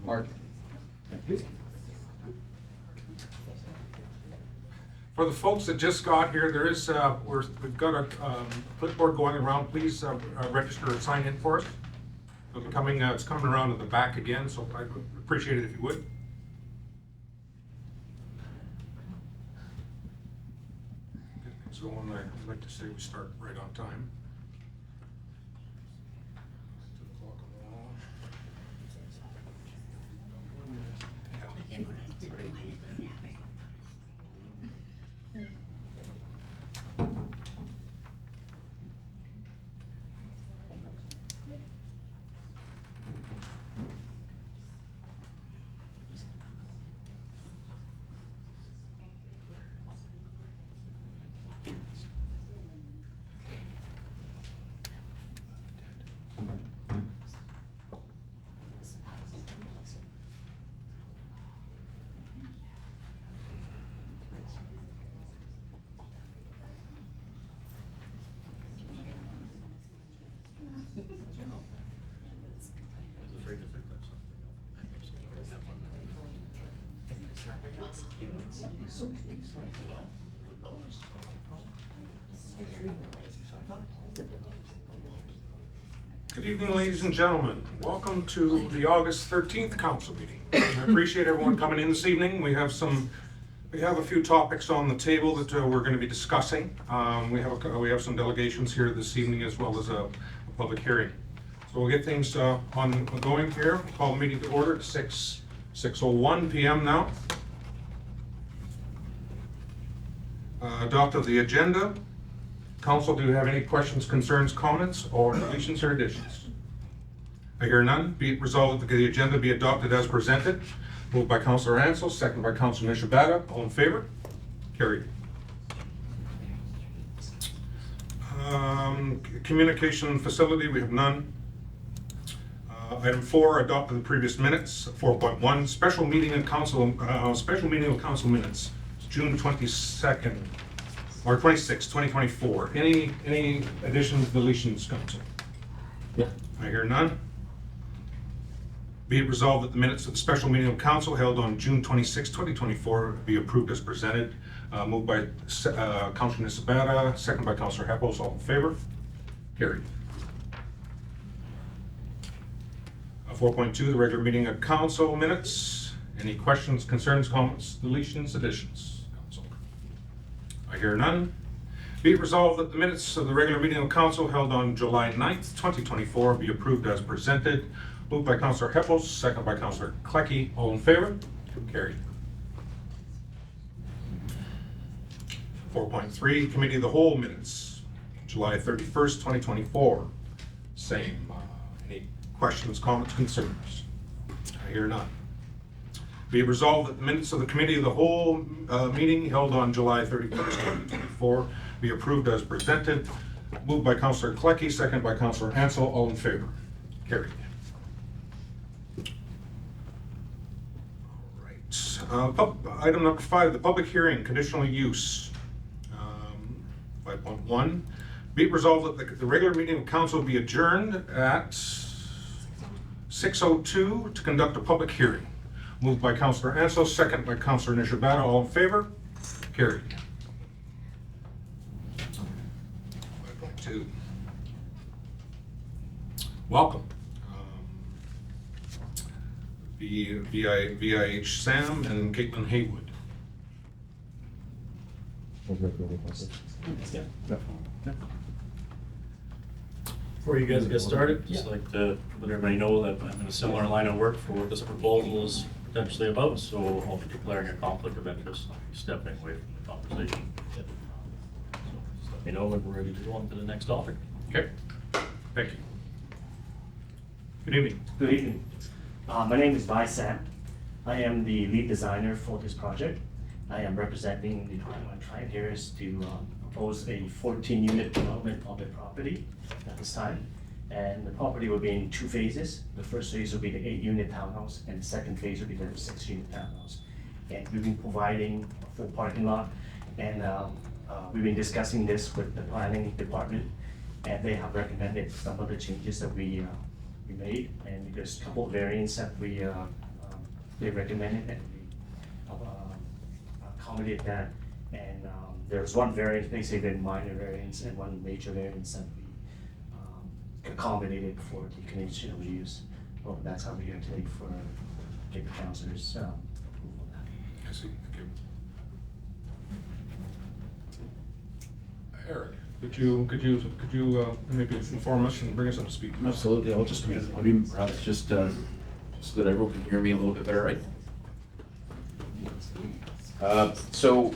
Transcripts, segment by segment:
Mark. For the folks that just got here, there is we've got a clipboard going around. Please register and sign in for us. It'll be coming. It's coming around to the back again, so I'd appreciate it if you would. So I'd like to say we start right on time. Good evening, ladies and gentlemen. Welcome to the August 13th council meeting. I appreciate everyone coming in this evening. We have a few topics on the table that we're going to be discussing. We have some delegations here this evening as well as a public hearing. So we'll get things going here. Call the meeting to order at 6:01 p.m. now. Adopt of the agenda. Council, do you have any questions, concerns, comments, or deletions or additions? I hear none. Be it resolved that the agenda be adopted as presented. Moved by Councillor Ansel, second by Councillor Nishabata. All in favor? Carried. Communication facility, we have none. Item 4, adopt the previous minutes. 4.1, special meeting of council minutes. It's June 22nd. Or 26, 2024. Any additions, deletions, council? Yeah. I hear none. Be it resolved that the minutes of the special meeting of council held on June 26, 2024 be approved as presented. Moved by Councillor Nisabata, second by Councillor Heppels. All in favor? Carried. 4.2, the regular meeting of council minutes. Any questions, concerns, comments, deletions, additions? I hear none. Be it resolved that the minutes of the regular meeting of council held on July 9th, 2024 be approved as presented. Moved by Councillor Heppels, second by Councillor Klecki. All in favor? Carried. 4.3, Committee of the Whole minutes, July 31st, 2024. Same. Any questions, comments, concerns? I hear none. Be it resolved that the minutes of the Committee of the Whole meeting held on July 31st, 2024 be approved as presented. Moved by Councillor Klecki, second by Councillor Ansel. All in favor? Carried. All right. Item number 5, the public hearing, conditional use. 5.1. Be it resolved that the regular meeting of council be adjourned at 6:02 to conduct a public hearing. Moved by Councillor Ansel, second by Councillor Nishabata. All in favor? Carried. 5.2. Welcome. VIH Sam and Caitlin Haywood. Before you guys get started, just like to let everybody know that I'm in a similar line of work for what this proposal is potentially about, so I'll be declaring a conflict of interest, I'll be stepping away from the conversation. So just let me know when we're ready to go on to the next topic. Okay, thank you. Good evening. Good evening. My name is Vai Sam. I am the lead designer for this project. I am representing the client. My client here is to propose a 14-unit development on the property at this time. And the property will be in two phases. The first phase will be the 8-unit townhouse, and the second phase will be the 6-unit townhouse. And we've been providing a full parking lot, and we've been discussing this with the planning department, and they have recommended some of the changes that we made, and there's a couple of variants that they recommended, and we accommodate that. And there's one variant, they say they're minor variants, and one major variance that we accommodated for the conditional use. Well, that's how we are today for get the councilors approval of that. I see, thank you. Eric, could you maybe inform us and bring us up to speed? Absolutely. I'll just, maybe perhaps just so that everyone can hear me a little bit better, right? So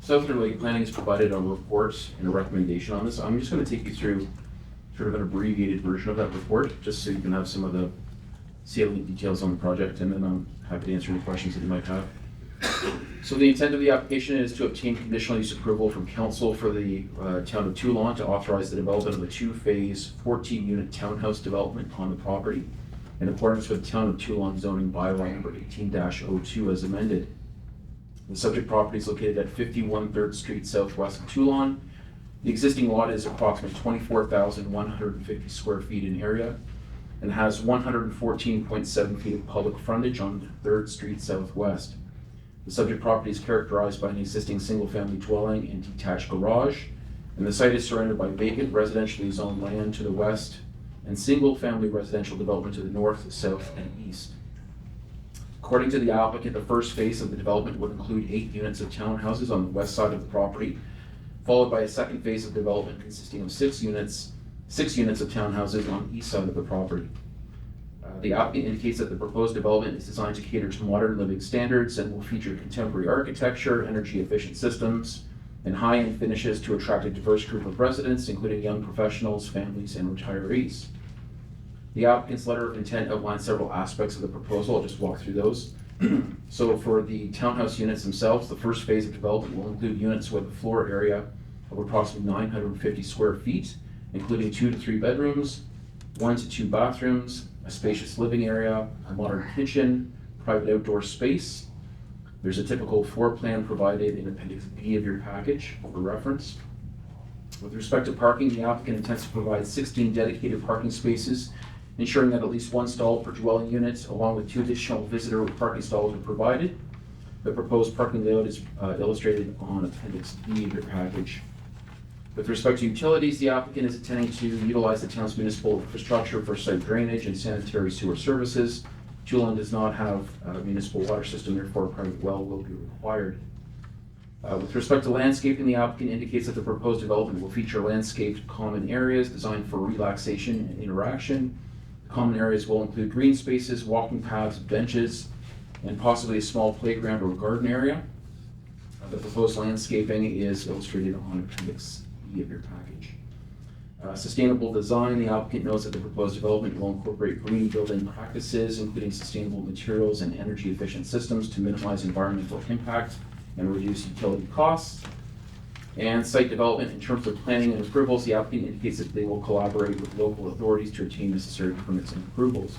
Southern Lake Planning has provided a report and a recommendation on this. I'm just going to take you through sort of an abbreviated version of that report, just so you can have some of the salient details on the project, and then I'm happy to answer any questions that you might have. So the intent of the application is to obtain conditional use approval from council for the town of Teulon to authorize the development of a two-phase 14-unit townhouse development on the property in accordance with town of Teulon zoning bylaw number 18-02 as amended. The subject property is located at 51 3rd Street southwest of Teulon. The existing lot is approximately 24,150 square feet in area and has 114.7 feet of public frontage on 3rd Street southwest. The subject property is characterized by an existing single-family dwelling and detached garage, and the site is surrounded by vacant residentially zoned land to the west and single-family residential development to the north, south, and east. According to the applicant, the first phase of the development would include 8 units of townhouses on the west side of the property, followed by a second phase of development consisting of 6 units of townhouses on the east side of the property. The applicant indicates that the proposed development is designed to cater to modern living standards and will feature contemporary architecture, energy-efficient systems, and high-end finishes to attract a diverse group of residents, including young professionals, families, and retirees. The applicant's letter of intent outlines several aspects of the proposal. I'll just walk through those. So for the townhouse units themselves, the first phase of development will include units with a floor area of approximately 950 square feet, including 2 to 3 bedrooms, 1 to 2 bathrooms, a spacious living area, a modern kitchen, private outdoor space. There's a typical floor plan provided in Appendix B of your package for reference. With respect to parking, the applicant intends to provide 16 dedicated parking spaces, ensuring that at least 1 stall per dwelling unit, along with 2 additional visitor parking stalls are provided. The proposed parking layout is illustrated on Appendix B of your package. With respect to utilities, the applicant is intending to utilize the town's municipal infrastructure for site drainage and sanitary sewer services. Tuelon does not have a municipal water system, therefore a private well will be required. With respect to landscaping, the applicant indicates that the proposed development will feature landscaped common areas designed for relaxation and interaction. The common areas will include green spaces, walking paths, benches, and possibly a small playground or garden area. The proposed landscaping is illustrated on Appendix E of your package. Sustainable design, the applicant knows that the proposed development will incorporate green building practices, including sustainable materials and energy efficient systems to minimize environmental impact and reduce utility costs. And site development, in terms of planning and approvals, the applicant indicates that they will collaborate with local authorities to obtain necessary permits and approvals.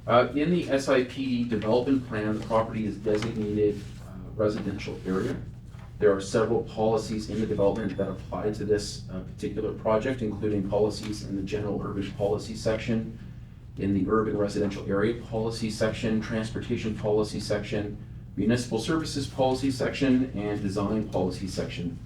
In the SIP development plan, the property is designated residential area. There are several policies in the development that apply to this particular project, including policies in the general urban policy section, in the urban residential area policy section, transportation policy section, municipal services policy section, and design policy section.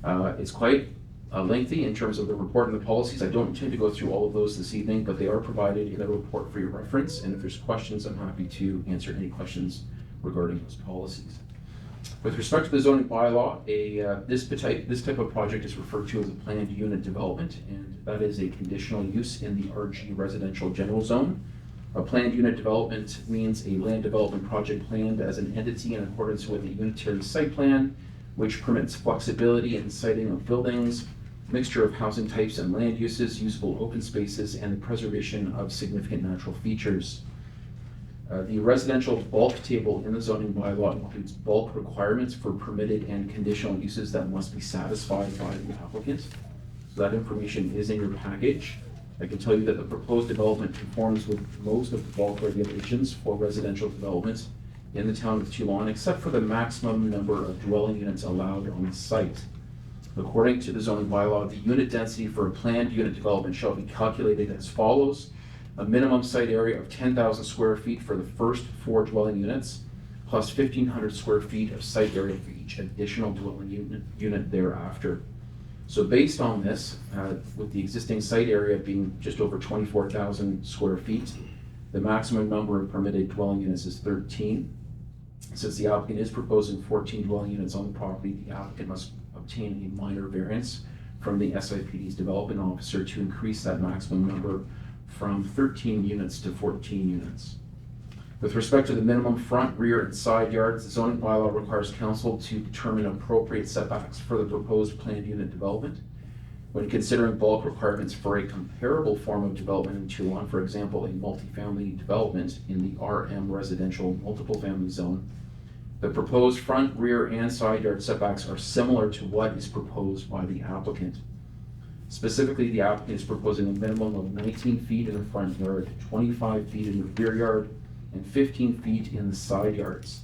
It's quite lengthy in terms of the report and the policies. I don't intend to go through all of those this evening, but they are provided in a report for your reference, and if there's questions, I'm happy to answer any questions regarding those policies. With respect to the zoning bylaw, this type of project is referred to as a planned unit development, and that is a conditional use in the RG residential general zone. A planned unit development means a land development project planned as an entity in accordance with a unitary site plan, which permits flexibility in siting of buildings, mixture of housing types and land uses, usable open spaces, and the preservation of significant natural features. The residential bulk table in the zoning bylaw includes bulk requirements for permitted and conditional uses that must be satisfied by the applicant. So that information is in your package. I can tell you that the proposed development conforms with most of the bulk regulations for residential development in the town of Teulon, except for the maximum number of dwelling units allowed on the site. According to the zoning bylaw, the unit density for a planned unit development shall be calculated as follows: a minimum site area of 10,000 square feet for the first 4 dwelling units, plus 1,500 square feet of site area for each additional dwelling unit thereafter. So based on this, with the existing site area being just over 24,000 square feet, the maximum number of permitted dwelling units is 13. Since the applicant is proposing 14 dwelling units on the property, the applicant must obtain a minor variance from the SIPD's development officer to increase that maximum number from 13 units to 14 units. With respect to the minimum front, rear, and side yards, the zoning bylaw requires council to determine appropriate setbacks for the proposed planned unit development. When considering bulk requirements for a comparable form of development in Tuelon, for example, a multifamily development in the RM residential multiple family zone, the proposed front, rear, and side yard setbacks are similar to what is proposed by the applicant. Specifically, the applicant is proposing a minimum of 19 feet in the front yard, 25 feet in the rear yard, and 15 feet in the side yards.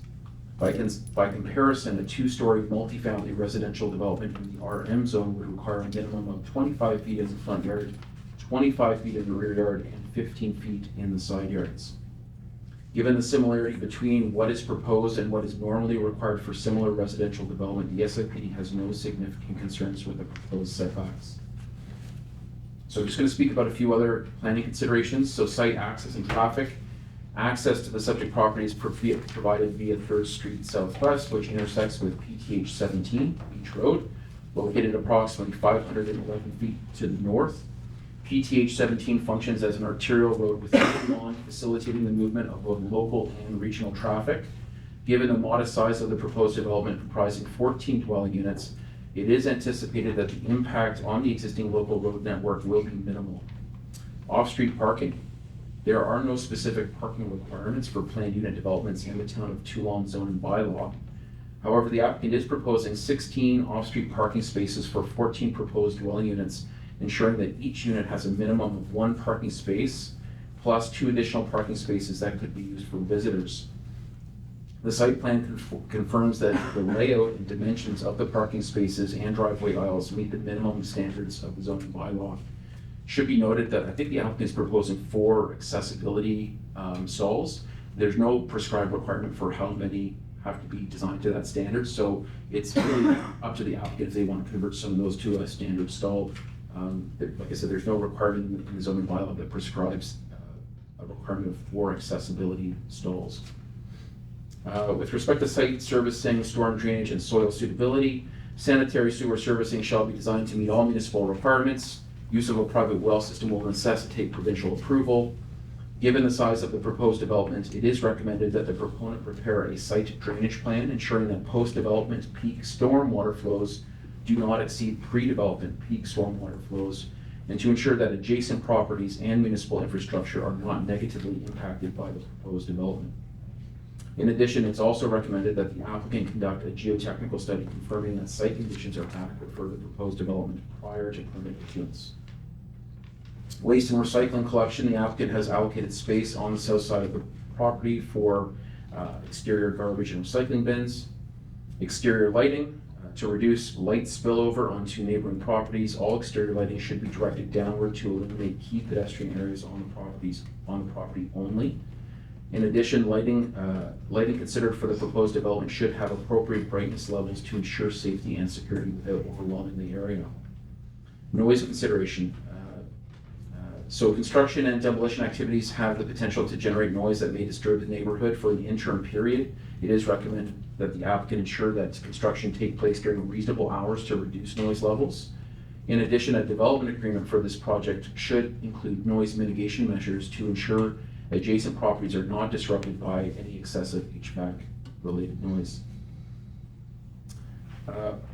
By comparison, a 2-story multifamily residential development in the RM zone would require a minimum of 25 feet in the front yard, 25 feet in the rear yard, and 15 feet in the side yards. Given the similarity between what is proposed and what is normally required for similar residential development, the SIPD has no significant concerns with the proposed setbacks. So I'm just going to speak about a few other planning considerations. So site access and traffic. Access to the subject property is provided via 3rd Street Southwest, which intersects with PTH 17 Beach Road, located approximately 511 feet to the north. PTH 17 functions as an arterial road within Tuelon, facilitating the movement of both local and regional traffic. Given the modest size of the proposed development comprising 14 dwelling units, it is anticipated that the impact on the existing local road network will be minimal. Off-street parking. There are no specific parking requirements for planned unit developments in the town of Teulon zoning bylaw. However, the applicant is proposing 16 off-street parking spaces for 14 proposed dwelling units, ensuring that each unit has a minimum of 1 parking space, plus 2 additional parking spaces that could be used for visitors. The site plan confirms that the layout and dimensions of the parking spaces and driveway aisles meet the minimum standards of the zoning bylaw. Should be noted that I think the applicant is proposing 4 accessibility stalls. There's no prescribed requirement for how many have to be designed to that standard, so it's really up to the applicant if they want to convert some of those to a standard stall. Like I said, there's no requirement in the zoning bylaw that prescribes a requirement of 4 accessibility stalls. With respect to site servicing, storm drainage, and soil suitability, sanitary sewer servicing shall be designed to meet all municipal requirements. Use of a private well system will necessitate provincial approval. Given the size of the proposed development, it is recommended that the proponent prepare a site drainage plan, ensuring that post-development peak stormwater flows do not exceed pre-development peak stormwater flows, and to ensure that adjacent properties and municipal infrastructure are not negatively impacted by the proposed development. In addition, it's also recommended that the applicant conduct a geotechnical study confirming that site conditions are adequate for the proposed development prior to permit issuance. Waste and recycling collection. The applicant has allocated space on the south side of the property for exterior garbage and recycling bins. Exterior lighting. To reduce light spillover onto neighboring properties, all exterior lighting should be directed downward to eliminate key pedestrian areas on the property only. In addition, lighting considered for the proposed development should have appropriate brightness levels to ensure safety and security without overwhelming the area. Noise consideration. So construction and demolition activities have the potential to generate noise that may disturb the neighborhood for an interim period. It is recommended that the applicant ensure that construction take place during reasonable hours to reduce noise levels. In addition, a development agreement for this project should include noise mitigation measures to ensure adjacent properties are not disrupted by any excessive HVAC-related noise.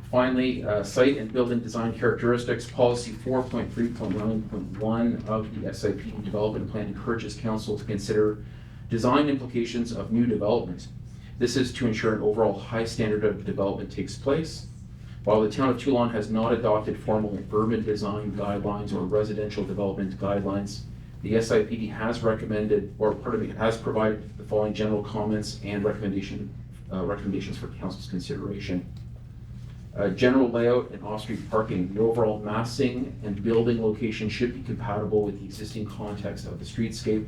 Finally, site and building design characteristics. Policy 4.3.9.1 of the SIP development plan encourages council to consider design implications of new development. This is to ensure an overall high standard of development takes place. While the town of Teulon has not adopted formal urban design guidelines or residential development guidelines, the SIPD has recommended, or has provided the following general comments and recommendations for council's consideration. General layout and off-street parking. The overall massing and building location should be compatible with the existing context of the streetscape.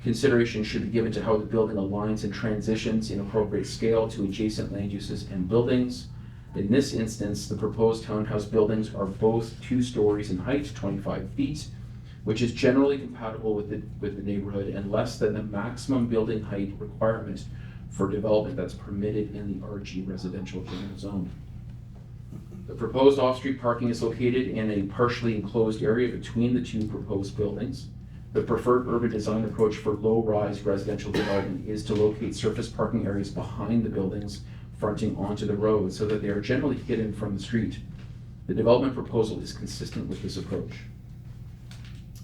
Consideration should be given to how the building aligns and transitions in appropriate scale to adjacent land uses and buildings. In this instance, the proposed townhouse buildings are both 2 stories in height, 25 feet, which is generally compatible with the neighborhood and less than the maximum building height requirement for development that's permitted in the RG residential general zone. The proposed off-street parking is located in a partially enclosed area between the 2 proposed buildings. The preferred urban design approach for low-rise residential development is to locate surface parking areas behind the buildings fronting onto the road so that they are generally hidden from the street. The development proposal is consistent with this approach.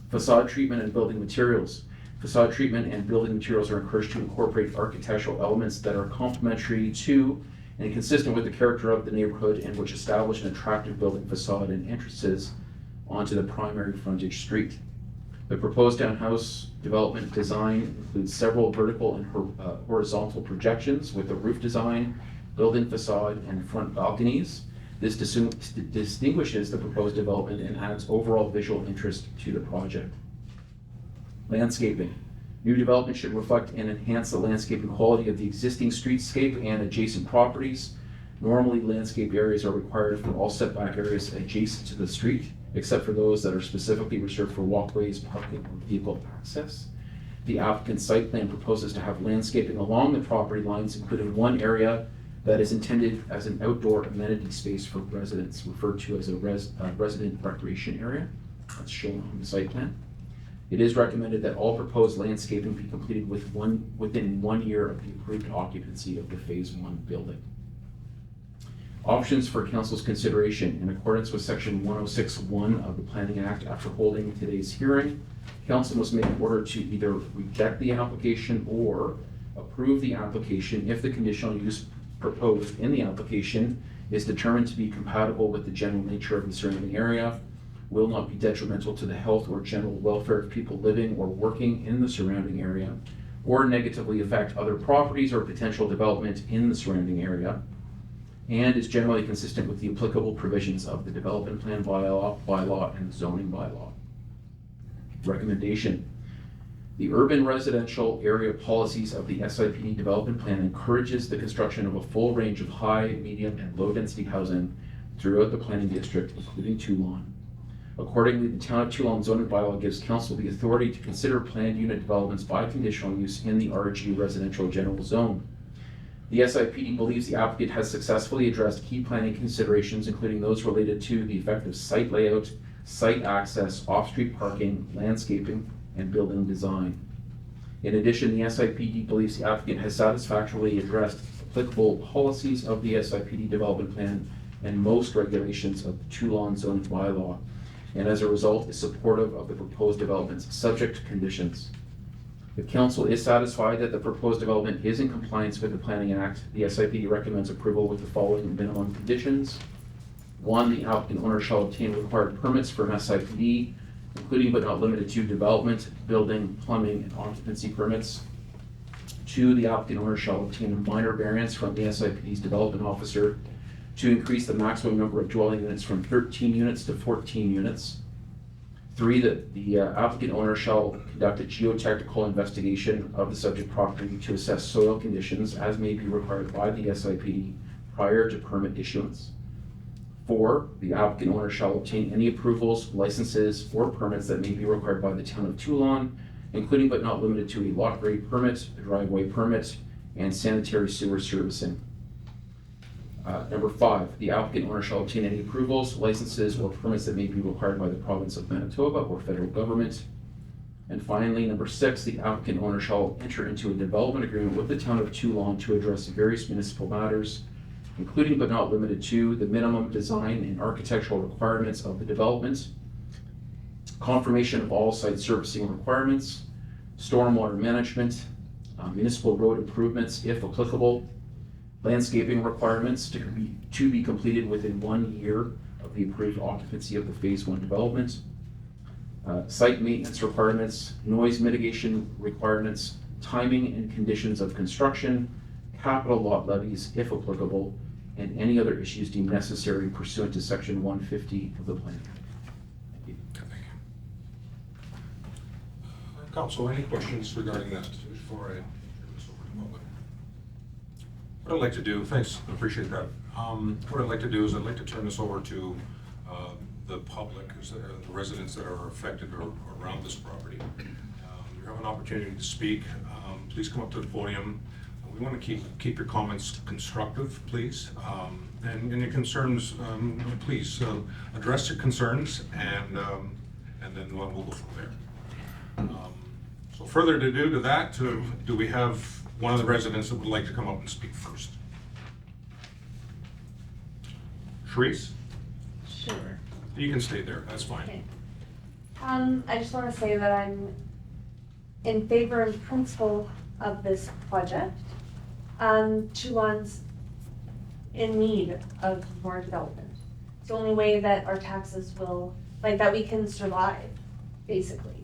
Facade treatment and building materials. Facade treatment and building materials are encouraged to incorporate architectural elements that are complementary to and consistent with the character of the neighborhood and which establish an attractive building facade and entrances onto the primary frontage street. The proposed townhouse development design includes several vertical and horizontal projections with a roof design, building facade, and front balconies. This distinguishes the proposed development and adds overall visual interest to the project. Landscaping. New development should reflect and enhance the landscaping quality of the existing streetscape and adjacent properties. Normally, landscape areas are required for all setback areas adjacent to the street, except for those that are specifically reserved for walkways, parking, or vehicle access. The applicant's site plan proposes to have landscaping along the property lines, including one area that is intended as an outdoor amenity space for residents, referred to as a resident recreation area. That's shown on the site plan. It is recommended that all proposed landscaping be completed within 1 year of the approved occupancy of the Phase 1 building. Options for council's consideration. In accordance with section 106(1) of the Planning Act, after holding today's hearing, council must make an order to either reject the application or approve the application if the conditional use proposed in the application is determined to be compatible with the general nature of the surrounding area, will not be detrimental to the health or general welfare of people living or working in the surrounding area, or negatively affect other properties or potential development in the surrounding area, and is generally consistent with the applicable provisions of the development plan bylaw and the zoning bylaw. Recommendation. The urban residential area policies of the SIPD development plan encourages the construction of a full range of high, medium, and low density housing throughout the planning district, including Tuelon. Accordingly, the town of Tuelon zoning bylaw gives council the authority to consider planned unit developments by conditional use in the RG residential general zone. The SIPD believes the applicant has successfully addressed key planning considerations, including those related to the effective site layout, site access, off-street parking, landscaping, and building design. In addition, the SIPD believes the applicant has satisfactorily addressed applicable policies of the SIPD development plan and most regulations of the Teulon zoning bylaw, and as a result is supportive of the proposed developments subject to conditions. If council is satisfied that the proposed development is in compliance with the Planning Act, the SIPD recommends approval with the following minimum conditions. 1, the applicant owner shall obtain required permits from SIPD, including but not limited to development, building, plumbing, and occupancy permits. 2, the applicant owner shall obtain a minor variance from the SIPD's development officer to increase the maximum number of dwelling units from 13 units to 14 units. 3, that the applicant owner shall conduct a geotechnical investigation of the subject property to assess soil conditions as may be required by the SIPD prior to permit issuance. 4, the applicant owner shall obtain any approvals, licenses, or permits that may be required by the town of Tuelon, including but not limited to a lot grade permit, a driveway permit, and sanitary sewer servicing. Number 5, the applicant owner shall obtain any approvals, licenses, or permits that may be required by the province of Manitoba or federal government. And finally, number 6, the applicant owner shall enter into a development agreement with the town of Teulon to address various municipal matters, including but not limited to the minimum design and architectural requirements of the development, confirmation of all site servicing requirements, stormwater management, municipal road improvements if applicable, landscaping requirements to be completed within 1 year of the approved occupancy of the Phase 1 development, site maintenance requirements, noise mitigation requirements, timing and conditions of construction, capital lot levies if applicable, and any other issues deemed necessary pursuant to section 150 of the plan. Thank you. Thank you. Council, any questions regarding that before I turn this over to public? What I'd like to do, thanks, I appreciate that. What I'd like to do is I'd like to turn this over to the public, the residents that are affected or around this property. You have an opportunity to speak. Please come up to the podium. We want to keep your comments constructive, please. And your concerns, please address your concerns, and then we'll go from there. So further to do to that, do we have one of the residents that would like to come up and speak first? Sharice? Sure. You can stay there, that's fine. Okay. I just want to say that I'm in favor in principle of this project. Tuelon's in need of more development. It's the only way that our taxes will, that we can survive, basically.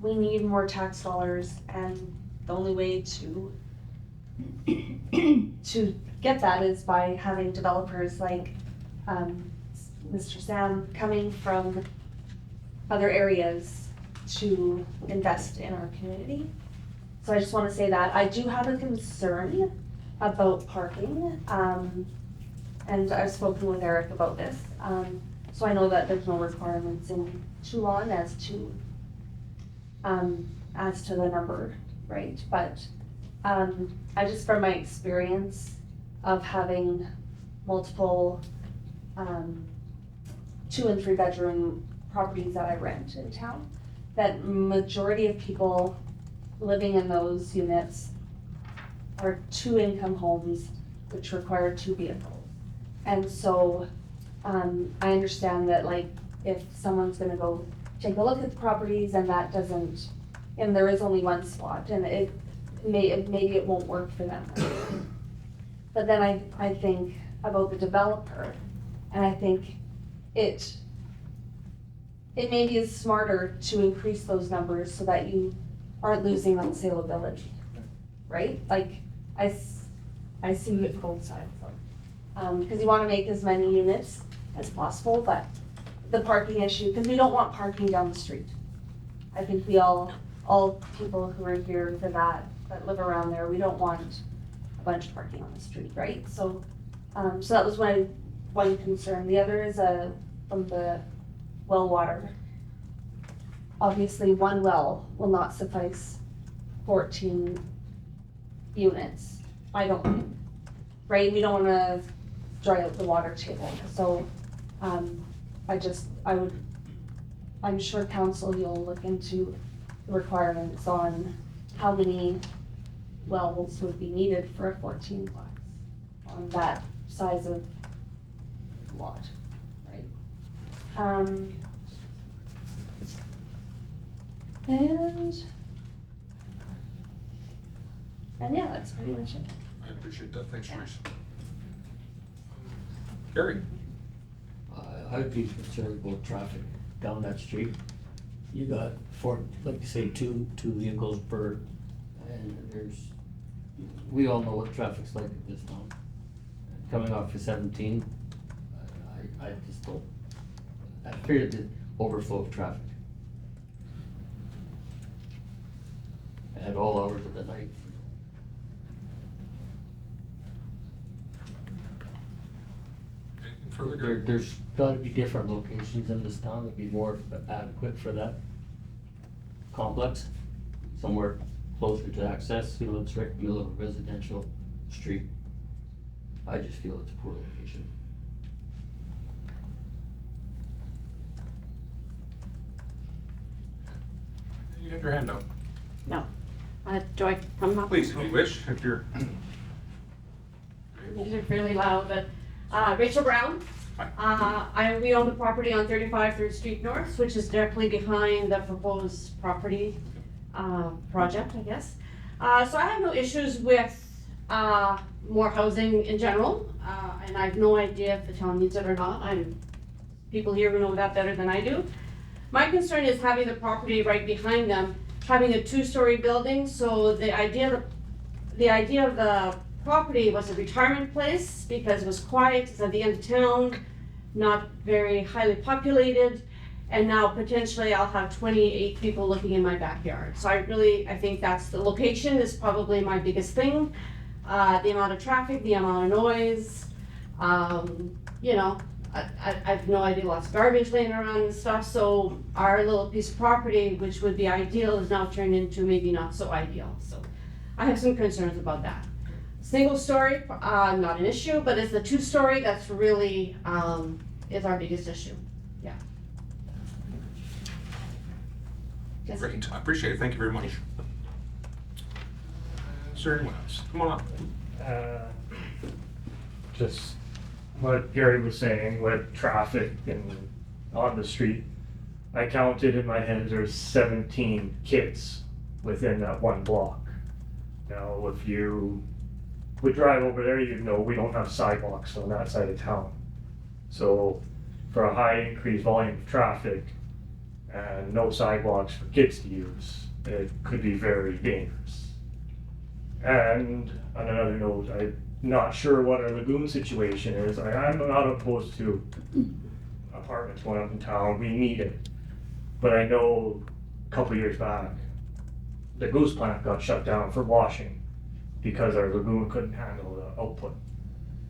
We need more tax dollars, and the only way to get that is by having developers like Mr. Sam coming from other areas to invest in our community. So I just want to say that I do have a concern about parking, and I've spoken with Eric about this. So I know that there's no requirements in Tuelon as to the number, right? But I just, from my experience of having multiple 2 and 3 bedroom properties that I rent in town, that majority of people living in those units are 2 income homes which require 2 vehicles. And so I understand that if someone's gonna go take a look at the properties and that doesn't, and there is only 1 spot and maybe it won't work for them. But then I think about the developer, and I think it maybe is smarter to increase those numbers so that you aren't losing on saleability, right? I see it both sides of, because you want to make as many units as possible, but the parking issue, because we don't want parking down the street. I think we all people who are here for that live around there, we don't want a bunch of parking on the street, right? So, so that was one concern. The other is from the well water. Obviously, 1 well will not suffice 14 units, I don't think, right? We don't want to dry out the water table. So I'm sure council, you'll look into the requirements on how many wells would be needed for a 14 box on that size of lot, right? And yeah, that's pretty much it. I appreciate that, thanks, Sharice. Gary? I'd be concerned about traffic down that street. You got 4, like you say, two vehicles per, and we all know what traffic's like at this time. Coming off of 17, I just don't, I fear the overflow of traffic. At all hours of the night. Anything further, Gary? There's gotta be different locations in this town that'd be more adequate for that complex. Somewhere closer to access, it's right in the middle of a residential street. I just feel it's a poor location. You got your hand up. No. Do I come up? Please, if you wish, if you're. These are fairly loud, but Rachel Brown. We own the property on 35 3rd Street North, which is directly behind the proposed property project, I guess. So I have no issues with more housing in general, and I have no idea if the town needs it or not. People here who know that better than I do. My concern is having the property right behind them, having a 2-story building. So the idea of the property was a retirement place because it was quiet, it's at the end of town, not very highly populated, and now potentially I'll have 28 people looking in my backyard. So I think that's the location is probably my biggest thing. The amount of traffic, the amount of noise, you know, I have no idea, lots of garbage laying around and stuff, so our little piece of property, which would be ideal, is now turned into maybe not so ideal, so I have some concerns about that. Single story, not an issue, but it's the 2-story that's really, is our biggest issue, yeah. Yes. Great, I appreciate it, thank you very much. Is there anyone else? Come on up. Just what Gary was saying with traffic and on the street. I counted in my head there's 17 kids within that one block. Now, if you would drive over there, you'd know we don't have sidewalks on that side of town. So for a high increased volume of traffic and no sidewalks for kids to use, it could be very dangerous. And on another note, I'm not sure what our lagoon situation is. I'm not opposed to apartments going up in town, we need it. But I know a couple years back, the goose plant got shut down for washing because our lagoon couldn't handle the output.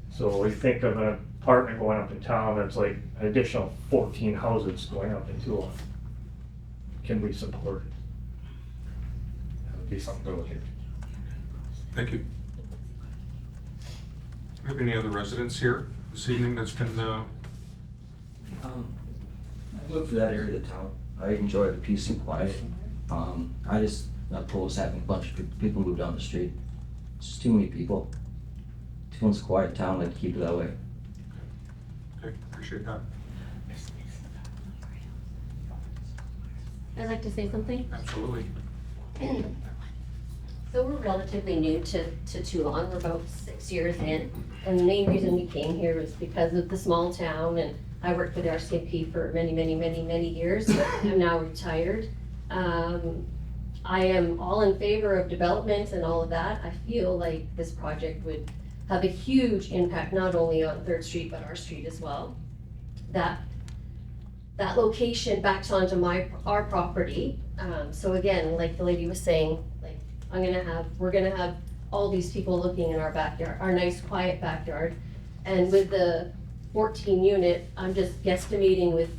So we think of an apartment going up in town that's like an additional 14 houses going up in Tuelon. Can we support it? That would be something to look at. Thank you. Do we have any other residents here this evening that's been, I live for that area of town. I enjoy the peace and quiet. I just oppose having a bunch of people move down the street. It's just too many people. Tuelon's a quiet town, I'd keep it that way. okay, appreciate that. I'd like to say something. Absolutely. So we're relatively new to Teulon, we're about 6 years in. And the main reason we came here was because of the small town, and I worked with RCMP for many years. I'm now retired. I am all in favor of development and all of that. I feel like this project would have a huge impact, not only on 3rd Street, but our street as well. That location backs onto our property. So again, like the lady was saying, like we're gonna have all these people looking in our backyard, our nice quiet backyard. And with the 14 unit, I'm just guesstimating with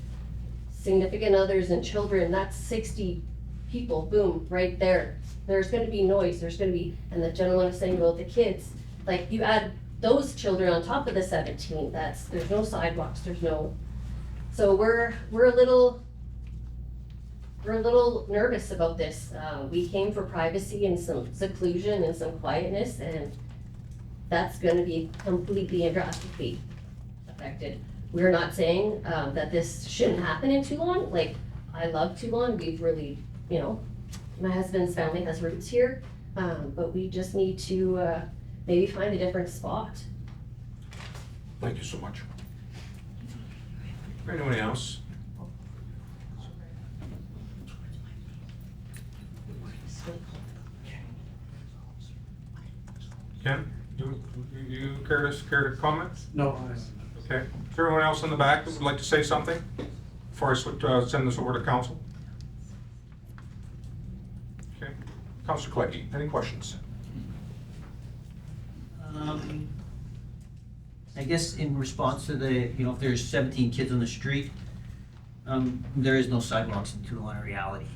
significant others and children, that's 60 people, boom, right there. There's gonna be noise, and the gentleman was saying about the kids, like you add those children on top of the 17, there's no sidewalks, so we're a little nervous about this. We came for privacy and some seclusion and some quietness, and that's gonna be completely and drastically affected. We're not saying that this shouldn't happen in Teulon. Like, I love Teulon, we've really, my husband's family has roots here, but we just need to maybe find a different spot. Thank you so much. Anyone else? Ken, you care to comment? No, Okay. Is there anyone else in the back that would like to say something before I send this over to council? Okay. Councilor Klecki, any questions? I guess in response to if there's 17 kids on the street, there is no sidewalks in Tuelon in reality.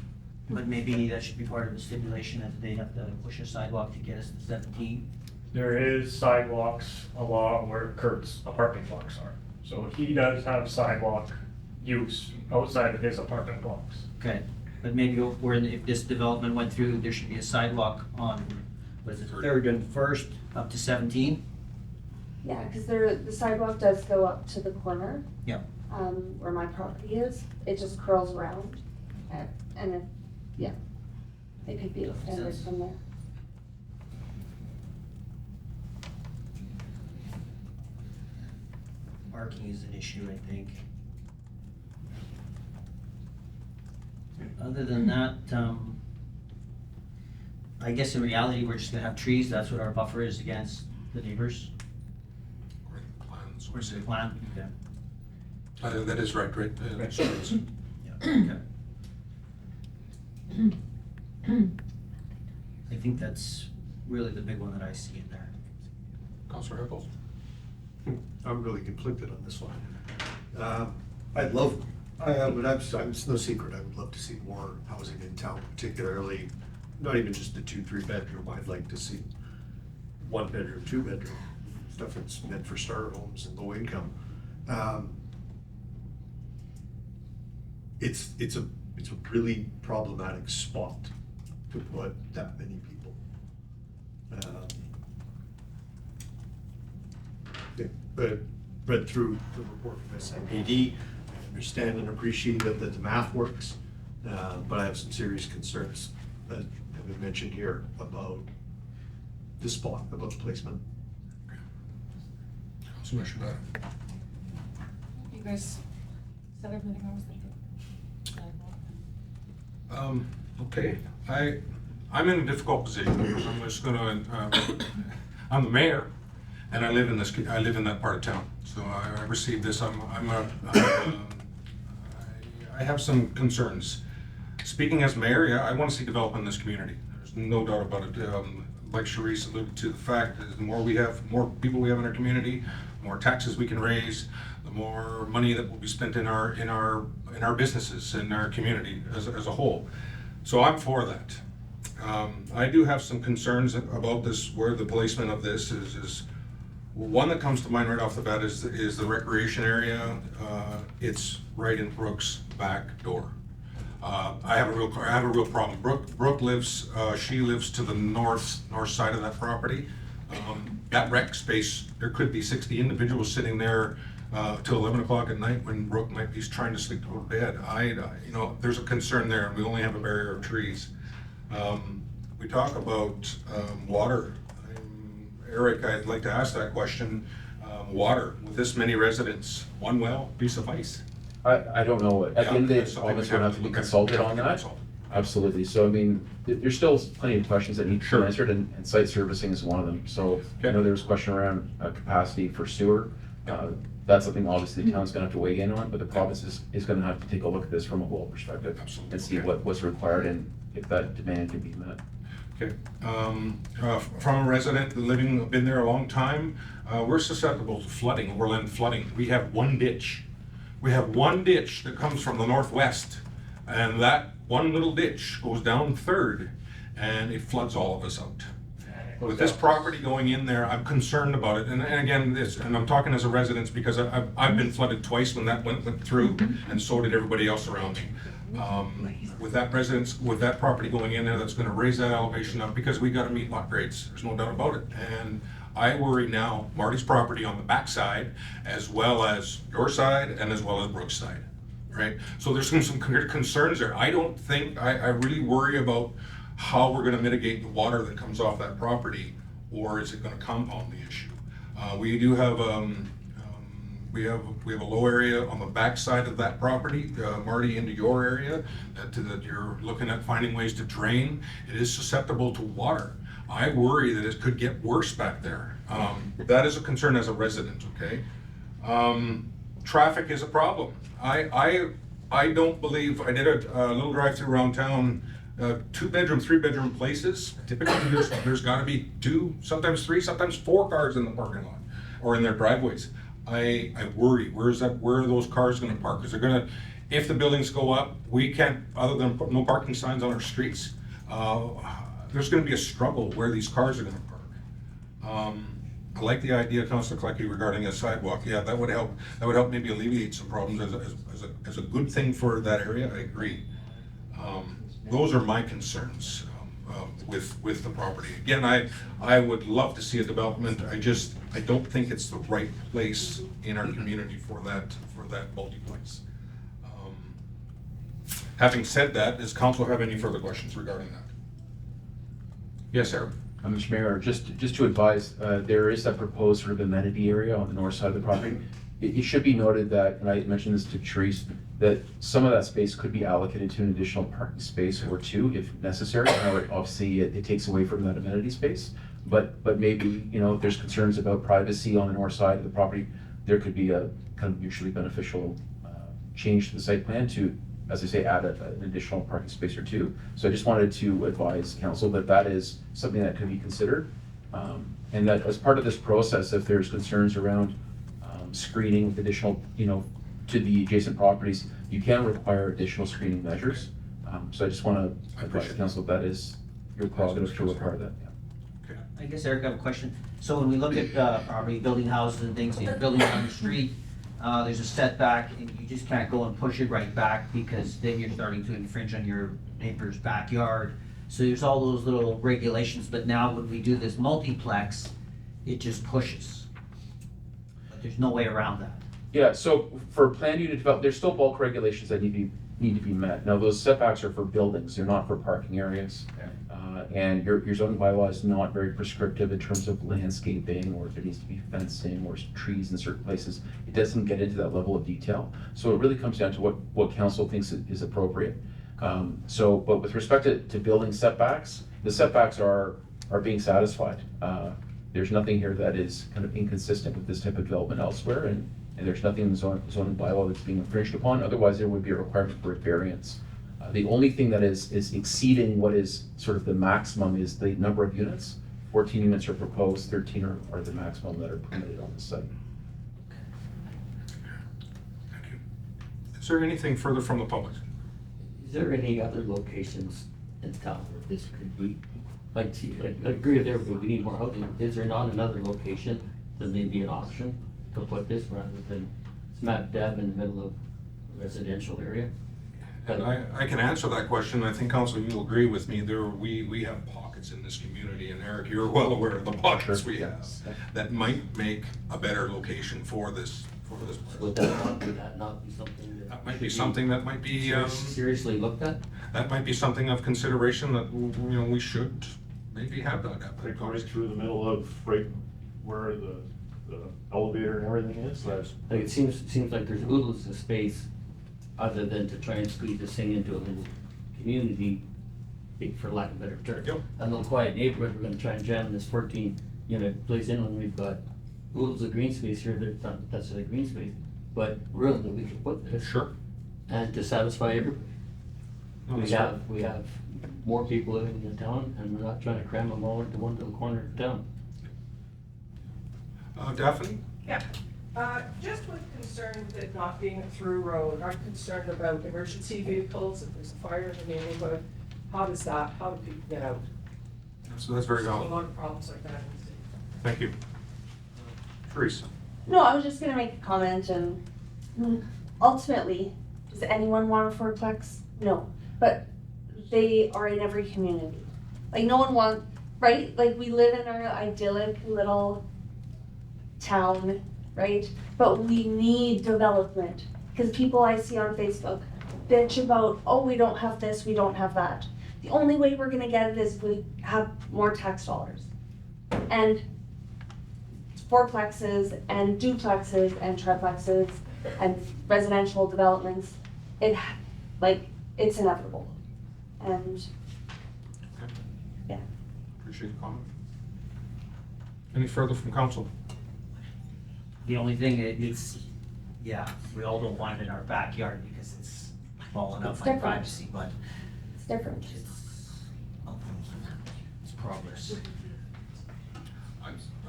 But maybe that should be part of the stipulation that they have to push a sidewalk to get us to 17. There is sidewalks along where Kurt's apartment blocks are. So he does have sidewalk use outside of his apartment blocks. Okay, but maybe where, if this development went through, there should be a sidewalk on, what is it, 3rd and 1st, up to 17? Yeah, because the sidewalk does go up to the corner. Yeah. Where my property is, it just curls around, and it, yeah, it could be extended from there. Parking is an issue, I think. Other than that, I guess in reality, we're just gonna have trees, that's what our buffer is against the neighbors. Plans, Where's the plan? Okay. That is right, right? Right. Streets. Yeah, okay. I think that's really the big one that I see in there. Councillor Eccles? I'm really conflicted on this one. I'd love, but it's no secret, I would love to see more housing in town, particularly, not even just the 2-3 bedroom, I'd like to see 1 bedroom, 2 bedroom, stuff that's meant for starter homes and low income. It's a really problematic spot to put that many people. But read through the report from SMPD, I understand and appreciate that the math works, but I have some serious concerns that have been mentioned here about the spot, about the placement. Councillor Shabbat? You guys said everything I was thinking. Okay, I'm in a difficult position. I'm just gonna, I'm the mayor, and I live in that part of town. So I received this, I have some concerns. Speaking as mayor, yeah, I want to see development in this community. There's no doubt about it. Like Charisse alluded to, the fact that the more people we have in our community, the more taxes we can raise, the more money that will be spent in our businesses, in our community as a whole. So I'm for that. I do have some concerns about this, where the placement of this is. One that comes to mind right off the bat is the recreation area. It's right in Brooke's back door. I have a real problem. Brooke lives, she lives to the north side of that property. That rec space, there could be 60 individuals sitting there till 11 o'clock at night when Brooke might be trying to sleep to go to bed. You know, there's a concern there, and we only have a barrier of trees. We talk about water. Eric, I'd like to ask that question. Water, with this many residents, one well be suffice? I don't know. At the end of the day, that's all of us something would have to be consulted on that. Consulted. Absolutely. So, I mean, there's still plenty of questions that need to be answered, and site servicing is one of them. So, I know there was a question around capacity for sewer. That's something obviously the town's gonna have to weigh in on, but the province is gonna have to take a look at this from a whole perspective. Absolutely. And see what's required and if that demand can be met. Okay, from a resident been there a long time, we're susceptible to flooding, overland flooding. We have one ditch. We have one ditch that comes from the northwest, and that one little ditch goes down 3rd, and it floods all of us out. With this property going in there, I'm concerned about it, and again, and I'm talking as a resident because I've been flooded twice when that went through, and so did everybody else around me. With that property going in there, that's gonna raise that elevation up, because we gotta meet lot grades, there's no doubt about it. And I worry now, Marty's property on the backside, as well as your side, and as well as Brooks' side, right? So there's some concerns there. I don't think, I really worry about how we're gonna mitigate the water that comes off that property, or is it gonna compound the issue? We do have, we have a low area on the back side of that property, Marty, into your area, that you're looking at finding ways to drain. It is susceptible to water. I worry that it could get worse back there. That is a concern as a resident, okay? Traffic is a problem. I don't believe, I did a little drive-through around town, 2-bedroom, 3-bedroom places. Typically there's gotta be 2, sometimes 3, sometimes 4 cars in the parking lot or in their driveways. I worry, where are those cars gonna park? Because they're gonna, if the buildings go up, we can't, other than put no parking signs on our streets, there's gonna be a struggle where these cars are gonna park. I like the idea, Councilor Klecky, regarding a sidewalk. Yeah, that would help maybe alleviate some problems as a good thing for that area. I agree. Those are my concerns with the property. Again, I would love to see a development. I don't think it's the right place in our community for that multiplex. Having said that, does council have any further questions regarding that? Yes, Eric. Mr. Mayor, just to advise, there is that proposed sort of amenity area on the north side of the property. It should be noted that, and I mentioned this to Therese, that some of that space could be allocated to an additional parking space or two if necessary. Now, obviously, it takes away from that amenity space, but maybe, if there's concerns about privacy on the north side of the property, there could be a kind of mutually beneficial change to the site plan to, as I say, add an additional parking space or two. So I just wanted to advise council that that is something that could be considered. And that as part of this process, if there's concerns around screening with additional, to the adjacent properties, you can require additional screening measures. So I just want to advise the council that is your prerogative to require that. Yeah. Okay. I guess Eric, I have a question. So when we look at property, building houses and things, you're building on the street, there's a setback and you just can't go and push it right back because then you're starting to infringe on your neighbor's backyard. So there's all those little regulations, but now when we do this multiplex, it just pushes. But there's no way around that. Yeah, so for planned unit development, there's still bulk regulations that need to be met. Now, those setbacks are for buildings, they're not for parking areas. And your zoning bylaw is not very prescriptive in terms of landscaping, or if there needs to be fencing or trees in certain places. It doesn't get into that level of detail. So it really comes down to what council thinks is appropriate. But with respect to building setbacks, the setbacks are being satisfied. There's nothing here that is kind of inconsistent with this type of development elsewhere, and there's nothing in the zoning bylaw that's being infringed upon. Otherwise, there would be a requirement for a variance. The only thing that is exceeding what is sort of the maximum is the number of units. 14 units are proposed, 13 are the maximum that are permitted on the site. Thank you. Is there anything further from the public? Is there any other locations in town where this could be? I agree with everybody, we need more housing. Is there not another location that may be an option to put this rather than smack dab in the middle of a residential area? And I can answer that question. I think, Council, you'll agree with me. We have pockets in this community, and Eric, you're well aware of the pockets we have that might make a better location for this. Would that not be something That might be something that might be seriously looked at? That might be something of consideration that we should maybe have that. Like right through the middle of right where the elevator and everything is. Like it seems like there's oodles of space, other than to try and squeeze this thing into a little community, for lack of a better term. Yep. A little quiet neighborhood, we're gonna try and jam this 14 unit place in when we've got oodles of green space here. That's not necessarily green space, but room that we can put this. Sure. And to satisfy everybody. No, We that's have more people living in the town, and we're not trying to cram them all into one little corner of town. Daphne? Yeah, just with concern with it not being a through road, I'm concerned about emergency vehicles, if there's a fire in the neighborhood, how do people get out? So that's very There's a valid. lot of problems like that in the city. Thank you. Therese? No, I was just gonna make a comment, and ultimately, does anyone want a fourplex? No, but they are in every community. Like, no one wants, right? Like, we live in our idyllic little town, right? But we need development, because people I see on Facebook bitch about, oh, we don't have this, we don't have that. The only way we're gonna get it is if we have more tax dollars. And fourplexes and duplexes and triplexes and residential developments, it's inevitable. And yeah. Appreciate the comment. Any further from council? The only thing we all don't want it in our backyard because it's falling up It's my different. privacy, but It's different. it's progress.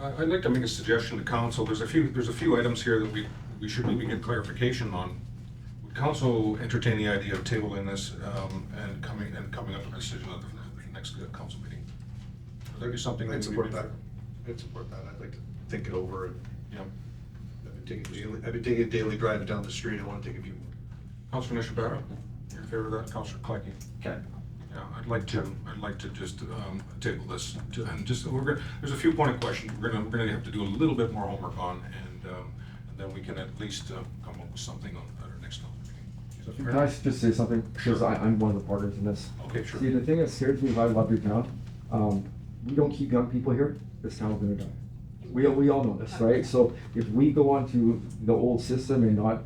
I'd like to make a suggestion to council. There's a few items here that we should maybe get clarification on. Would council entertain the idea of tabling this and coming up with a decision at the next council meeting? Would that be something? I'd support that. I'd support that. I'd like to think it over and Yeah. I've been taking a daily drive down the street. I want to take a few more. Councilor Nishabara, you're in favor of that? Councilor Clacky? Okay. Yeah, I'd like to just table this, and just, there's a few pointed questions we're gonna have to do a little bit more homework on, and then we can at least come up with something on at our next council meeting. Can I just say something? Because I'm one of the partners in this. Okay, sure. See, the thing that scares me is I love your town. We don't keep young people here, this town's gonna die. We all know this, right? So if we go on to the old system and not,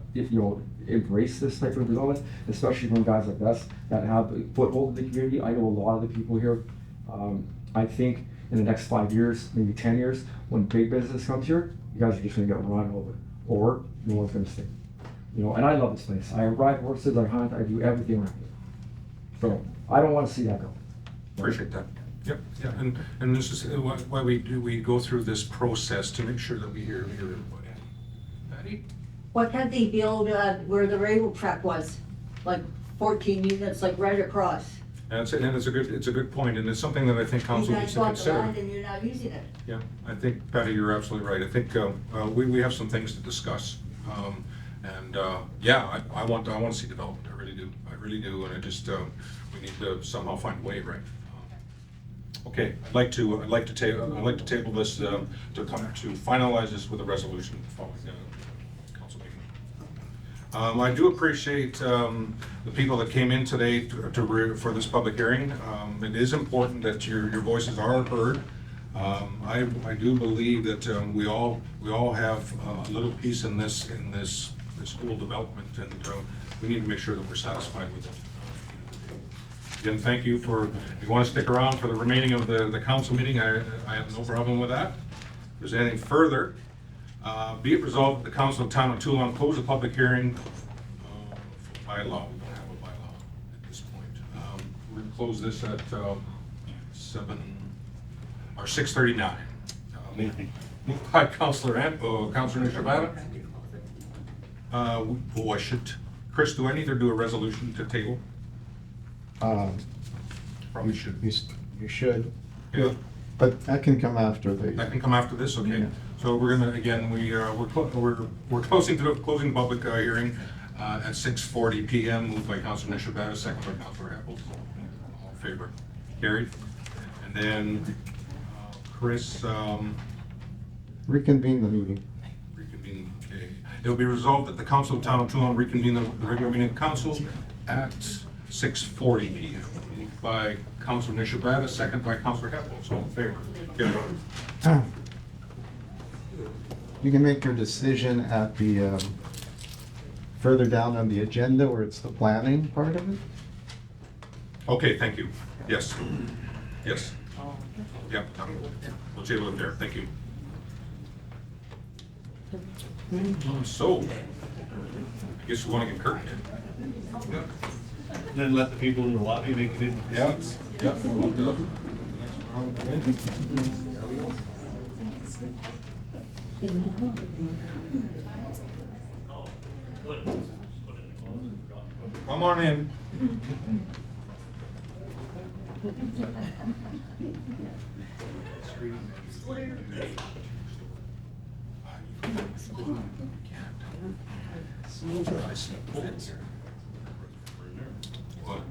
embrace this type of development, especially from guys like us that have a foothold in the community, I know a lot of the people here. I think in the next 5 years, maybe 10 years, when big business comes here, you guys are just gonna get run over, or no one's gonna stay. And I love this place. I ride horses, I hunt, I do everything around here. So I don't wanna see that go. Appreciate that. Yep, yeah, and this is why we go through this process to make sure that we hear everybody. Patty? Why can't they build where the railroad track was, like 14 units, like right across? And it's a good point, and it's something that I think council You needs guys to bought the consider. land and you're not using it. Yeah, I think, Patty, you're absolutely right. I think we have some things to discuss. Yeah, I want to see development, I really do, and I just, we need to somehow find a way, right? Okay, I'd like to table this to finalize this with a resolution following the council meeting. I do appreciate the people that came in today for this public hearing. It is important that your voices are heard. I do believe that we all have a little piece in this school development, and we need to make sure that we're satisfied with it. Again, thank you if you want to stick around for the remaining of the council meeting, I have no problem with that. If there's anything further, be it resolved that the council of town of Tuelon close the public hearing for bylaw. We don't have a bylaw at this point. We're going to close this at 6:39. Moved by Councilor Nishabara. Chris, do I need to do a resolution to table? Probably should. You should. Yeah. But that can come after the. That can come after this, okay. Yeah. So we're gonna, again, we're closing the public hearing at 6:40 PM, moved by Councilor Nishabata, second by Councilor Apples. All in favor? Carried. And then, Chris, Reconvene the meeting. reconvene, okay. It will be resolved that the council of town of Tuelon reconvene the regular meeting of council at 6:40 PM. Moved by Councilor Nishabata, second by Councilor Apples. All in favor? Carried. You can make your decision at the, further down on the agenda where it's the planning part of it. Okay, thank you. Yes. Yes. Yep, we'll table it there. Thank you. So, I guess we want to get Kurt. Then let the people in the lobby make it in. Yeah. Yeah. Come on in. What?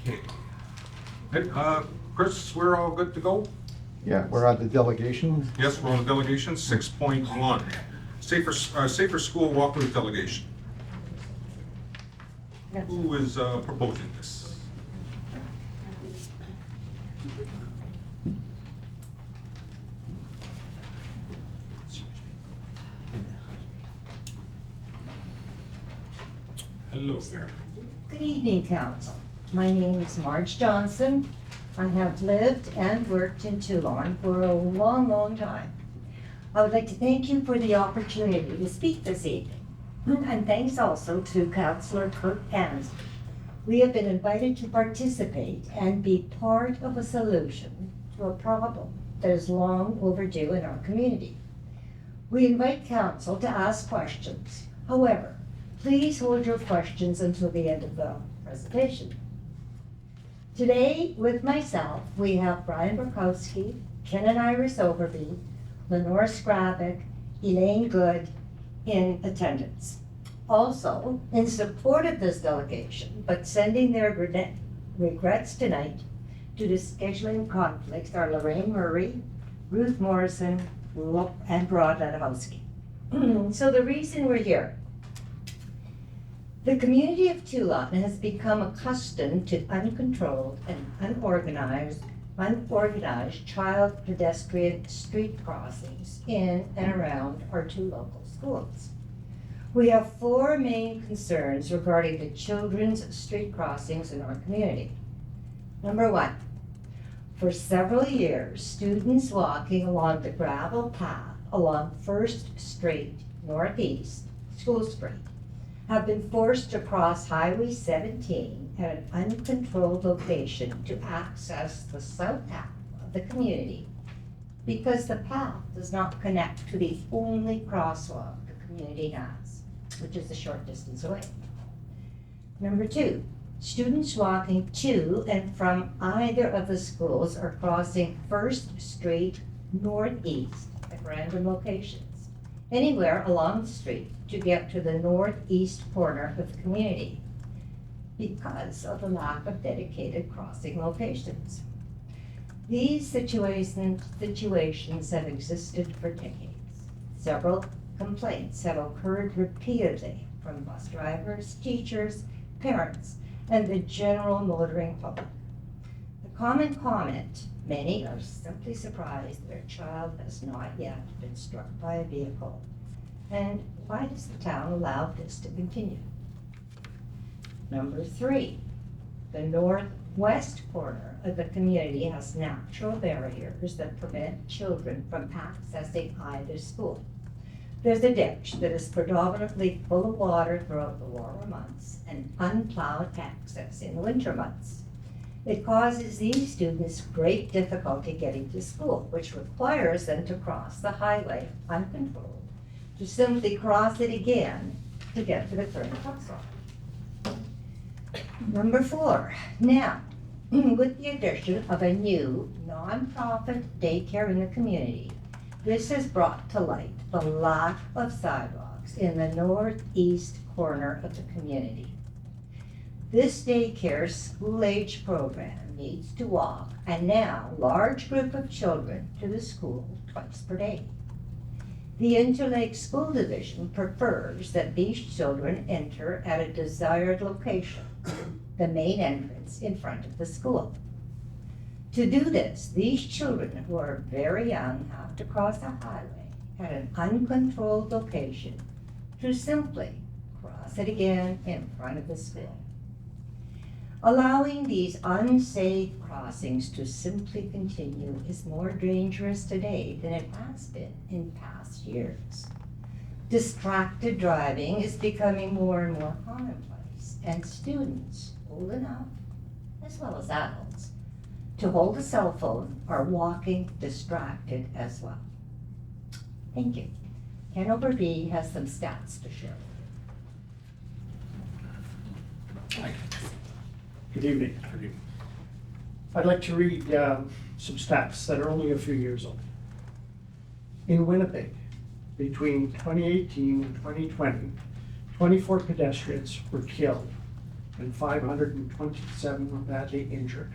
Okay. Hey, Chris, we're all good to go? Yeah, we're on the delegation. Yes, we're on the delegation, 6.1. Safer School Walkthrough Delegation. Who is proposing this? Hello there. Good evening, Council. My name is Marge Johnsen. I have lived and worked in Teulon for a long, long time. I would like to thank you for the opportunity to speak this evening. And thanks also to Councillor Kurt Pans. We have been invited to participate and be part of a solution to a problem that is long overdue in our community. We invite Council to ask questions. However, please hold your questions until the end of the presentation. Today, with myself, we have Brian Burkowski, Ken and Iris Overby, Lenore Scravick, Elaine Good in attendance. Also, in support of this delegation, but sending their regrets tonight due to scheduling conflicts are Lorraine Murray, Ruth Morrison, and Rod Ladowski. So the reason we're here, the community of Teulon has become accustomed to uncontrolled and unorganized child pedestrian street crossings in and around our 2 local schools. We have 4 main concerns regarding the children's street crossings in our community. Number 1, for several years, students walking along the gravel path along First Street Northeast, School Street, have been forced to cross Highway 17 at an uncontrolled location to access the south half of the community because the path does not connect to the only crosswalk the community has, which is a short distance away. Number 2, students walking to and from either of the schools are crossing First Street Northeast at random locations, anywhere along the street to get to the northeast corner of the community because of the lack of dedicated crossing locations. These situations have existed for decades. Several complaints have occurred repeatedly from bus drivers, teachers, parents, and the general motoring public. The common comment, many are simply surprised their child has not yet been struck by a vehicle. And why does the town allow this to continue? Number 3, the northwest corner of the community has natural barriers that prevent children from accessing either school. There's a ditch that is predominantly full of water throughout the warmer months and unplowed access in the winter months. It causes these students great difficulty getting to school, which requires them to cross the highway uncontrolled, to simply cross it again to get to the current crosswalk. Number 4, now, with the addition of a new nonprofit daycare in the community, this has brought to light the lack of sidewalks in the northeast corner of the community. This daycare school-age program needs to walk a now large group of children to the school twice per day. The Interlake School Division prefers that these children enter at a desired location, the main entrance in front of the school. To do this, these children who are very young have to cross a highway at an uncontrolled location to simply cross it again in front of the school. Allowing these unsafe crossings to simply continue is more dangerous today than it has been in past years. Distracted driving is becoming more and more commonplace, and students, old enough as well as adults, to hold a cell phone are walking distracted as well. Thank you. Ken Overby has some stats to share. Good evening. I'd like to read some stats that are only a few years old. In Winnipeg, between 2018 and 2020, 24 pedestrians were killed and 527 were badly injured.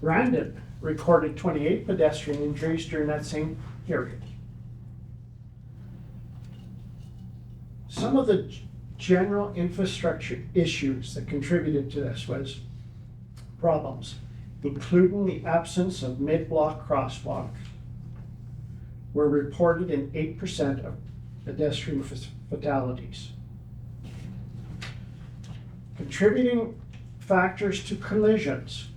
Brandon recorded 28 pedestrian injuries during that same period. Some of the general infrastructure issues that contributed to this was problems, including the absence of mid-block crosswalk, were reported in 8% of pedestrian fatalities. Contributing factors to collisions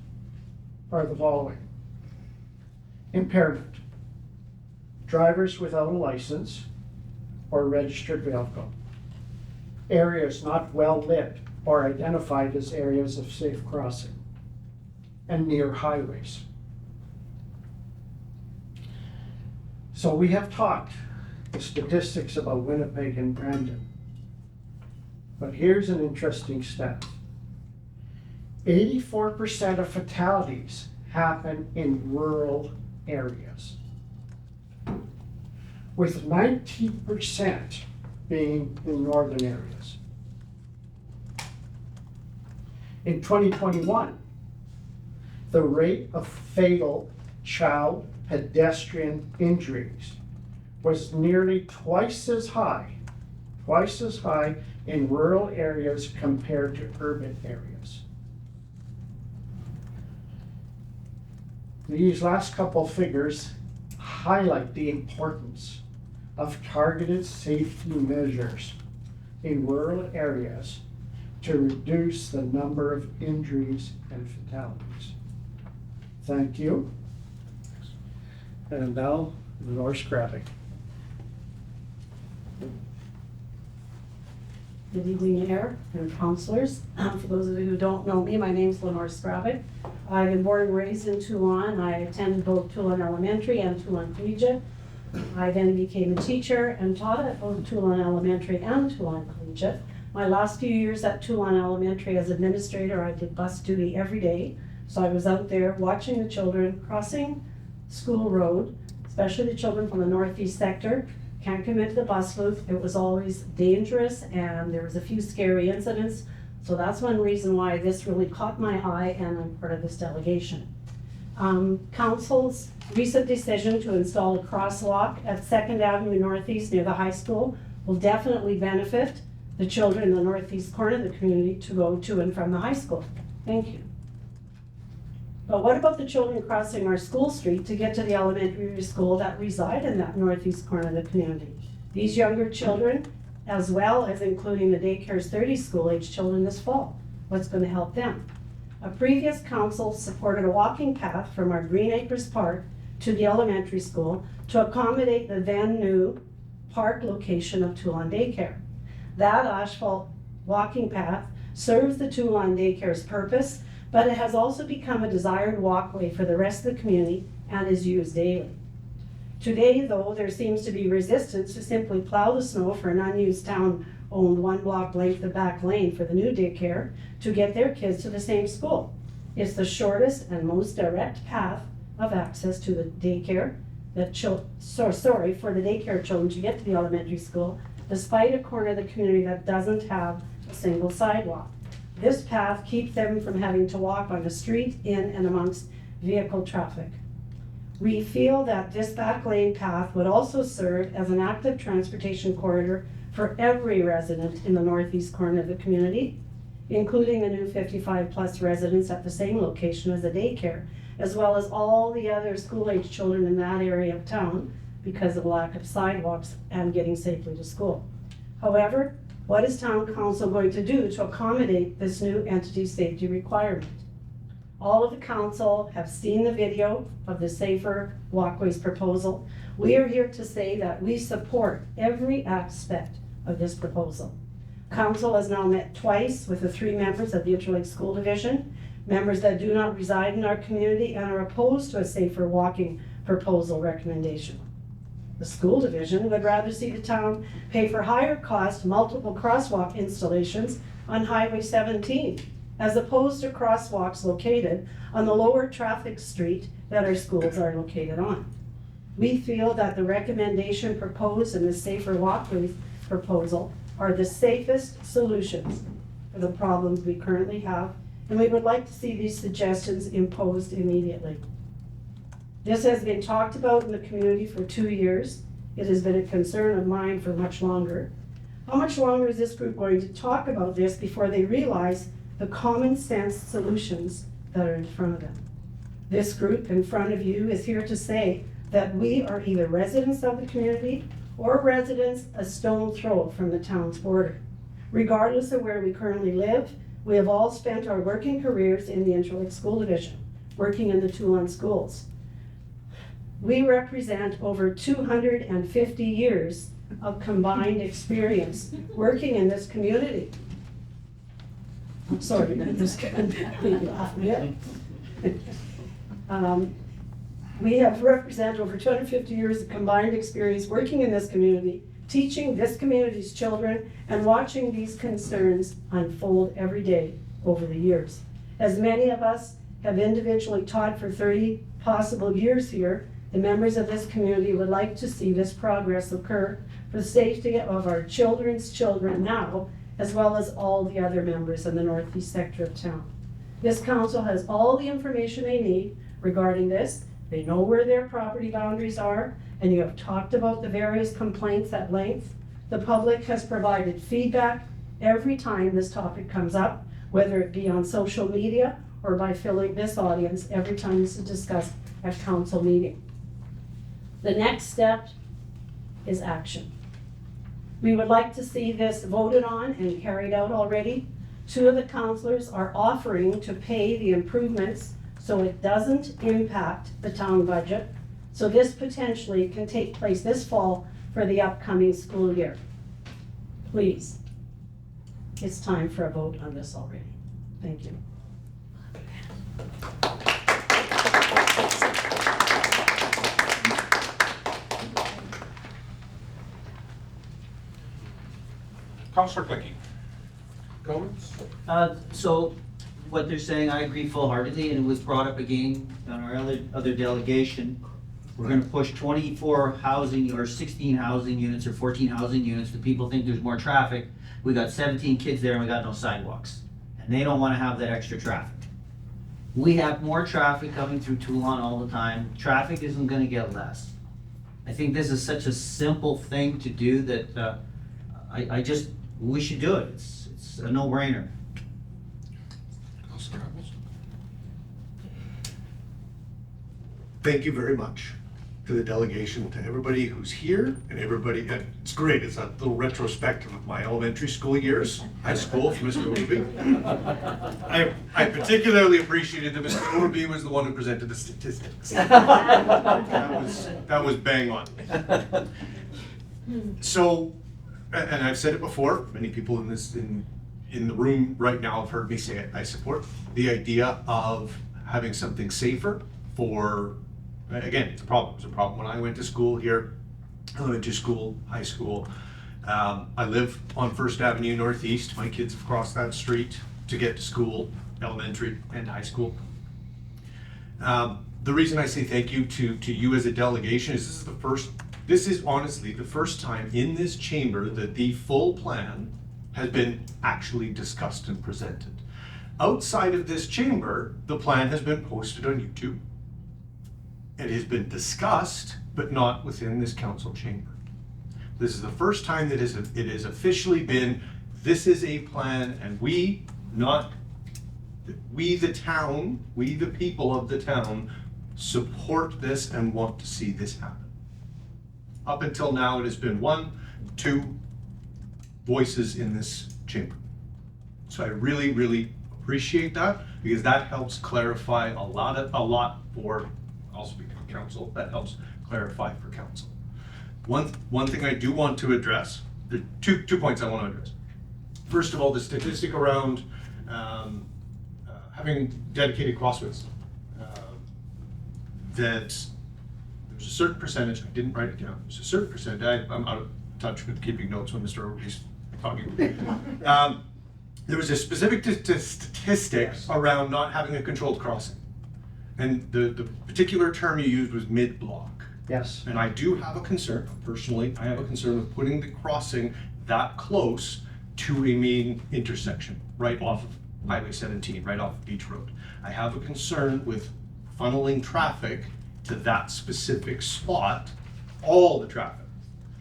are the following: impairment, drivers without a license or registered vehicle, areas not well lit or identified as areas of safe crossing, and near highways. So we have talked the statistics about Winnipeg and Brandon, but here's an interesting stat. 84% of fatalities happen in rural areas, with 19% being in northern areas. In 2021, the rate of fatal child pedestrian injuries was nearly twice as high in rural areas compared to urban areas. These last couple figures highlight the importance of targeted safety measures in rural areas to reduce the number of injuries and fatalities. Thank you. And now, Lenore Scravick. Good evening, Mayor and councilors. For those of you who don't know me, my name is Lenore Scravick. I've been born and raised in Tuelon. I attended both Tuelon Elementary and Tuelon Collegiate. I then became a teacher and taught at both Tuelon Elementary and Tuelon Collegiate. My last few years at Tuelon Elementary as administrator, I did bus duty every day. So I was out there watching the children crossing School Road, especially the children from the northeast sector. Can't commit to the bus loop. It was always dangerous and there was a few scary incidents. So that's one reason why this really caught my eye and I'm part of this delegation. Council's recent decision to install a crosswalk at 2nd Avenue Northeast near the high school will definitely benefit the children in the northeast corner of the community to go to and from the high school. Thank you. But what about the children crossing our school street to get to the elementary school that reside in that northeast corner of the community? These younger children, as well as including the daycare's 30 school-age children this fall. What's going to help them? A previous council supported a walking path from our Green Acres Park to the elementary school to accommodate the then new park location of Teulon Daycare. That asphalt walking path serves the Teulon Daycare's purpose, but it has also become a desired walkway for the rest of the community and is used daily. Today, though, there seems to be resistance to simply plow the snow for an unused town-owned 1 block length of back lane for the new daycare to get their kids to the same school. It's the shortest and most direct path of access to the daycare for the daycare children to get to the elementary school, despite a corner of the community that doesn't have a single sidewalk. This path keeps them from having to walk on the street in and amongst vehicle traffic. We feel that this back lane path would also serve as an active transportation corridor for every resident in the northeast corner of the community, including the new 55+ residents at the same location as the daycare, as well as all the other school-age children in that area of town because of lack of sidewalks and getting safely to school. However, what is Town Council going to do to accommodate this new entity safety requirement? All of the council have seen the video of the Safer Walkways proposal. We are here to say that we support every aspect of this proposal. Council has now met twice with the 3 members of the Interlake School Division, members that do not reside in our community and are opposed to a safer walking proposal recommendation. The school division would rather see the town pay for higher cost multiple crosswalk installations on Highway 17, as opposed to crosswalks located on the lower traffic street that our schools are located on. We feel that the recommendation proposed in the Safer Walkways proposal are the safest solutions for the problems we currently have, and we would like to see these suggestions imposed immediately. This has been talked about in the community for 2 years. It has been a concern of mine for much longer. How much longer is this group going to talk about this before they realize the common sense solutions that are in front of them? This group in front of you is here to say that we are either residents of the community or residents a stone throw from the town's border. Regardless of where we currently live, we have all spent our working careers in the Interlake School Division, working in the Tuelon schools. We represent over 250 years of combined experience working in this community. I'm sorry, this can't be laughing yet. We have represented over 250 years of combined experience working in this community, teaching this community's children, and watching these concerns unfold every day over the years. As many of us have individually taught for 30 possible years here, the members of this community would like to see this progress occur for the safety of our children's children now, as well as all the other members in the northeast sector of town. This council has all the information they need regarding this. They know where their property boundaries are, and you have talked about the various complaints at length. The public has provided feedback every time this topic comes up, whether it be on social media or by filling this audience every time this is discussed at council meeting. The next step is action. We would like to see this voted on and carried out already. 2 of the councillors are offering to pay the improvements so it doesn't impact the town budget. So this potentially can take place this fall for the upcoming school year. Please, it's time for a vote on this already. Thank you. Councillor Clicky. Comments? So what they're saying, I agree full-heartedly, and it was brought up again on our other delegation. We're gonna push 24 housing or 16 housing units or 14 housing units. The people think there's more traffic. We got 17 kids there and we got no sidewalks. And they don't wanna have that extra traffic. We have more traffic coming through Teulon all the time. Traffic isn't gonna get less. I think this is such a simple thing to do that we should do it. It's a no-brainer. Thank you very much to the delegation, to everybody who's here, and everybody, and it's great, it's a little retrospective of my elementary school years, high school for Mr. Overby. I particularly appreciated that Mr. Overby was the one who presented the statistics. That was bang on. So, and I've said it before, many people in the room right now have heard me say it, I support the idea of having something safer for, again, it's a problem. It was a problem when I went to school here, elementary school, high school. I live on First Avenue Northeast. My kids have crossed that street to get to school, elementary and high school. The reason I say thank you to you as a delegation is this is honestly the first time in this chamber that the full plan has been actually discussed and presented. Outside of this chamber, the plan has been posted on YouTube. It has been discussed, but not within this council chamber. This is the first time that it has officially been, this is a plan, and we the town, we the people of the town, support this and want to see this happen. Up until now, it has been 1, 2 voices in this chamber. So I really, really appreciate that, because that helps clarify a lot for, I'll speak for council, that helps clarify for council. One thing I do want to address, there are two points I want to address. First of all, the statistic around having dedicated crossways. That there's a certain percentage, I didn't write it down, there's a certain percentage, I'm out of touch with keeping notes when Mr. Overby's talking. There was a specific statistic around not having a controlled crossing. And the particular term you used was mid-block. Yes. And I do have a concern, personally, I have a concern with putting the crossing that close to a main intersection, right off of Highway 17, right off of Beach Road. I have a concern with funneling traffic to that specific spot, all the traffic.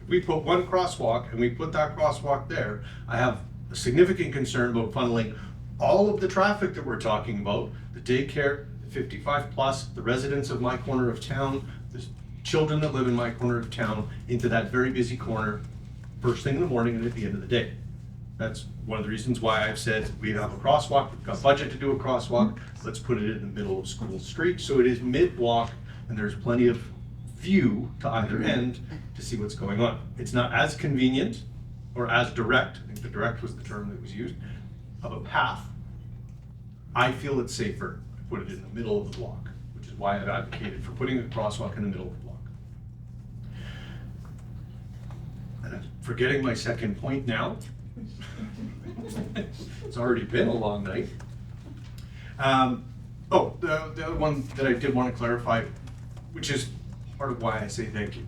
If we put one crosswalk and we put that crosswalk there, I have a significant concern about funneling all of the traffic that we're talking about, the daycare, the 55 plus, the residents of my corner of town, the children that live in my corner of town, into that very busy corner, first thing in the morning and at the end of the day. That's one of the reasons why I've said we have a crosswalk, we've got budget to do a crosswalk, let's put it in the middle of School Street, so it is mid-block and there's plenty of view to either end to see what's going on. It's not as convenient or as direct, I think the direct was the term that was used, of a path. I feel it's safer to put it in the middle of the block, which is why I've advocated for putting a crosswalk in the middle of the block. And I'm forgetting my second point now. It's already been a long night. The other one that I did want to clarify, which is part of why I say thank you.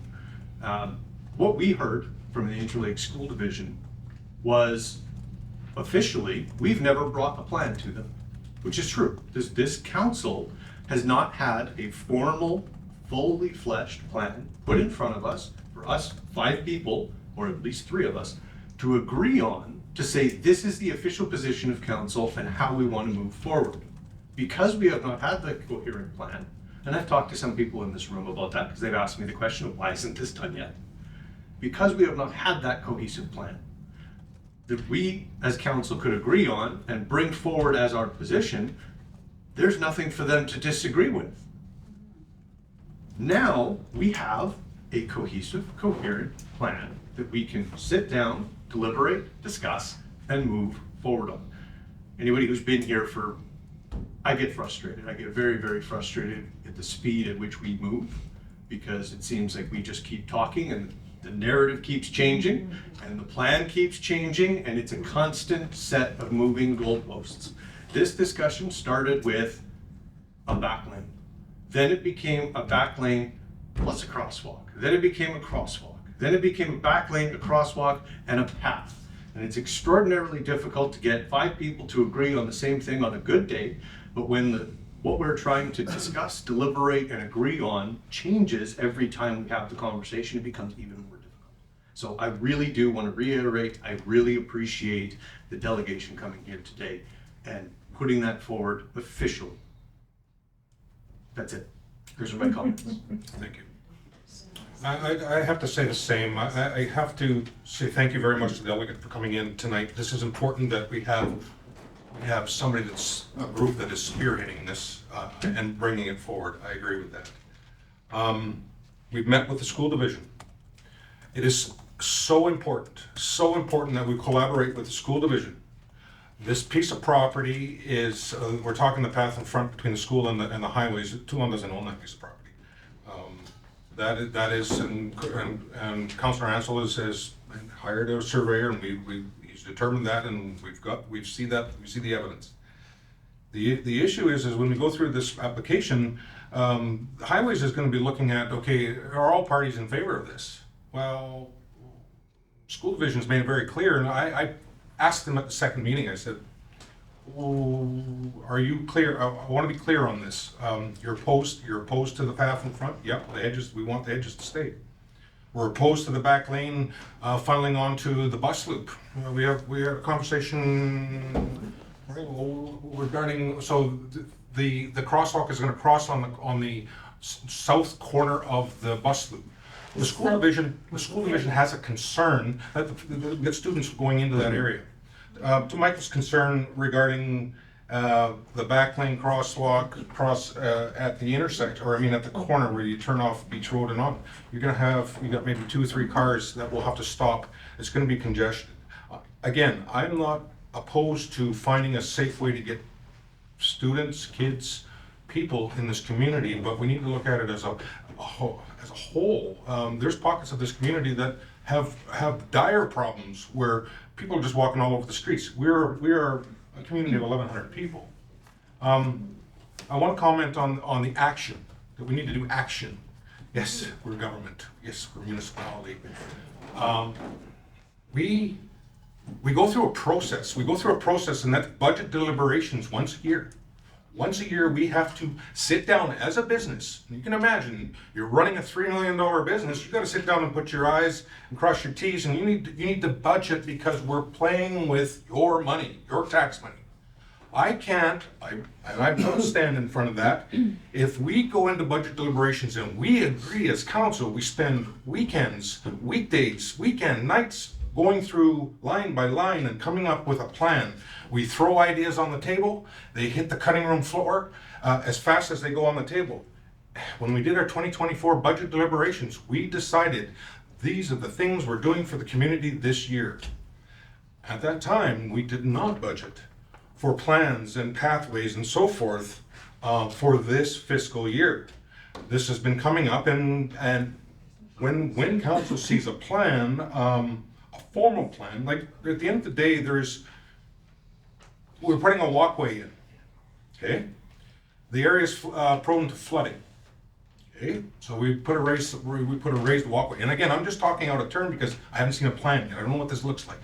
What we heard from the Interlake School Division was officially, we've never brought a plan to them, which is true. This council has not had a formal, fully fleshed plan put in front of us for us 5 people, or at least 3 of us, to agree on to say this is the official position of council and how we want to move forward. Because we have not had the coherent plan, and I've talked to some people in this room about that because they've asked me the question of why isn't this done yet? Because we have not had that cohesive plan that we as council could agree on and bring forward as our position, there's nothing for them to disagree with. Now we have a cohesive, coherent plan that we can sit down, deliberate, discuss, and move forward on. Anybody who's been here I get frustrated. I get very, very frustrated at the speed at which we move because it seems like we just keep talking and the narrative keeps changing and the plan keeps changing and it's a constant set of moving goalposts. This discussion started with a back lane. Then it became a back lane plus a crosswalk. Then it became a crosswalk. Then it became a back lane, a crosswalk, and a path. And it's extraordinarily difficult to get 5 people to agree on the same thing on a good day, but when what we're trying to discuss, deliberate, and agree on changes every time we have the conversation, it becomes even more difficult. So I really do want to reiterate, I really appreciate the delegation coming here today and putting that forward officially. That's it. Here's my comments. Thank you. I have to say the same. I have to say thank you very much to the delegate for coming in tonight. This is important that we have somebody that's a group that is spearheading this and bringing it forward. I agree with that. We've met with the school division. It is so important that we collaborate with the school division. This piece of property is, we're talking the path in front between the school and the highways. Teulon doesn't own that piece of property. That is, and Councillor Ansel has hired a surveyor, and he's determined that, and we see the evidence. The issue is when we go through this application, highways is going to be looking at, okay, are all parties in favor of this? Well, school division's made it very clear, and I asked them at the second meeting. I said, are you clear? I want to be clear on this. You're opposed to the path in front? Yep, the edges, we want the edges to stay. We're opposed to the back lane funneling onto the bus loop. We had a conversation regarding, so the crosswalk is going to cross on the south corner of the bus loop. The school division has a concern that students going into that area. To Michael's concern regarding the back lane crosswalk at the intersection, or I mean at the corner where you turn off Beach Road and on, you got maybe 2 or 3 cars that will have to stop. It's going to be congested. Again, I'm not opposed to finding a safe way to get students, kids, people in this community, but we need to look at it as a whole. There's pockets of this community that have dire problems where people are just walking all over the streets. We are a community of 1,100 people. I want to comment on the action, that we need to do action. Yes, we're government. Yes, we're municipality. We go through a process. We go through a process, and that's budget deliberations once a year. Once a year, we have to sit down as a business. You can imagine, you're running a $3 million business. You've got to sit down and put your I's and cross your T's, and you need to budget because we're playing with your money, your tax money. I'm going to stand in front of that. If we go into budget deliberations and we agree as council, we spend weekends, weekdays, weekend nights going through line by line and coming up with a plan. We throw ideas on the table, they hit the cutting room floor as fast as they go on the table. When we did our 2024 budget deliberations, we decided these are the things we're doing for the community this year. At that time, we did not budget for plans and pathways and so forth for this fiscal year. This has been coming up, and when council sees a plan, a formal plan, like at the end of the day, we're putting a walkway in. Okay? The area is prone to flooding. Okay, so we put a raised walkway, and again, I'm just talking out of turn because I haven't seen a plan yet. I don't know what this looks like.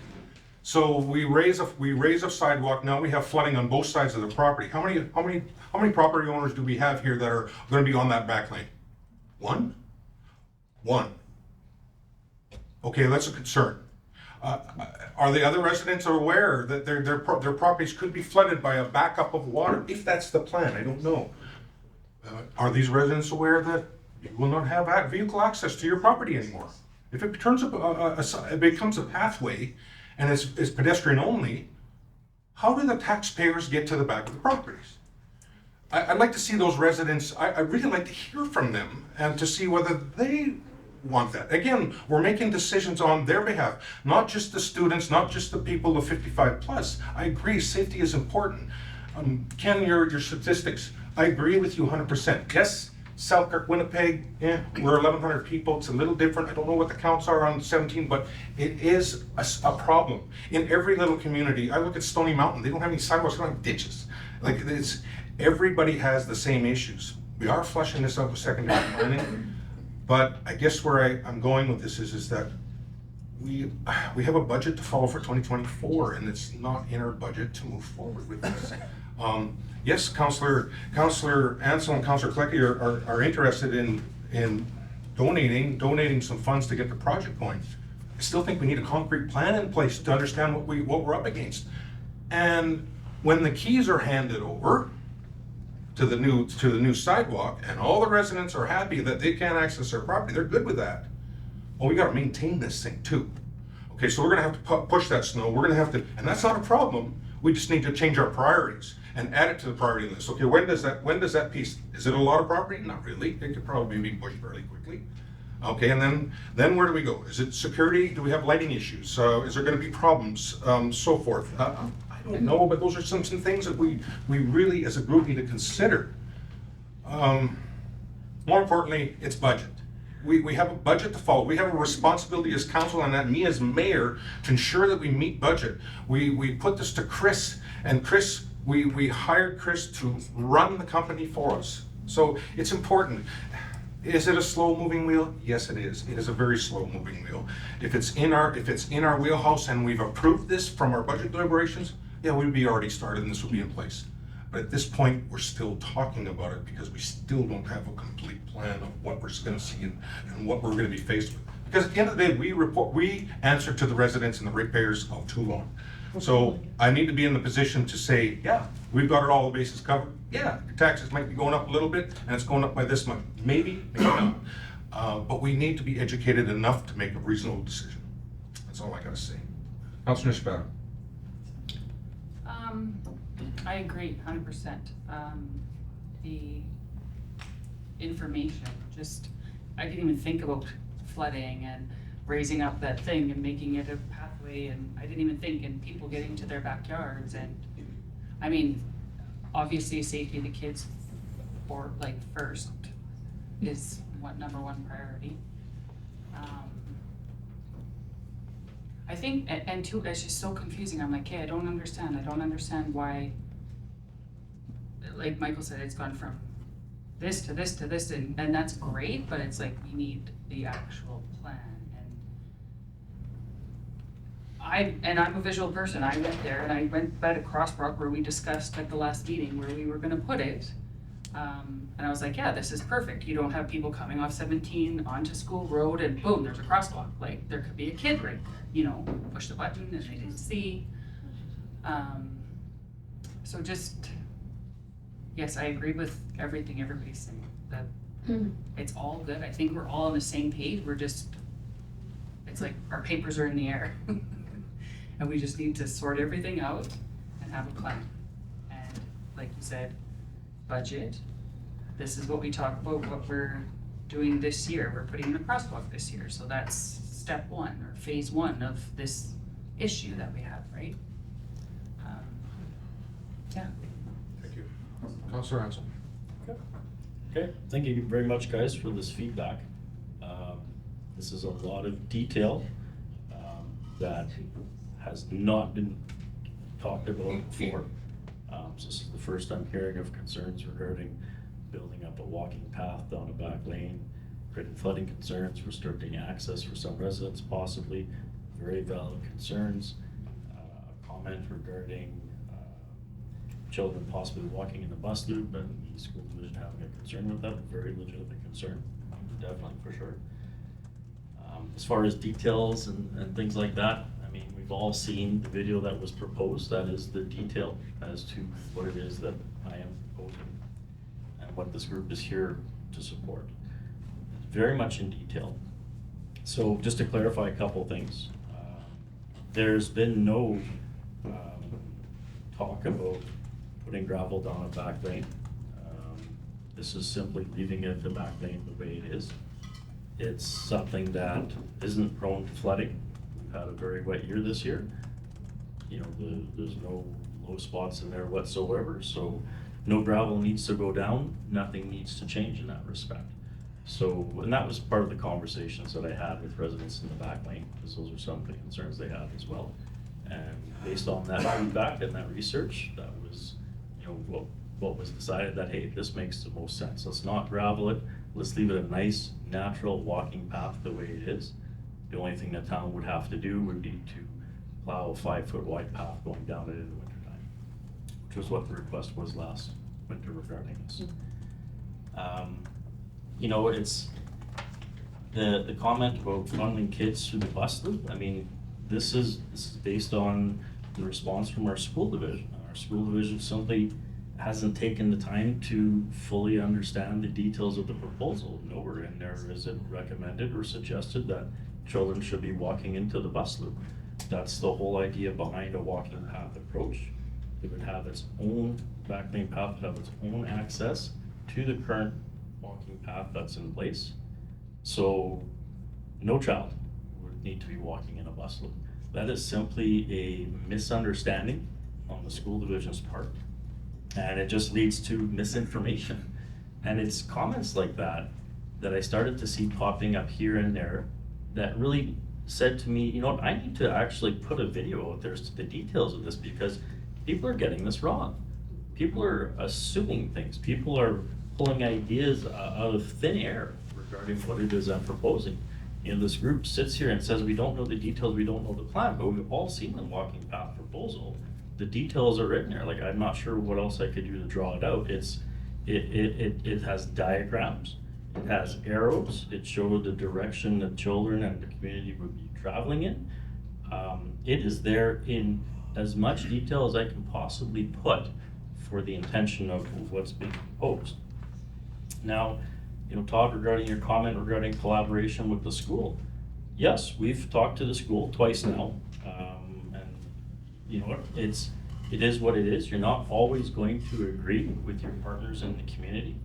So we raise a sidewalk. Now we have flooding on both sides of the property. How many property owners do we have here that are going to be on that back lane? One. Okay, that's a concern. Are the other residents aware that their properties could be flooded by a backup of water? If that's the plan, I don't know. Are these residents aware that you will not have vehicle access to your property anymore? If it it becomes a pathway and it's pedestrian only, how do the taxpayers get to the back of the properties? I'd like to see those residents, I'd really like to hear from them and to see whether they want that. Again, we're making decisions on their behalf, not just the students, not just the people of 55 plus. I agree, safety is important. Ken, your statistics, I agree with you 100%. Yes, Selkirk, Winnipeg, we're 1,100 people. It's a little different. I don't know what the counts are on 17, but it is a problem. In every little community, I look at Stony Mountain, they don't have any sidewalks, they don't have ditches. Like, everybody has the same issues. We are flushing this out with secondary planning, but I guess where I'm going with this is that we have a budget to follow for 2024, and it's not in our budget to move forward with this. Yes, Councillor Ansel and Councillor Klecki are interested in donating some funds to get the project going. I still think we need a concrete plan in place to understand what we're up against. And when the keys are handed over to the new sidewalk, and all the residents are happy that they can't access their property, they're good with that. Well, we got to maintain this thing too. Okay, so we're going to have to push that snow. We're going to have to, and that's not a problem. We just need to change our priorities and add it to the priority list. Okay, when does that piece? Is it a lot of property? Not really. It could probably be pushed fairly quickly. Okay, and then where do we go? Is it security? Do we have lighting issues? Is there going to be problems? So forth. I don't know, but those are some things that we really, as a group, need to consider. More importantly, it's budget. We have a budget to follow. We have a responsibility as council and that me as mayor to ensure that we meet budget. We put this to Chris, and Chris, we hired Chris to run the company for us. So it's important. Is it a slow moving wheel? Yes, it is. It is a very slow moving wheel. If it's in our wheelhouse and we've approved this from our budget deliberations, yeah, we'd be already started and this would be in place. But at this point, we're still talking about it because we still don't have a complete plan of what we're going to see and what we're going to be faced with. Because at the end of the day, we answer to the residents and the ratepayers of Tuelon. So I need to be in the position to say, yeah, we've got all the bases covered. Yeah, taxes might be going up a little bit and it's going up by this much. Maybe not. But we need to be educated enough to make a reasonable decision. That's all I got to say. Councilor Sparrow. I agree 100%. The information, I didn't even think about flooding and raising up that thing and making it a pathway, and I didn't even think in people getting to their backyards. And I mean, obviously safety of the kids first is number one priority. I think, and two, it's just so confusing. I'm like, hey, I don't understand why, like Michael said, it's gone from this to this to this, and that's great, but it's like, we need the actual plan. And I'm a visual person. I went there and I went by to Crossbrook where we discussed at the last meeting where we were gonna put it. And I was like, yeah, this is perfect. You don't have people coming off 17 onto School Road and boom, there's a crosswalk. Like, there could be a kid right, push the button and they didn't see. So yes, I agree with everything everybody's saying. That it's all good. I think we're all on the same page. It's like our papers are in the air. And we just need to sort everything out and have a plan. And like you said, budget. This is what we talk about, what we're doing this year. We're putting in a crosswalk this year. So that's step one or phase one of this issue that we have, right? Yeah. Thank you. Councilor Ansel. Okay, thank you very much, guys, for this feedback. This is a lot of detail that has not been talked about before. This is the first I'm hearing of concerns regarding building up a walking path down a back lane, creating flooding concerns, restricting access for some residents possibly, very valid concerns. A comment regarding children possibly walking in the bus loop and the school division having a concern with that, a very legitimate concern, definitely for sure. As far as details and things like that, I mean, we've all seen the video that was proposed. That is the detail as to what it is that I am proposing and what this group is here to support. It's very much in detail. So just to clarify a couple things, there's been no talk about putting gravel down a back lane. This is simply leaving it the back lane the way it is. It's something that isn't prone to flooding. We've had a very wet year this year. You know, there's no low spots in there whatsoever, so no gravel needs to go down, nothing needs to change in that respect. So, and that was part of the conversations that I had with residents in the back lane, because those are some of the concerns they had as well. And based on that feedback and that research, that was, you know, what was decided that, hey, this makes the most sense. Let's not gravel it. Let's leave it a nice, natural walking path the way it is. The only thing the town would have to do would be to plow a 5-foot wide path going down it in the wintertime, which was what the request was last winter regarding this. You know, it's the comment about funneling kids through the bus loop. I mean, this is based on the response from our school division. Our school division simply hasn't taken the time to fully understand the details of the proposal. Nowhere in there is it recommended or suggested that children should be walking into the bus loop. That's the whole idea behind a walking path approach. It would have its own back lane path, would have its own access to the current walking path that's in place. So no child would need to be walking in a bus loop. That is simply a misunderstanding on the school division's part. And it just leads to misinformation. And it's comments like that that I started to see popping up here and there that really said to me, you know what, I need to actually put a video out there as to the details of this, because people are getting this wrong. People are assuming things. People are pulling ideas out of thin air regarding what it is I'm proposing. You know, this group sits here and says we don't know the details, we don't know the plan, but we've all seen the walking path proposal. The details are in there. Like, I'm not sure what else I could do to draw it out. It has diagrams, it has arrows, it showed the direction that children and the community would be traveling in. It is there in as much detail as I can possibly put for the intention of what's being proposed. Now, you know, Todd, regarding your comment regarding collaboration with the school, yes, we've talked to the school twice now. You know what, it is what it is. You're not always going to agree with your partners in the community.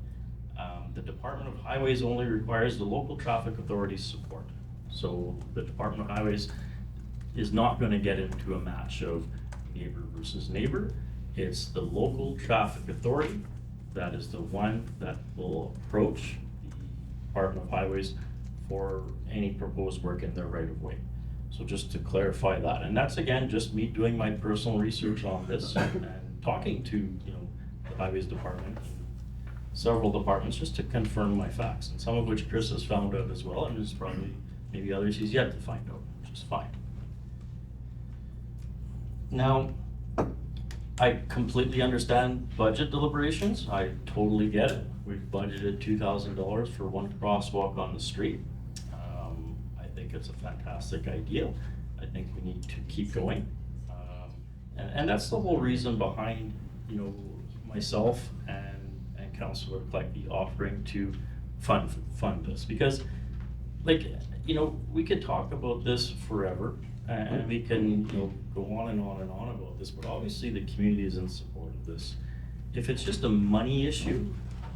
The Department of Highways only requires the local traffic authority's support. So the Department of Highways is not going to get into a match of neighbor versus neighbor. It's the local traffic authority that is the one that will approach the Department of Highways for any proposed work in their right of way. So just to clarify that, and that's again just me doing my personal research on this and talking to, you know, the Highways Department, several departments, just to confirm my facts, and some of which Chris has found out as well, and there's probably maybe others he's yet to find out, which is fine. Now, I completely understand budget deliberations. I totally get it. We've budgeted $2,000 for one crosswalk on the street. I think it's a fantastic idea. I think we need to keep going. And that's the whole reason behind, you know, myself and Councillor Kleckby offering to fund this. Because, like, you know, we could talk about this forever, and we can, you know, go on and on and on about this, but obviously the community is in support of this. If it's just a money issue,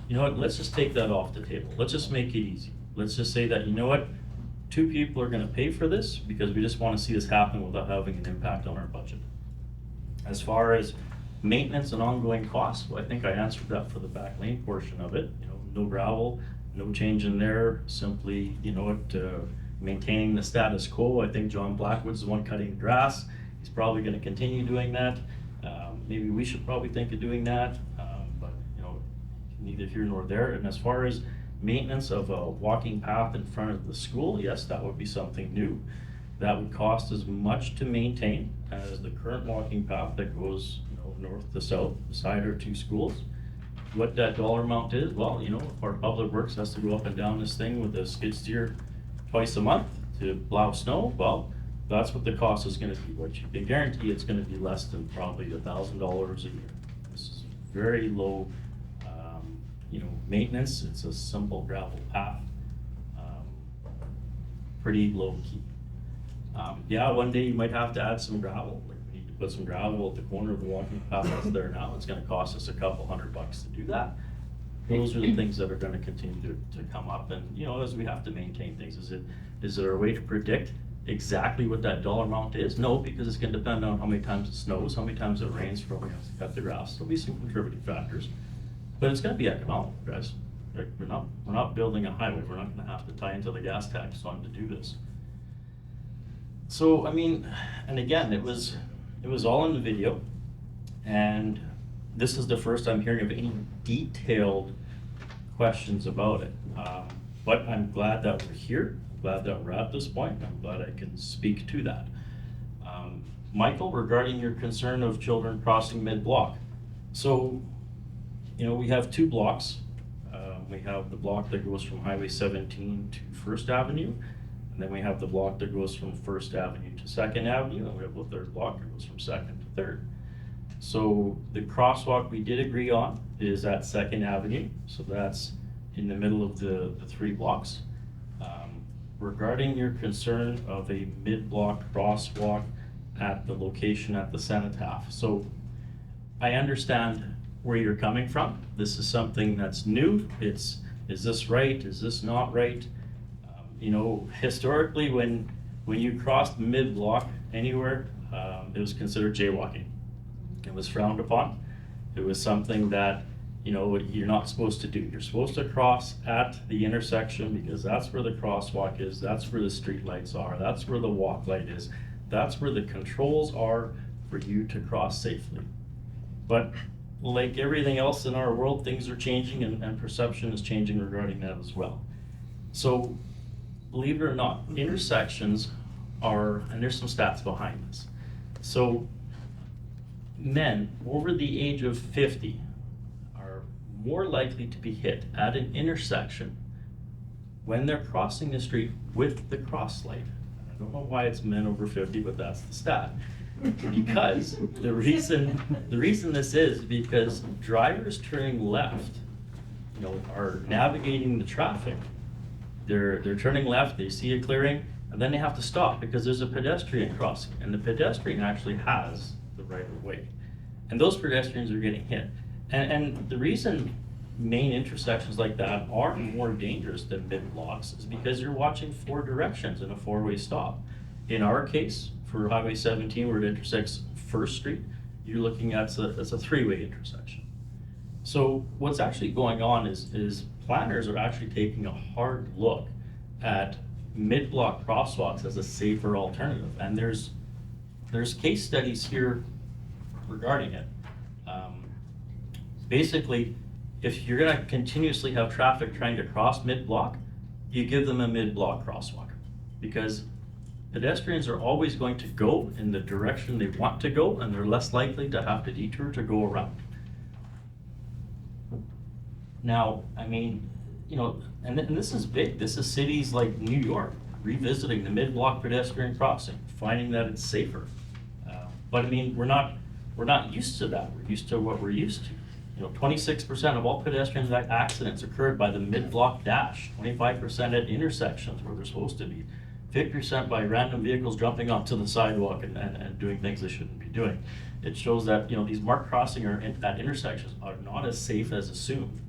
you know what, let's just take that off the table. Let's just make it easy. Let's just say that, you know what, 2 people are gonna pay for this because we just wanna see this happen without having an impact on our budget. As far as maintenance and ongoing costs, well, I think I answered that for the back lane portion of it. You know, no gravel, no change in there, simply, you know what, maintaining the status quo. I think John Blackwood's the one cutting the grass. He's probably gonna continue doing that. maybe we should probably think of doing that, but, you know, neither here nor there. And as far as maintenance of a walking path in front of the school, yes, that would be something new. That would cost as much to maintain as the current walking path that goes, you know, north to south beside our two schools. What that dollar amount is, well, you know, if our public works has to go up and down this thing with a skid steer twice a month to plow snow, well, that's what the cost is gonna be. What you can guarantee, it's gonna be less than probably $1,000 a year. This is very low, you know, maintenance. It's a simple gravel path, pretty low key. Yeah, one day you might have to add some gravel. Like we need to put some gravel at the corner of the walking path that's there now. It's gonna cost us a couple $100 to do that. Those are the things that are gonna continue to come up. And, you know, as we have to maintain things, is there a way to predict exactly what that dollar amount is? No, because it's gonna depend on how many times it snows, how many times it rains before we have to cut the grass. There'll be some contributing factors, but it's gonna be economical, guys. Like, we're not building a highway. We're not gonna have to tie into the gas tax fund to do this. So, I mean, and again, it was all in the video, and this is the first I'm hearing of any detailed questions about it. But I'm glad that we're here. I'm glad that we're at this point. I'm glad I can speak to that. Michael, regarding your concern of children crossing mid-block. So, you know, we have two blocks. We have the block that goes from Highway 17 to First Avenue, and then we have the block that goes from First Avenue to Second Avenue, and we have the third block that goes from Second to Third. So the crosswalk we did agree on is at Second Avenue, so that's in the middle of the three blocks. Regarding your concern of a mid-block crosswalk at the location at the cenotaph. So I understand where you're coming from. This is something that's new. Is this right? Is this not right? You know, historically, when you crossed mid-block anywhere, it was considered jaywalking. It was frowned upon. It was something that, you know, you're not supposed to do. You're supposed to cross at the intersection because that's where the crosswalk is, that's where the street lights are, that's where the walk light is, that's where the controls are for you to cross safely. But like everything else in our world, things are changing and perception is changing regarding that as well. So, believe it or not, intersections are, and there's some stats behind this. So, men over the age of 50 are more likely to be hit at an intersection when they're crossing the street with the cross light. I don't know why it's men over 50, but that's the stat. Because the reason this is because drivers turning left, you know, are navigating the traffic. They're turning left, they see a clearing, and then they have to stop because there's a pedestrian crossing, and the pedestrian actually has the right of way. And those pedestrians are getting hit. And the reason main intersections like that are more dangerous than mid-blocks is because you're watching four directions in a four-way stop. In our case, for Highway 17, where it intersects First Street, you're looking at it's a three-way intersection. So what's actually going on is planners are actually taking a hard look at mid-block crosswalks as a safer alternative. And there's case studies here regarding it. Basically, if you're gonna continuously have traffic trying to cross mid-block, you give them a mid-block crosswalk. Because pedestrians are always going to go in the direction they want to go, and they're less likely to have to detour to go around. Now, I mean, you know, and this is big. This is cities like New York revisiting the mid-block pedestrian crossing, finding that it's safer. But I mean, we're not used to that. We're used to what we're used to. You know, 26% of all pedestrian accidents occurred by the mid-block dash, 25% at intersections where they're supposed to be, 50% by random vehicles jumping onto the sidewalk and doing things they shouldn't be doing. It shows that, you know, these marked crossing at intersections are not as safe as assumed.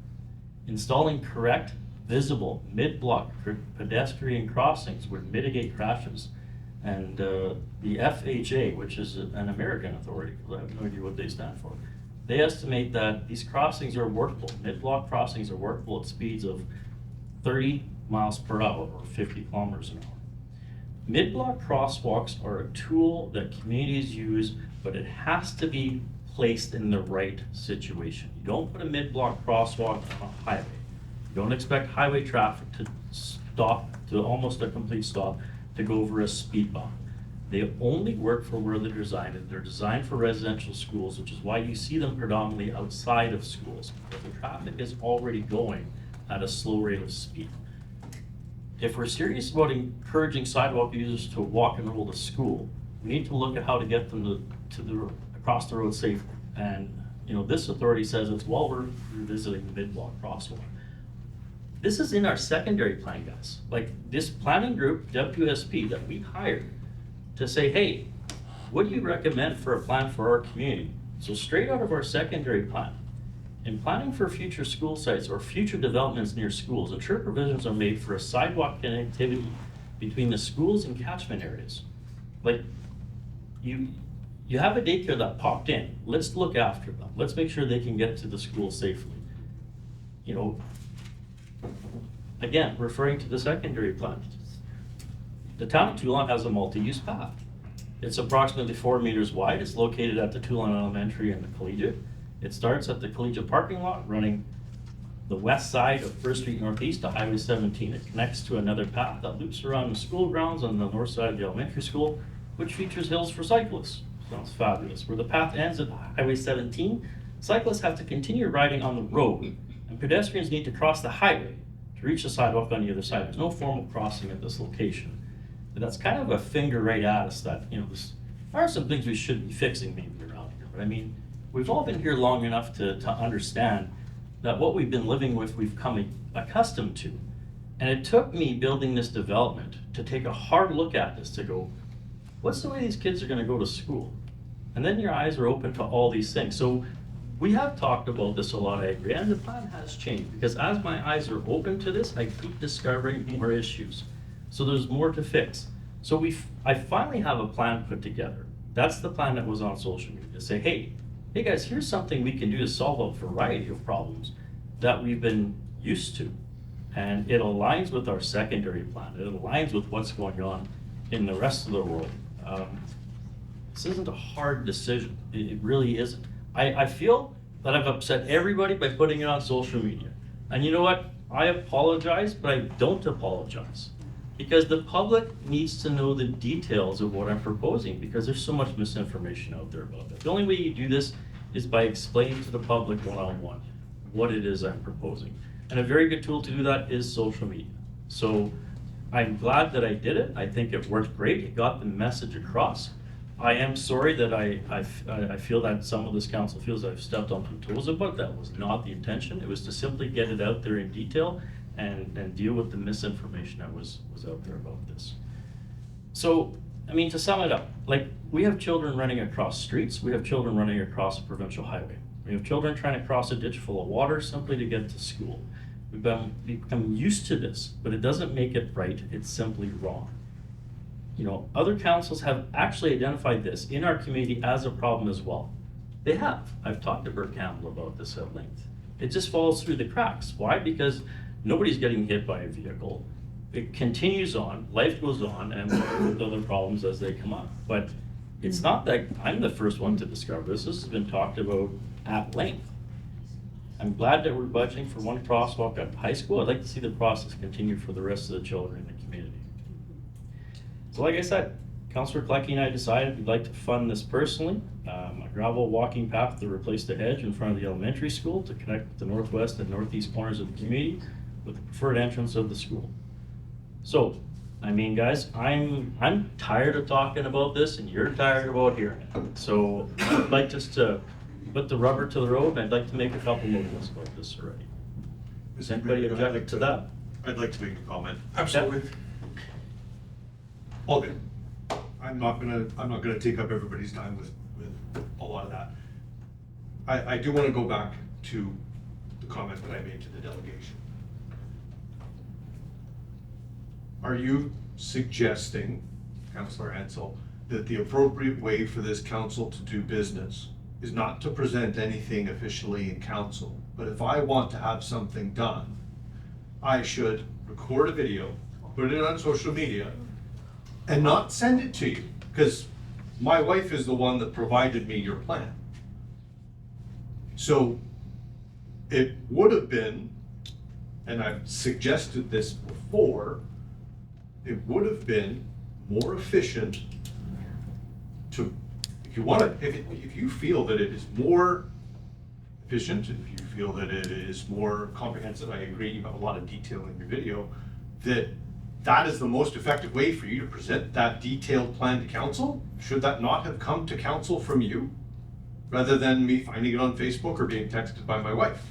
Installing correct, visible, mid-block pedestrian crossings would mitigate crashes. And the FHA, which is an American authority, because I have no idea what they stand for, they estimate that these crossings are workable. Mid-block crossings are workable at speeds of 30 miles per hour or 50 kilometers an hour. Mid-block crosswalks are a tool that communities use, but it has to be placed in the right situation. You don't put a mid-block crosswalk on a highway. You don't expect highway traffic to stop, to almost a complete stop, to go over a speed bump. They only work for where they're designed, and they're designed for residential schools, which is why you see them predominantly outside of schools, because the traffic is already going at a slow rate of speed. If we're serious about encouraging sidewalk users to walk and roll to school, we need to look at how to get them across the road safely. And, you know, this authority says it's while we're revisiting the mid-block crosswalk. This is in our secondary plan, guys. Like, this planning group, WSP, that we hired to say, hey, what do you recommend for a plan for our community? So straight out of our secondary plan, in planning for future school sites or future developments near schools, ensure provisions are made for a sidewalk connectivity between the schools and catchment areas. Like, you have a daycare that popped in. Let's look after them. Let's make sure they can get to the school safely. You know, again, referring to the secondary plan, the town of Teulon has a multi-use path. It's approximately 4 meters wide. It's located at the Teulon Elementary and the Collegiate. It starts at the Collegiate parking lot, running the west side of First Street Northeast to Highway 17. It connects to another path that loops around the school grounds on the north side of the elementary school, which features hills for cyclists. Sounds fabulous. Where the path ends at Highway 17, cyclists have to continue riding on the road, and pedestrians need to cross the highway to reach the sidewalk on the other side. There's no formal crossing at this location. But that's kind of a finger right at us that, you know, there are some things we should be fixing maybe around here. But I mean, we've all been here long enough to understand that what we've been living with, we've come accustomed to. And it took me building this development to take a hard look at this, to go, what's the way these kids are gonna go to school? And then your eyes are open to all these things. So we have talked about this a lot, I agree, and the plan has changed, because as my eyes are open to this, I keep discovering more issues. So there's more to fix. So I finally have a plan put together. That's the plan that was on social media. Say, hey guys, here's something we can do to solve a variety of problems that we've been used to. And it aligns with our secondary plan. It aligns with what's going on in the rest of the world. This isn't a hard decision. It really isn't. I feel that I've upset everybody by putting it on social media. And you know what? I apologize, but I don't apologize. Because the public needs to know the details of what I'm proposing, because there's so much misinformation out there about it. The only way you do this is by explaining to the public one-on-one what it is I'm proposing. And a very good tool to do that is social media. So I'm glad that I did it. I think it worked great. It got the message across. I am sorry that I feel that some of this council feels I've stepped on some toes about it. That was not the intention. It was to simply get it out there in detail and deal with the misinformation that was out there about this. So, I mean, to sum it up, like, we have children running across streets, we have children running across a provincial highway. We have children trying to cross a ditch full of water simply to get to school. We've become used to this, but it doesn't make it right, it's simply wrong. You know, other councils have actually identified this in our community as a problem as well. They have. I've talked to Bert Campbell about this at length. It just falls through the cracks. Why? Because nobody's getting hit by a vehicle. It continues on, life goes on, and we deal with other problems as they come up. But it's not that I'm the first one to discover this. This has been talked about at length. I'm glad that we're budgeting for one crosswalk at high school. I'd like to see the process continue for the rest of the children in the community. So like I said, Councillor Klecki and I decided we'd like to fund this personally. A gravel walking path to replace the hedge in front of the elementary school to connect the northwest and northeast corners of the community with the preferred entrance of the school. So, I mean, guys, I'm tired of talking about this, and you're tired about hearing it. So I'd like just to put the rubber to the road, and I'd like to make a couple movements about this already. Does anybody object to that? I'd like to make a comment. Absolutely. All good. I'm not gonna take up everybody's time with a lot of that. I do wanna go back to the comment that I made to the delegation. Are you suggesting, Councillor Ansel, that the appropriate way for this council to do business is not to present anything officially in council, but if I want to have something done, I should record a video, put it on social media, and not send it to you? Because my wife is the one that provided me your plan. So it would have been, and I've suggested this before, it would have been more efficient to, if you want to, if you feel that it is more efficient, if you feel that it is more comprehensive, I agree, you have a lot of detail in your video, that is the most effective way for you to present that detailed plan to council. Should that not have come to council from you, rather than me finding it on Facebook or being texted by my wife?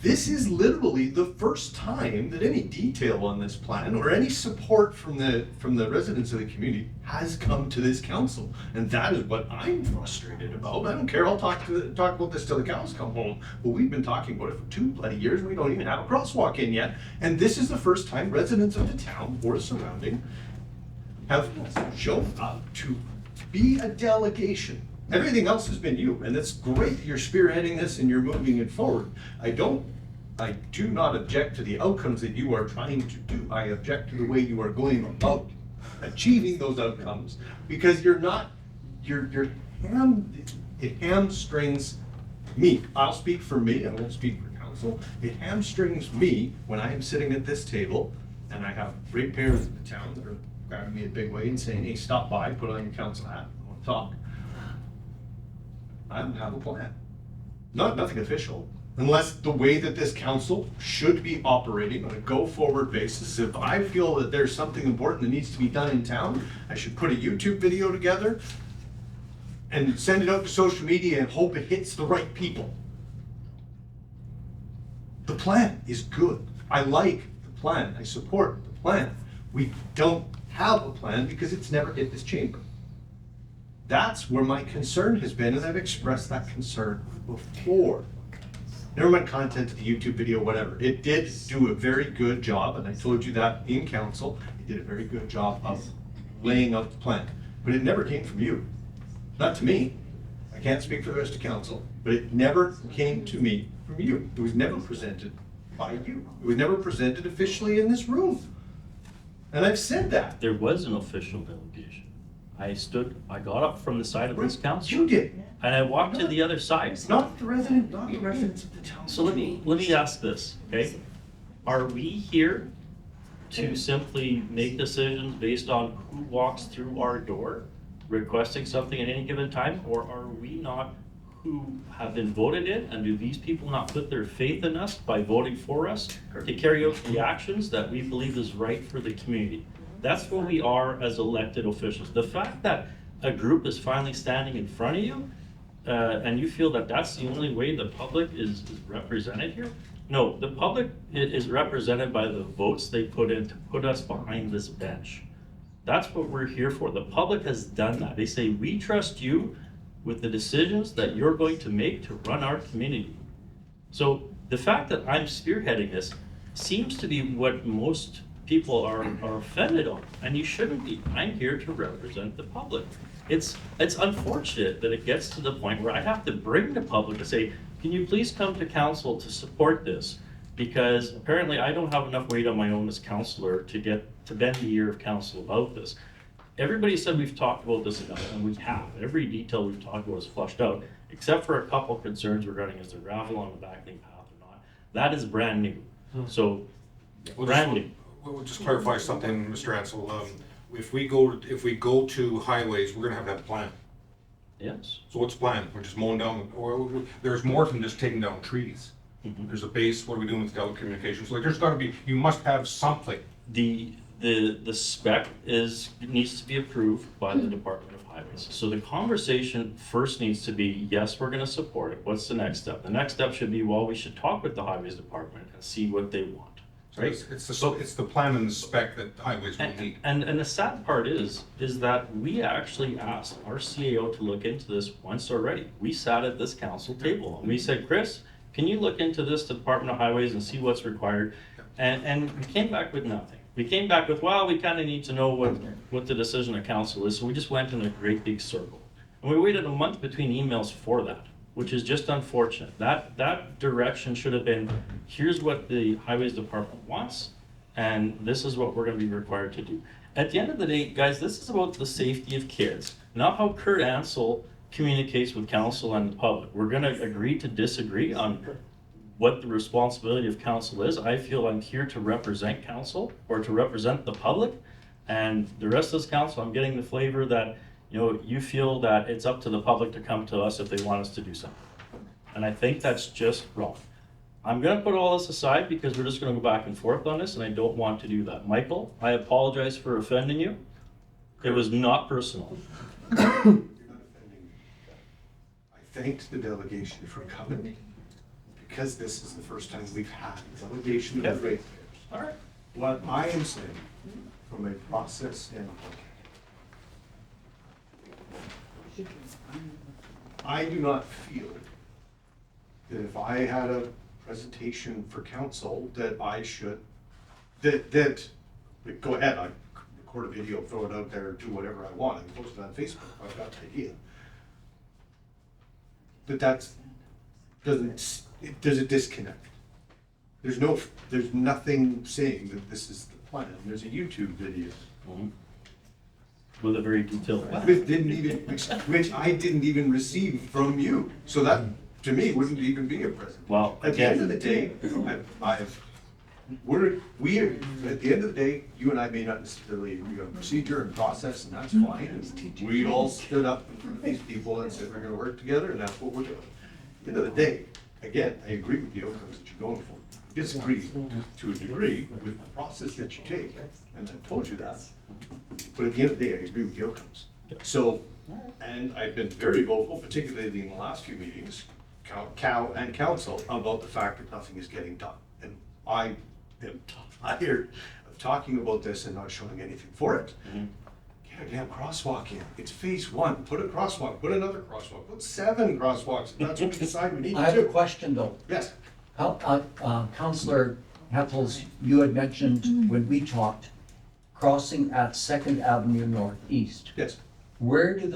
This is literally the first time that any detail on this plan or any support from the residents of the community has come to this council. And that is what I'm frustrated about. I don't care, I'll talk about this till the cows come home. But we've been talking about it for 2 bloody years and we don't even have a crosswalk in yet. And this is the first time residents of the town or surrounding have shown up to be a delegation. Everything else has been you, and it's great that you're spearheading this and you're moving it forward. I do not object to the outcomes that you are trying to do. I object to the way you are going about achieving those outcomes, because it hamstrings me. I'll speak for me, I won't speak for council. It hamstrings me when I am sitting at this table and I have ratepayers in the town that are grabbing me a big way and saying, hey, stop by, put on your council hat, I want to talk. I don't have a plan. Nothing official. Unless the way that this council should be operating on a go-forward basis, if I feel that there's something important that needs to be done in town, I should put a YouTube video together and send it out to social media and hope it hits the right people. The plan is good. I like the plan. I support the plan. We don't have a plan because it's never hit this chamber. That's where my concern has been, and I've expressed that concern before. Never mind content of the YouTube video, whatever. It did do a very good job, and I told you that in council. It did a very good job of laying out the plan. But it never came from you. Not to me. I can't speak for the rest of council, but it never came to me from you. It was never presented by you. It was never presented officially in this room. And I've said that. There was an official delegation. I got up from the side of this council. You did. And I walked to the other side. Not the residents of the town. So let me ask this, okay? Are we here to simply make decisions based on who walks through our door requesting something at any given time? Or are we not who have been voted in? And do these people not put their faith in us by voting for us to carry out the actions that we believe is right for the community? That's what we are as elected officials. The fact that a group is finally standing in front of you and you feel that that's the only way the public is represented here? No, the public is represented by the votes they put in to put us behind this bench. That's what we're here for. The public has done that. They say, we trust you with the decisions that you're going to make to run our community. So the fact that I'm spearheading this seems to be what most people are offended on, and you shouldn't be. I'm here to represent the public. It's unfortunate that it gets to the point where I have to bring the public to say, can you please come to council to support this? Because apparently I don't have enough weight on my own as councillor to bend the ear of council about this. Everybody said we've talked about this enough, and we have. Every detail we've talked about is flushed out, except for a couple concerns regarding is there gravel on the backlink path or not. That is brand new. So, brand new. We'll just clarify something, Mr. Ansel. If we go to highways, we're gonna have a plan. Yes. So what's the plan? We're just mowing down, or there's more than just taking down trees. Mm-hmm. There's a base, what are we doing with telecommunications? Like, there's gotta be, you must have something. The spec needs to be approved by the Department of Highways. So the conversation first needs to be, yes, we're gonna support it. What's the next step? The next step should be, well, we should talk with the Highways Department and see what they want. Right? It's the plan and the spec that highways will need. And the sad part is that we actually asked our CAO to look into this once already. We sat at this council table and we said, Chris, can you look into this Department of Highways and see what's required? And we came back with nothing. We came back with, well, we kind of need to know what the decision of council is. So we just went in a great big circle. And we waited a month between emails for that, which is just unfortunate. That direction should have been, here's what the Highways Department wants, and this is what we're gonna be required to do. At the end of the day, guys, this is about the safety of kids, not how Kurt Ansel communicates with council and the public. We're gonna agree to disagree on what the responsibility of council is. I feel I'm here to represent council or to represent the public. And the rest of this council, I'm getting the flavor that, you know, you feel that it's up to the public to come to us if they want us to do something. And I think that's just wrong. I'm gonna put all this aside because we're just gonna go back and forth on this, and I don't want to do that. Michael, I apologize for offending you. It was not personal. You're not offending me. I thanked the delegation for coming, because this is the first time we've had a delegation of ratepayers. All right. What I am saying, from a process standpoint, I do not feel that if I had a presentation for council, that I should, go ahead, I record a video, throw it out there, do whatever I want, and post it on Facebook, if I've got the idea. But that's, there's a disconnect. There's nothing saying that this is the plan. There's a YouTube video. With a very detailed plan. Which I didn't even receive from you. So that, to me, wouldn't even be a present. Well, At the end of the day, at the end of the day, you and I may not necessarily agree on procedure and process, and that's fine. And we all stood up in front of these people and said, we're gonna work together, and that's what we're doing. At the end of the day, again, I agree with the outcomes that you're going for. I disagree to a degree with the process that you take, and I told you that. But at the end of the day, I agree with the outcomes. So, and I've been very vocal, particularly in the last few meetings, Cal and council, about the fact that nothing is getting done. And I am tired of talking about this and not showing anything for it. Get a damn crosswalk in. It's phase one. Put a crosswalk, put another crosswalk, put 7 crosswalks, if that's what we decide we need to do. I have a question though. Yes. Councillor Heppels, you had mentioned when we talked, crossing at 2nd Avenue Northeast. Yes. And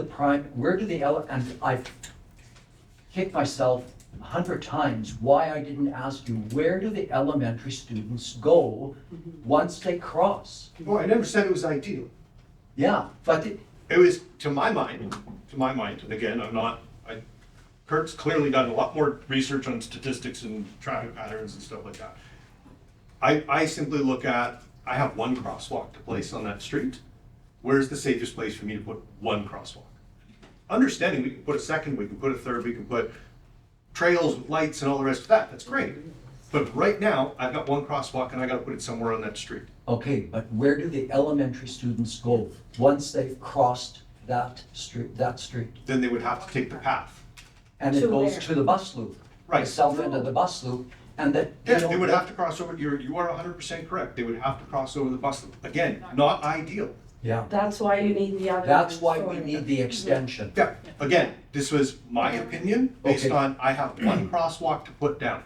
I've kicked myself 100 times why I didn't ask you, where do the elementary students go once they cross? Well, I never said it was ideal. Yeah, but it was, to my mind, and again, Kurt's clearly done a lot more research on statistics and traffic patterns and stuff like that. I simply look at, I have 1 crosswalk to place on that street. Where's the safest place for me to put 1 crosswalk? Understanding we can put a 2nd, we can put a 3rd, we can put trails with lights and all the rest of that, that's great. But right now, I've got 1 crosswalk and I gotta put it somewhere on that street. Okay, but where do the elementary students go once they've crossed that street? Then they would have to take the path. And it goes to the bus loop. Right. The south end of the bus loop, and that. Yes, they would have to cross over, you are 100% correct, they would have to cross over the bus loop. Again, not ideal. Yeah. That's why you need the other. That's why we need the extension. Yeah, again, this was my opinion, based on, I have 1 crosswalk to put down.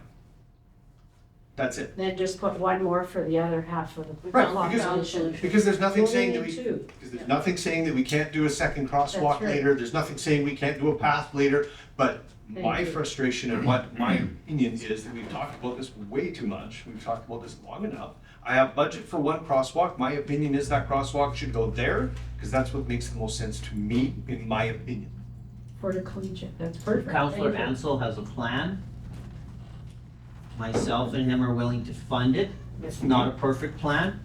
That's it. Then just put 1 more for the other half of the Right, population. because there's nothing saying that Only we, 2. because there's nothing saying that we can't do a 2nd crosswalk That's right. later, there's nothing saying we can't do a path later, but my Thank you. frustration and what my opinion is that we've talked about this way too much, we've talked about this long enough. I have budget for 1 crosswalk, my opinion is that crosswalk should go there, because that's what makes the most sense to me, in my opinion. For the collegiate, that's perfect. Councillor Thank you. Ansel has a plan. Myself and him are willing to fund it. It's not a perfect plan.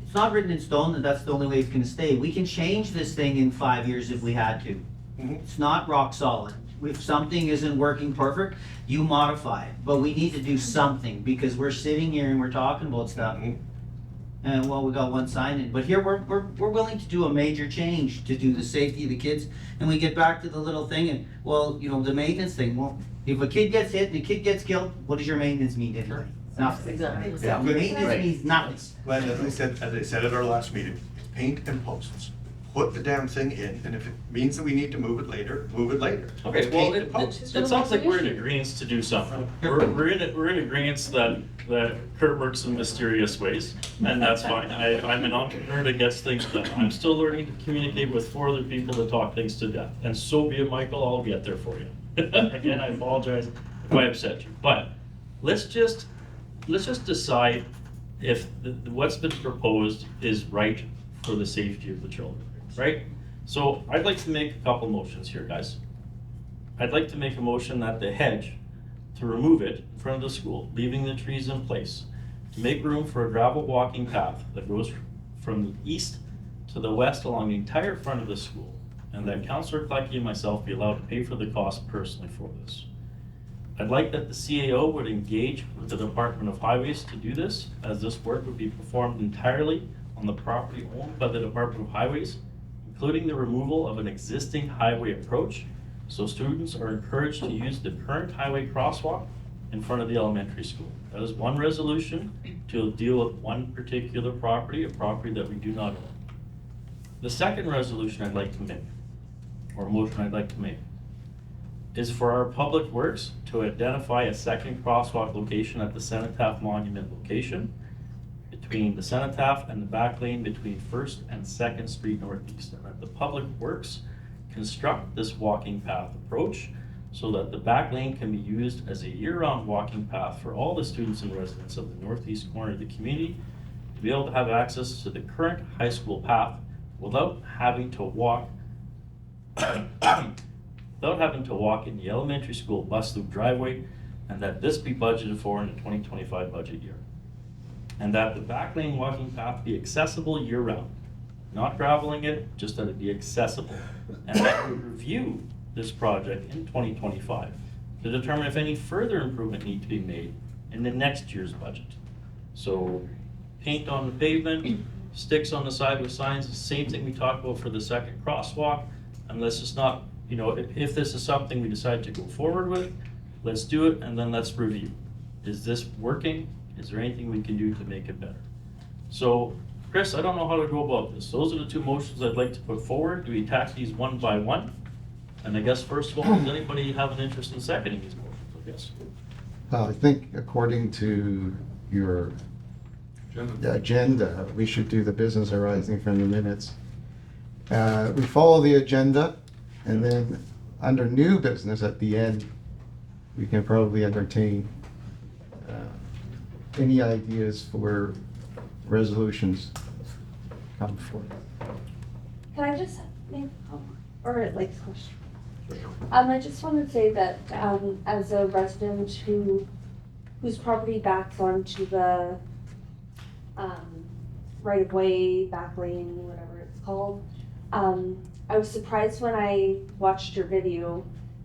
It's not written in stone that that's the only way it's gonna stay. We can change this thing in 5 years if we had to. It's not rock solid. If something isn't working perfect, you modify it. But we need to do something because we're sitting here and we're talking about stuff. And well, we got 1 sign in, but here we're willing to do a major change to do the safety of the kids. And we get back to the little thing and, well, you know, the maintenance thing. Well, if a kid gets hit and a kid gets killed, what does your maintenance mean anyway? Nothing. Exactly. Yeah, maintenance means nothing. But as I said at our last meeting, it's paint and posts. Put the damn thing in, and if it means that we need to move it later, move it later. Okay, It's well, paint and posts. it sounds like we're in agreement to do something. We're in agreement that Kurt works in mysterious ways, and that's fine. I'm an entrepreneur that gets things done. I'm still learning to communicate with 4 other people to talk things to death, and so be it, Michael, I'll get there for you. Again, I apologize if I upset you, but let's just decide if what's been proposed is right for the safety of the children, right? So I'd like to make a couple motions here, guys. I'd like to make a motion that the hedge, to remove it in front of the school, leaving the trees in place, to make room for a gravel walking path that goes from the east to the west along the entire front of the school, and that Councillor Klecky and myself be allowed to pay for the cost personally for this. I'd like that the CAO would engage with the Department of Highways to do this, as this work would be performed entirely on the property owned by the Department of Highways, including the removal of an existing highway approach, so students are encouraged to use the current highway crosswalk in front of the elementary school. That is one resolution to deal with one particular property, a property that we do not own. The second resolution I'd like to make, or motion I'd like to make, is for our public works to identify a second crosswalk location at the Cenotaph Monument location between the Cenotaph and the back lane between 1st and 2nd Street Northeast, and that the public works construct this walking path approach so that the back lane can be used as a year-round walking path for all the students and residents of the northeast corner of the community to be able to have access to the current high school path without having to walk in the elementary school bus loop driveway, and that this be budgeted for in the 2025 budget year. And that the back lane walking path be accessible year-round, not graveling it, just that it be accessible. And that we review this project in 2025 to determine if any further improvement need to be made in the next year's budget. So paint on the pavement, sticks on the side with signs, the same thing we talked about for the second crosswalk. And let's just not, if this is something we decide to go forward with, let's do it and then let's review. Is this working? Is there anything we can do to make it better? So, Chris, I don't know how to go about this. Those are the two motions I'd like to put forward. Do we attack these one by one? And I guess first of all, does anybody have an interest in seconding these motions? Yes. I think according to your agenda, we should do the business arising from the minutes. We follow the agenda, and then under new business at the end, we can probably entertain any ideas for resolutions come forth. Can I just make a comment, or like a question? I just want to say that as a resident whose property backs onto the right of way, back lane, whatever it's called, I was surprised when I watched your video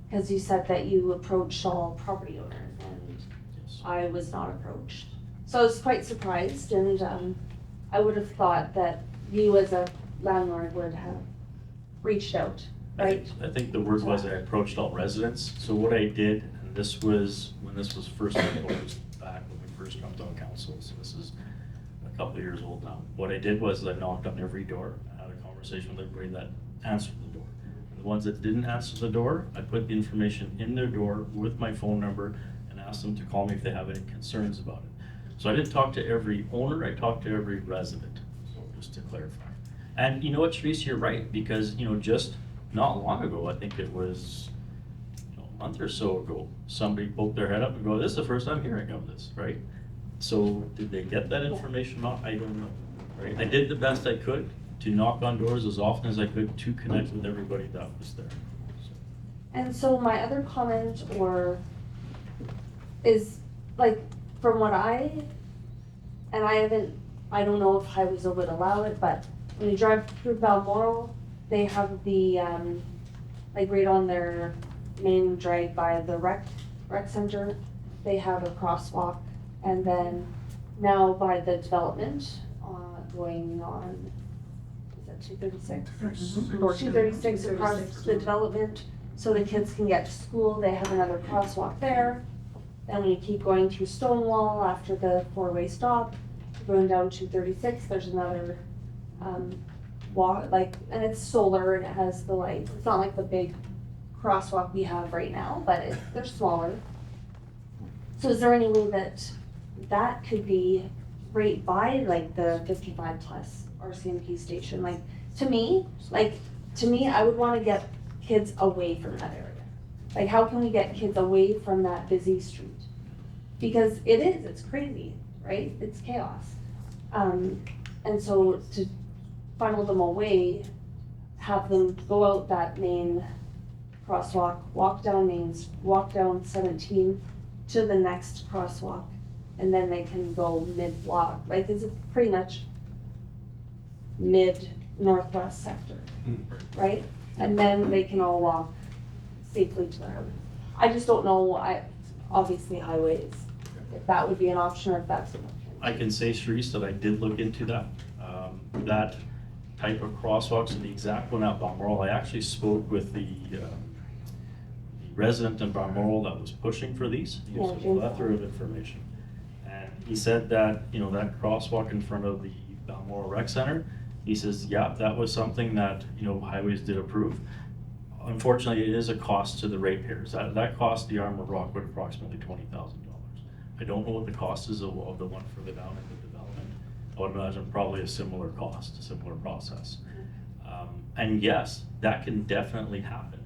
because you said that you approached all property owners, and I was not approached. So I was quite surprised, and I would have thought that you as a landlord would have reached out, right? I think the word was I approached all residents. So what I did, and this was when this was first proposed back when we first jumped on council, so this is a couple of years old now. What I did was I knocked on every door, I had a conversation with everybody that answered the door. And the ones that didn't answer the door, I put the information in their door with my phone number and asked them to call me if they have any concerns about it. So I didn't talk to every owner, I talked to every resident, so just to clarify. And you know what, Therese, you're right, because just not long ago, I think it was a month or so ago, somebody poked their head up and go, this is the first I'm hearing of this, right? So did they get that information out? I don't know, right? I did the best I could to knock on doors as often as I could to connect with everybody that was there. And so my other comment is like, from what I don't know if highways would allow it, but when you drive through Balmoral, they have the, like right on their main drag by the rec center, they have a crosswalk. And then now by the development, going on, is that 236? Or 236 across the development, so the kids can get to school, they have another crosswalk there. Then when you keep going through Stonewall after the four-way stop, going down 236, there's another walk, and it's solar and it has the lights. It's not like the big crosswalk we have right now, but they're smaller. So is there any way that could be right by like the 55 plus RCMP station? To me, I would want to get kids away from that area. Like, how can we get kids away from that busy street? Because it's crazy, right? It's chaos. And so to funnel them away, have them go out that main crosswalk, walk down walk down 17 to the next crosswalk, and then they can go mid-block, like it's pretty much mid-northwest sector, right? And then they can all walk safely to their home. I just don't know, obviously highways, if that would be an option or if that's an option. I can say, Sharice, that I did look into that. That type of crosswalks, and the exact one at Balmoral, I actually spoke with the resident in Balmoral that was pushing for these. He gives a plethora of information. And he said that, you know, that crosswalk in front of the Balmoral Rec Center, he says, yeah, that was something that, you know, highways did approve. Unfortunately, it is a cost to the ratepayers. That cost the Armor Rockwood approximately $20,000. I don't know what the cost is of the one further down in the development. I would imagine probably a similar cost, a similar process. And yes, that can definitely happen.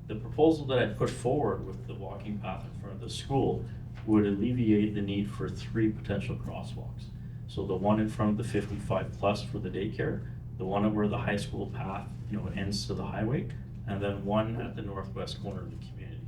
The proposal that I put forward with the walking path in front of the school would alleviate the need for 3 potential crosswalks. So the one in front of the 55 plus for the daycare, the one where the high school path, you know, ends to the highway, and then one at the northwest corner of the community.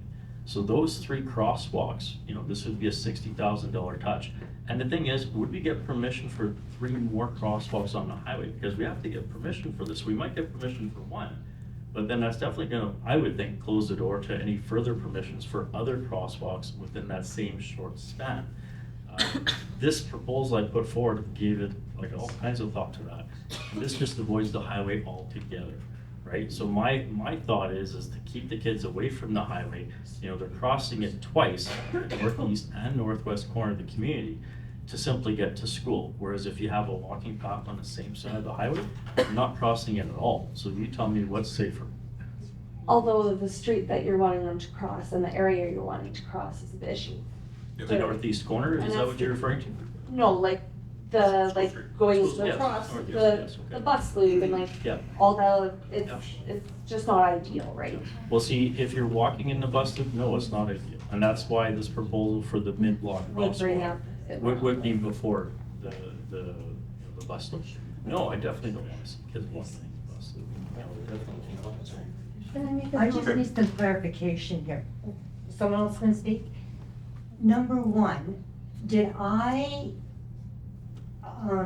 So those 3 crosswalks, you know, this would be a $60,000 touch. And the thing is, would we get permission for 3 more crosswalks on the highway? Because we have to get permission for this. We might get permission for 1, but then that's definitely gonna, I would think, close the door to any further permissions for other crosswalks within that same short span. This proposal I put forward gave it like all kinds of thought to that. And this just avoids the highway altogether. Right, so my thought is to keep the kids away from the highway. You know, they're crossing it twice, northeast and northwest corner of the community, to simply get to school. Whereas if you have a walking path on the same side of the highway, you're not crossing it at all. So you tell me what's safer. Although the street that you're wanting them to cross and the area you're wanting to cross is the issue. The northeast corner, is that what you're referring to? No, like going Yes, across northeast, the yes, okay. the bus loop and like Yeah. all that, it's just not ideal, right? Well, see, if you're walking in the bus loop, no, it's not ideal. And that's why this proposal for the mid-block Would bring crosswalk up. would be before the you know, the bus loop. No, I definitely don't want to see kids walking in the bus loop. No, definitely not. I just need some clarification here. Someone else can speak? Number 1, did I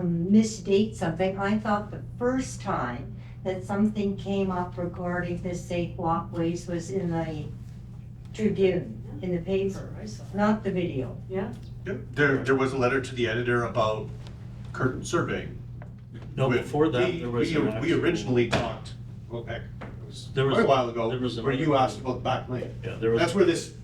misdate something? I thought the first time that something came up regarding the safe walkways was in the Tribune, in the paper, not the video. Yeah? Yep, there was a letter to the editor about curtain surveying. No, before that, there was an We actual- originally talked, well, heck, it was There was- quite a while ago, there was where you another- asked about the back lane. Yeah, there was- That's where this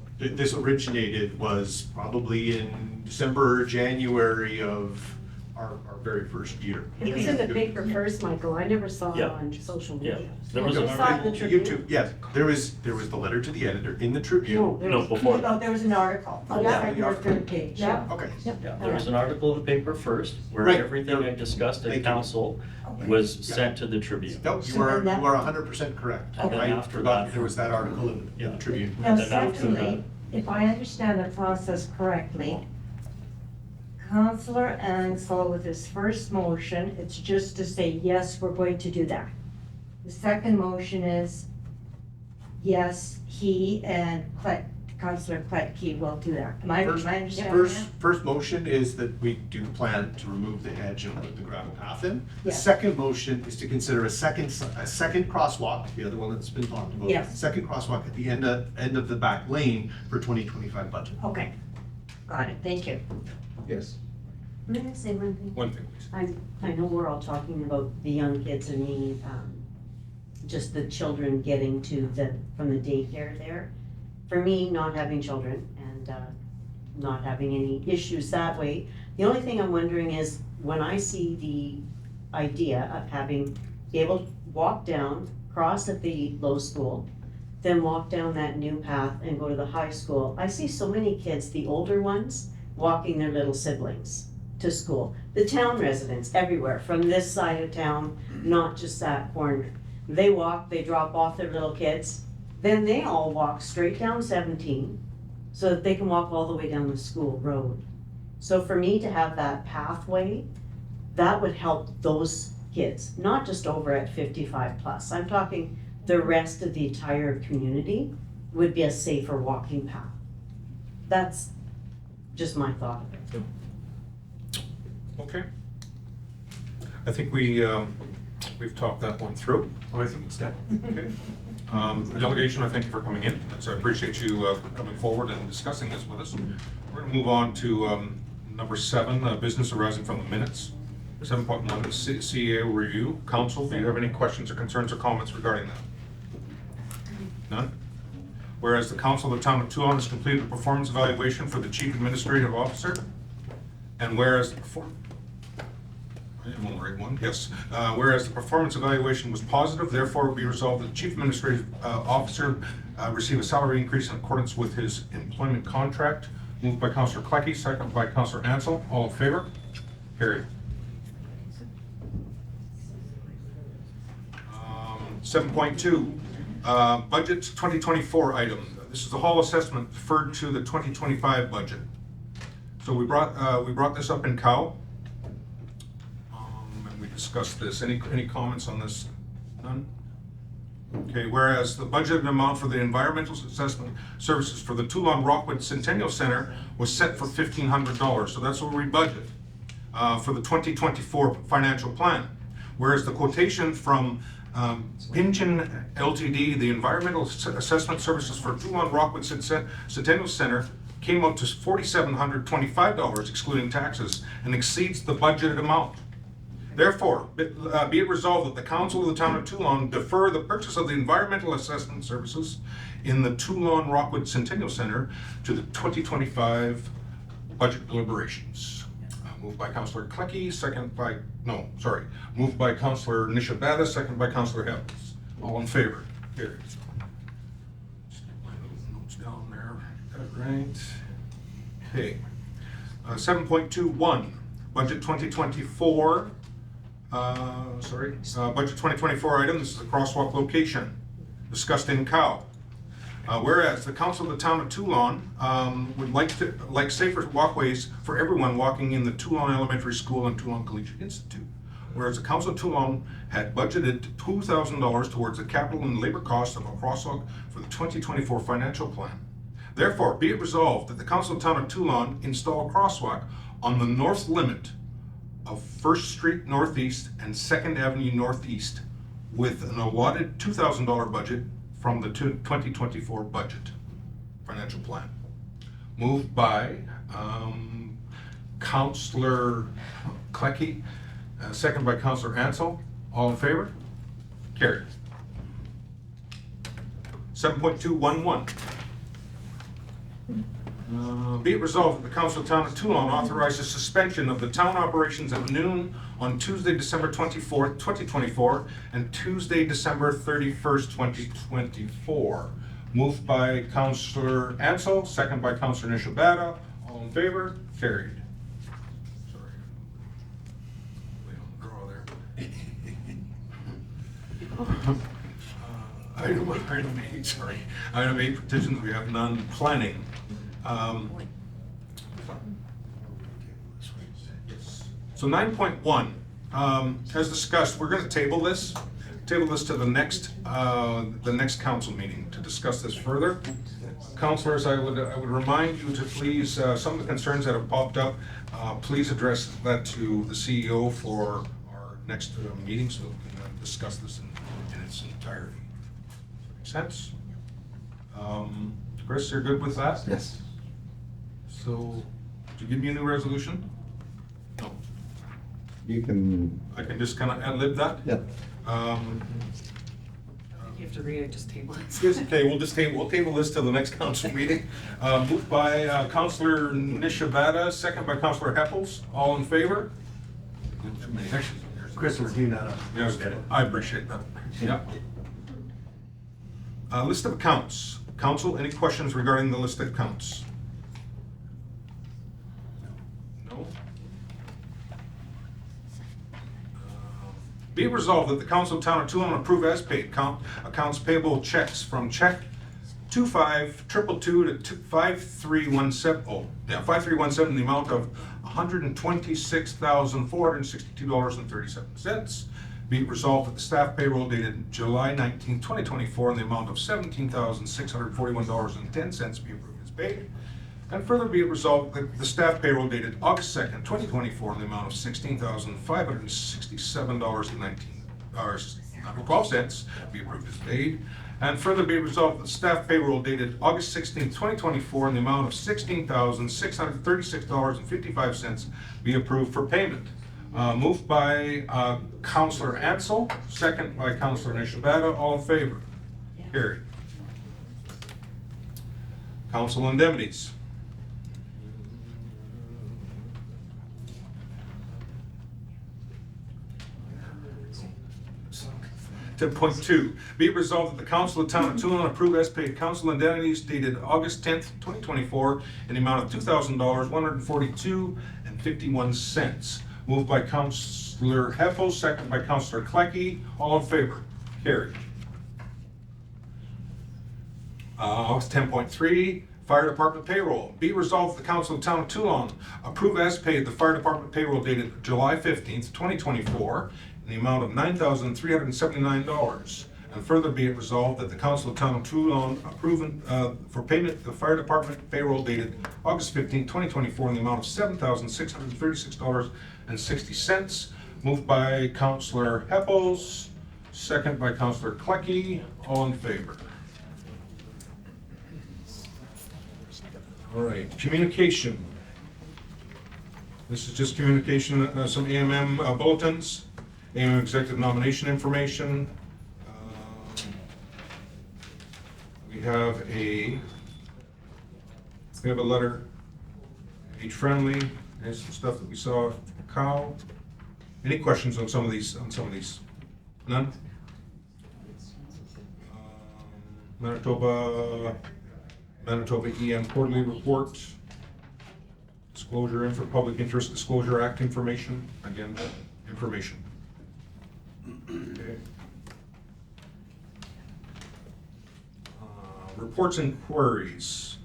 originated, was probably in December or January of our very first year. It was in the paper first, Michael. I never saw it Yeah. on social Yeah. media. There was I an saw it in the You Tribune. too, yes, there was the letter to the editor in the Tribune. No, before Oh, there was an article on the Yeah. second or third page. Yeah. Okay. Yeah, there was an article in the paper first, where Right. everything I discussed Thank at you. council was sent to the Tribune. No, So then that- you are 100% correct. And then I after forgot that- there was that article in Yeah. the Tribune. Now, Then after secondly, if I understand the process correctly, Councillor Ansel, with his first motion, it's just to say, yes, we're going to do that. The second motion is, yes, he and Councillor Kletke will do that. Am I understanding that? First motion is that we do plan to remove the edge and put the gravel path in. The Yeah. second motion is to consider a second crosswalk, the other one that's been talked about. Yes. Second crosswalk at the end of the back lane for 2025 budget. Okay, got it, thank you. Yes. May I say one thing? One thing, please. I know we're all talking about the young kids and just the children getting to from the daycare there. For me, not having children and not having any issues that way, the only thing I'm wondering is when I see the idea of be able to walk down, cross at the low school, then walk down that new path and go to the high school, I see so many kids, the older ones, walking their little siblings to school. The town residents everywhere, from this side of town, not just that corner. They walk, they drop off their little kids, then they all walk straight down 17 so that they can walk all the way down the school road. So for me to have that pathway, that would help those kids, not just over at 55 plus. I'm talking the rest of the entire community. would be a safer walking path. That's just my thought of it. Okay. I think we've talked that one through. Oh, I think it's done. Okay. Delegation, I thank you for coming in. So I appreciate you coming forward and discussing this with us. We're going to move on to number 7, business arising from the minutes. 7.1, CEO review. Council, do you have any questions or concerns or comments regarding that? None? Whereas the Council of the Town of Tuelon has completed a performance evaluation for the Chief Administrative Officer, and whereas the whereas the performance evaluation was positive, therefore be resolved that the Chief Administrative Officer receive a salary increase in accordance with his employment contract. Moved by Councillor Kleckie, second by Councillor Ansel. All in favor? Carried. 7.2, budget 2024 item. This is the hall assessment deferred to the 2025 budget. So we brought this up in COW, and we discussed this. Any comments on this? None? Okay, whereas the budgeted amount for the environmental assessment services for the Teulon Rockwood Centennial Center was set for $1,500. So that's what we budget for the 2024 financial plan. Whereas the quotation from Pynchon Ltd, the environmental assessment services for Teulon Rockwood Centennial Center, came out to $4,725 excluding taxes and exceeds the budgeted amount. Therefore, be it resolved that the Council of the Town of Teulon defer the purchase of the environmental assessment services in the Teulon Rockwood Centennial Center to the 2025 budget deliberations. Moved by Councillor Kleckie, moved by Councillor Nishabata, second by Councillor Hevels. All in favor? Carried. Stick my notes down there. Got it right. Okay. 7.21, budget 2024. Budget 2024 item. This is a crosswalk location discussed in COW. Whereas the Council of the Town of Teulon would like safer walkways for everyone walking in the Teulon Elementary School and Teulon Collegiate Institute. Whereas the Council of Teulon had budgeted $2,000 towards the capital and labor costs of a crosswalk for the 2024 financial plan. Therefore, be it resolved that the Council of the Town of Teulon install a crosswalk on the north limit of 1st Street Northeast and 2nd Avenue Northeast with an allotted $2,000 budget from the 2024 budget financial plan. Moved by Councillor Kleckie, second by Councillor Ansel. All in favor? Carried. 7.211. Be it resolved that the Council of the Town of Teulon authorizes suspension of the town operations at noon on Tuesday, December 24th, 2024, and Tuesday, December 31st, 2024. Moved by Councillor Ansel, second by Councillor Nishabata. All in favor? Carried. Sorry. Lay on the draw there. Item 8, petitions. We have none. Planning. So 9.1, as discussed, we're going to table this to the next council meeting to discuss this further. Councilors, I would remind you to please, some of the concerns that have popped up, please address that to the CEO for our next meeting so we can discuss this in its entirety. Make sense? Chris, you're good with that? Yes. So, did you give me a new resolution? No. You can. I can just kind of ad-lib that? Yep. You have to read it, just table it. Yes, okay, we'll table this till the next council meeting. Moved by Councillor Nishabata, second by Councillor Heppels. All in favor? Chris will clean that up. Yes, I appreciate that. Yeah. List of accounts. Council, any questions regarding the list of accounts? No? Be it resolved that the Council of Town of Tuelon approve as paid accounts payable checks from check 2522 to 5317. 5317 in the amount of $126,462.37. Be it resolved that the staff payroll dated July 19, 2024 in the amount of $17,641.10 be approved as paid. And further be it resolved that the staff payroll dated August 2nd, 2024 in the amount of $16,567.12 be approved as paid. And further be it resolved that the staff payroll dated August 16th, 2024 in the amount of $16,636.55 be approved for payment. Moved by Councillor Ansel, second by Councillor Nishabata. All in favor? Carried. Council indemnities. 10.2, be it resolved that the Council of Town of Tuelon approve as paid council indemnities dated August 10th, 2024 in the amount of $2,000, $142.51. Moved by Councillor Heffel, second by Councillor Kleckie. All in favor? Carried. 10.3, Fire Department payroll. Be resolved that the Council of Town of Teulon approve as paid the Fire Department payroll dated July 15th, 2024 in the amount of $9,379. And further be it resolved that the Council of Town of Teulon approve for payment the Fire Department payroll dated August 15, 2024 in the amount of $7,636.60. Moved by Councillor Heppels, second by Councillor Kleckie. All in favor? All right, communication. This is just communication, some AMM bulletins, AMM executive nomination information. We have a letter, age friendly, and some stuff that we saw. Cow. Any questions on some of these? None. Manitoba EM quarterly report. Disclosure for Public Interest Disclosure Act information. Again, information. Okay. Reports and queries.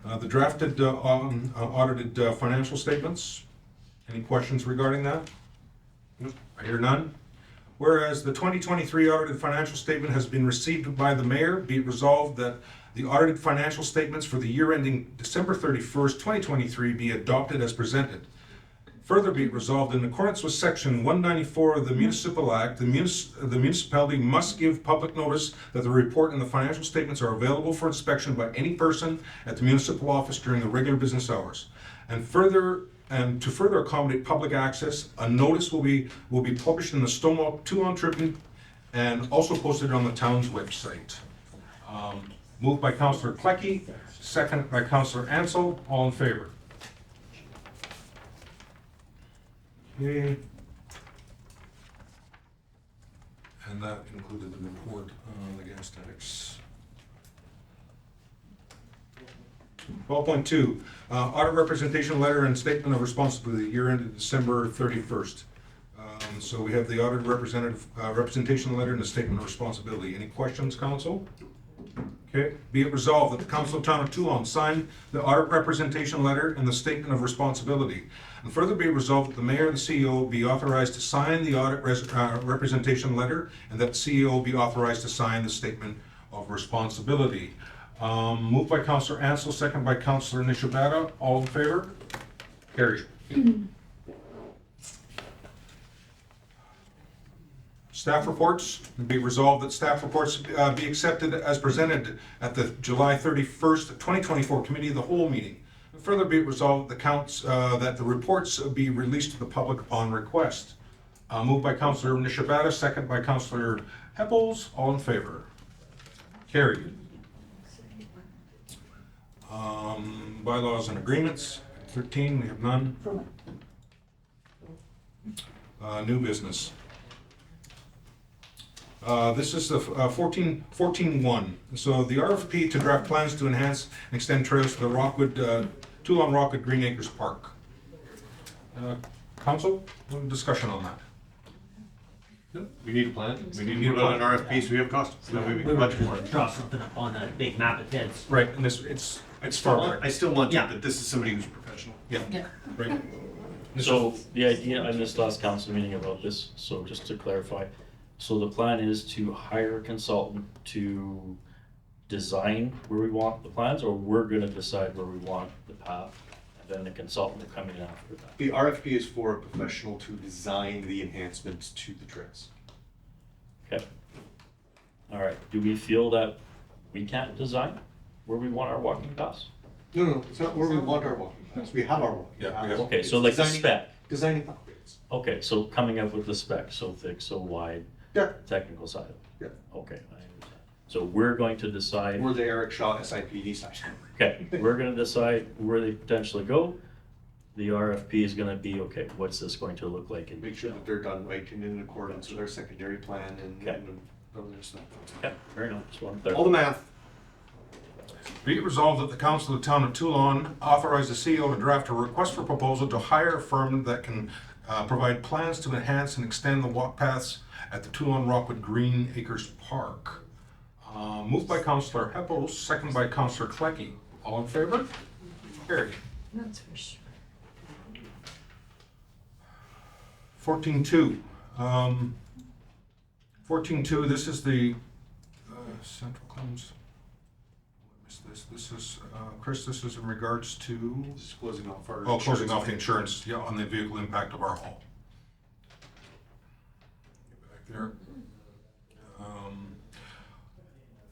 The drafted audited financial statements. Any questions regarding that? Nope. I hear none. Whereas the 2023 audited financial statement has been received by the mayor, be it resolved that the audited financial statements for the year ending December 31st, 2023 be adopted as presented. Further be it resolved in accordance with section 194 of the Municipal Act, the municipality must give public notice that the report and the financial statements are available for inspection by any person at the municipal office during the regular business hours. And to further accommodate public access, a notice will be published in the Stonewall Teulon Tribune and also posted on the town's website. Moved by Councillor Kleckie, second by Councillor Ansel. All in favor? Okay. And that included the report on the gas tax. 12.2, audit representation letter and statement of responsibility, year ended December 31st. So we have the audit representation letter and the statement of responsibility. Any questions, council? Okay. Be it resolved that the Council of Town of Teulon sign the audit representation letter and the statement of responsibility. And further be it resolved that the mayor and the CEO be authorized to sign the audit representation letter and that the CEO be authorized to sign the statement of responsibility. Moved by Councillor Ansel, second by Councillor Nishabata. All in favor? Carried. Staff reports. Be resolved that staff reports be accepted as presented at the July 31st, 2024 Committee of the Whole meeting. Further be it resolved that the reports be released to the public upon request. Moved by Councillor Nishabata, second by Councillor Heppels. All in favor? Carried. Bylaws and agreements. 13, we have none. New business. This is the 14.1. So the RFP to draft plans to enhance and extend trails to the Teulon Rockwood Green Acres Park. Council, discussion on that. We need a plan. We need to put out an RFP so we have cost. So we can budget for it. Draw something up on a big map of heads. Right, and it's far better. I still want that this is somebody who's professional. Yeah. Right. So the idea, I missed last council meeting about this, so just to clarify. So the plan is to hire a consultant to design where we want the plans, or we're gonna decide where we want the path, and then the consultant will come in after that? The RFP is for a professional to design the enhancements to the trails. Okay. All right, do we feel that we can't design where we want our walking paths? No, it's not where we want our walking paths. We have our walking paths. Okay, so like the Designing- spec. Designing upgrades. Okay, so coming up with the spec, so thick, so wide. Yeah. Technical side of it. Yeah. Okay, I understand. So we're going to decide. We're the Eric Shaw SIPD side. Okay, we're gonna decide where they potentially go. The RFP is gonna be, okay, what's this going to look like in Make sure that they're done right and in accordance with our secondary plan and Okay. other stuff. Okay, fair enough, just wanted to All the math. Be it resolved that the Council of the Town of Teulon authorize the CEO to draft a request for proposal to hire a firm that can provide plans to enhance and extend the walk paths at the Teulon Rockwood Green Acres Park. Moved by Councillor Heppel, second by Councillor Kleckie. All in favor? Carried. That's for sure. 14.2. 14.2, this is the central claims. I missed this. This is, Chris, this is in regards to? This is closing off our. Closing off the insurance, yeah, on the vehicle impact of our haul. Get back there.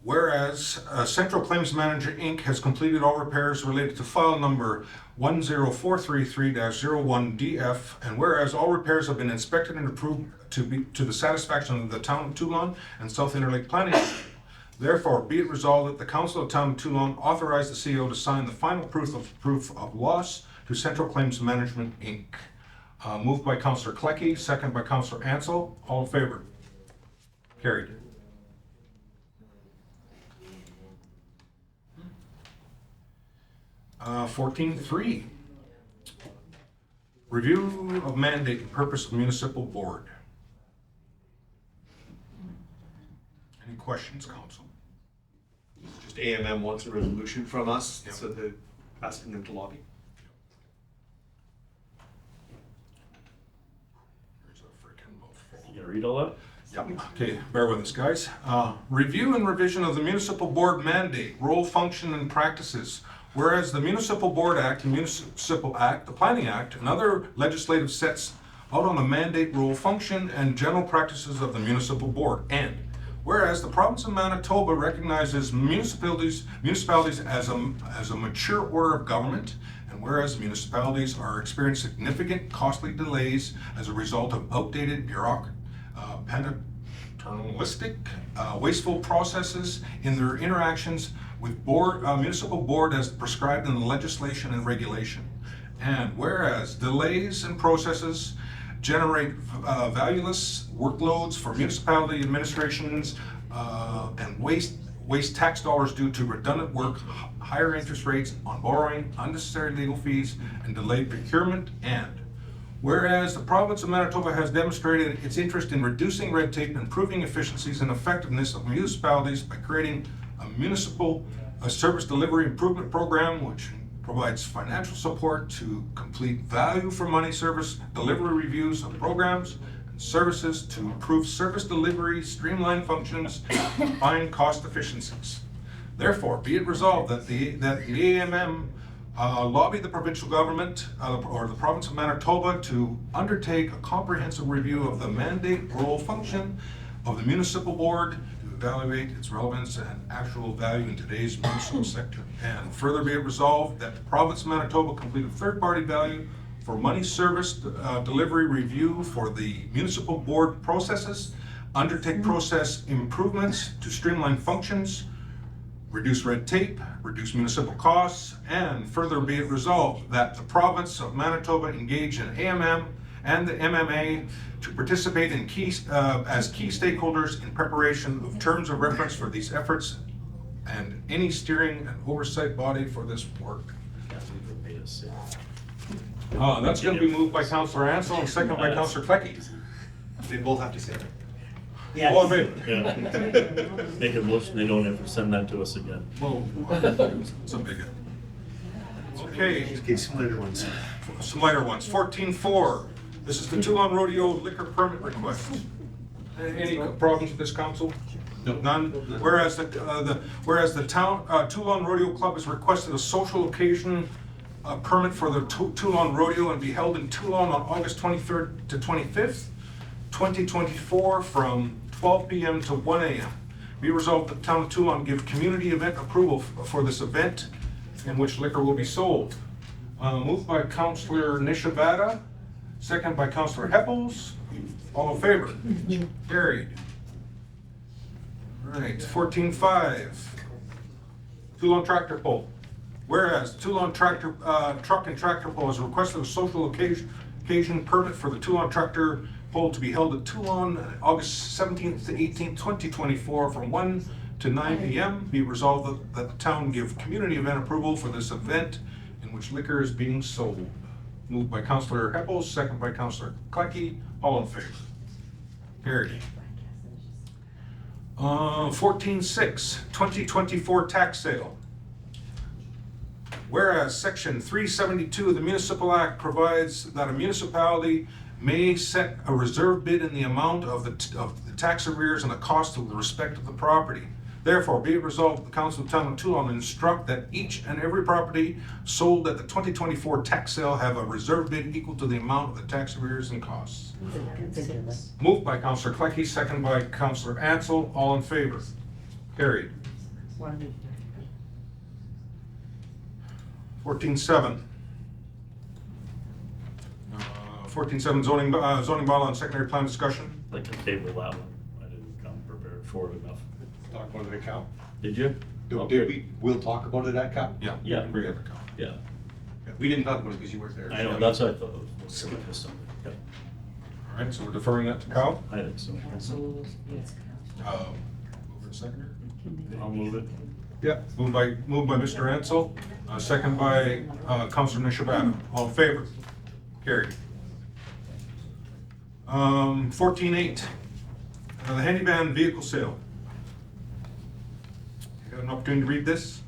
Whereas Central Claims Manager, Inc. has completed all repairs related to file number 10433-01DF, and whereas all repairs have been inspected and approved to the satisfaction of the Town of Teulon and South Interlake Planning System. Therefore, be it resolved that the Council of Town of Teulon authorize the CEO to sign the final proof of loss to Central Claims Management, Inc. Moved by Councillor Kleckie, second by Councillor Ansel. All in favor? Carried. Uh, 14.3. Review of mandate and purpose of municipal board. Any questions, council? Just AMM wants a resolution from us, so they're asking them to lobby. You gonna read all that? Yep. Okay, bear with us, guys. Review and revision of the municipal board mandate, role, function, and practices. Whereas the Municipal Board Act, the Municipal Act, the Planning Act, and other legislative sets out on the mandate, role, function, and general practices of the municipal board. And whereas the province of Manitoba recognizes municipalities as a mature order of government, and whereas municipalities are experiencing significant costly delays as a result of outdated paternalistic, wasteful processes in their interactions with municipal board as prescribed in the legislation and regulation. And whereas delays in processes generate valueless workloads for municipality administrations and waste tax dollars due to redundant work, higher interest rates on borrowing, unnecessary legal fees, and delayed procurement. And whereas the province of Manitoba has demonstrated its interest in reducing red tape and improving efficiencies and effectiveness of municipalities by creating a municipal service delivery improvement program which provides financial support to complete value for money service delivery reviews of programs and services to improve service delivery, streamline functions, and find cost efficiencies. Therefore, be it resolved that the AMM lobby the provincial government or the province of Manitoba to undertake a comprehensive review of the mandate, role, function of the municipal board to evaluate its relevance and actual value in today's municipal sector. And further be it resolved that the province of Manitoba complete a third-party value for money service delivery review for the municipal board processes, undertake process improvements to streamline functions, reduce red tape, reduce municipal costs, and further be it resolved that the province of Manitoba engage in AMM and the MMA to participate in as key stakeholders in preparation of terms of reference for these efforts and any steering and oversight body for this work. That's going to be moved by Councillor Ansel and second by Councillor Kleckie. They both have to say it. Yes. All in favor? Yeah. Make a motion, they don't ever send that to us again. Whoa. It's a big Okay, Some later ones. some lighter ones. 14.4, this is the Teulon Rodeo liquor permit request. Any problems with this, council? None. Whereas the town, Teulon Rodeo Club has requested a social occasion permit for the Teulon Rodeo and be held in Tuelon on August 23rd to 25th, 2024 from 12 p.m. to 1 a.m. Be resolved that the town of Teulon give community event approval for this event in which liquor will be sold. Moved by Councillor Nishabata, second by Councillor Heppels. All in favor? Carried. All right, 14.5, Teulon Tractor Pull. Whereas Teulon Truck and Tractor Pull has requested a social occasion permit for the Teulon Tractor Pull to be held at Teulon August 17th to 18th, 2024 from 1 to 9 p.m. Be resolved that the town give community event approval for this event in which liquor is being sold. Moved by Councillor Heppels, second by Councillor Klecky. All in favor? Carried. 14.6, 2024 tax sale. Whereas Section 372 of the Municipal Act provides that a municipality may set a reserve bid in the amount of the tax arrears and the cost of the respective property. Therefore, be it resolved that the Council of Town of Teulon instruct that each and every property sold at the 2024 tax sale have a reserve bid equal to the amount of the tax arrears and costs. Moved by Councillor Klecky, second by Councillor Ansel. All in favor? Carried. 14.7. 14.7 zoning bylaw and secondary plan discussion. I'd like to table that one. I didn't come prepared for it enough. Talk about it at Cal. Did you? We'll talk about it at Cal? Yeah. Yeah. Bring it up at Cal. Yeah. We didn't talk about it because you weren't there. I know, that's what I thought it was. Something. Yeah. All right, so we're deferring that to Cal. I think so. Mover and seconder. I'll move it. Yeah. Moved by Mr. Ansel, second by Councillor Nishabata. All in favor? Carried. 14.8, the handyman vehicle sale. You got an opportunity to read this?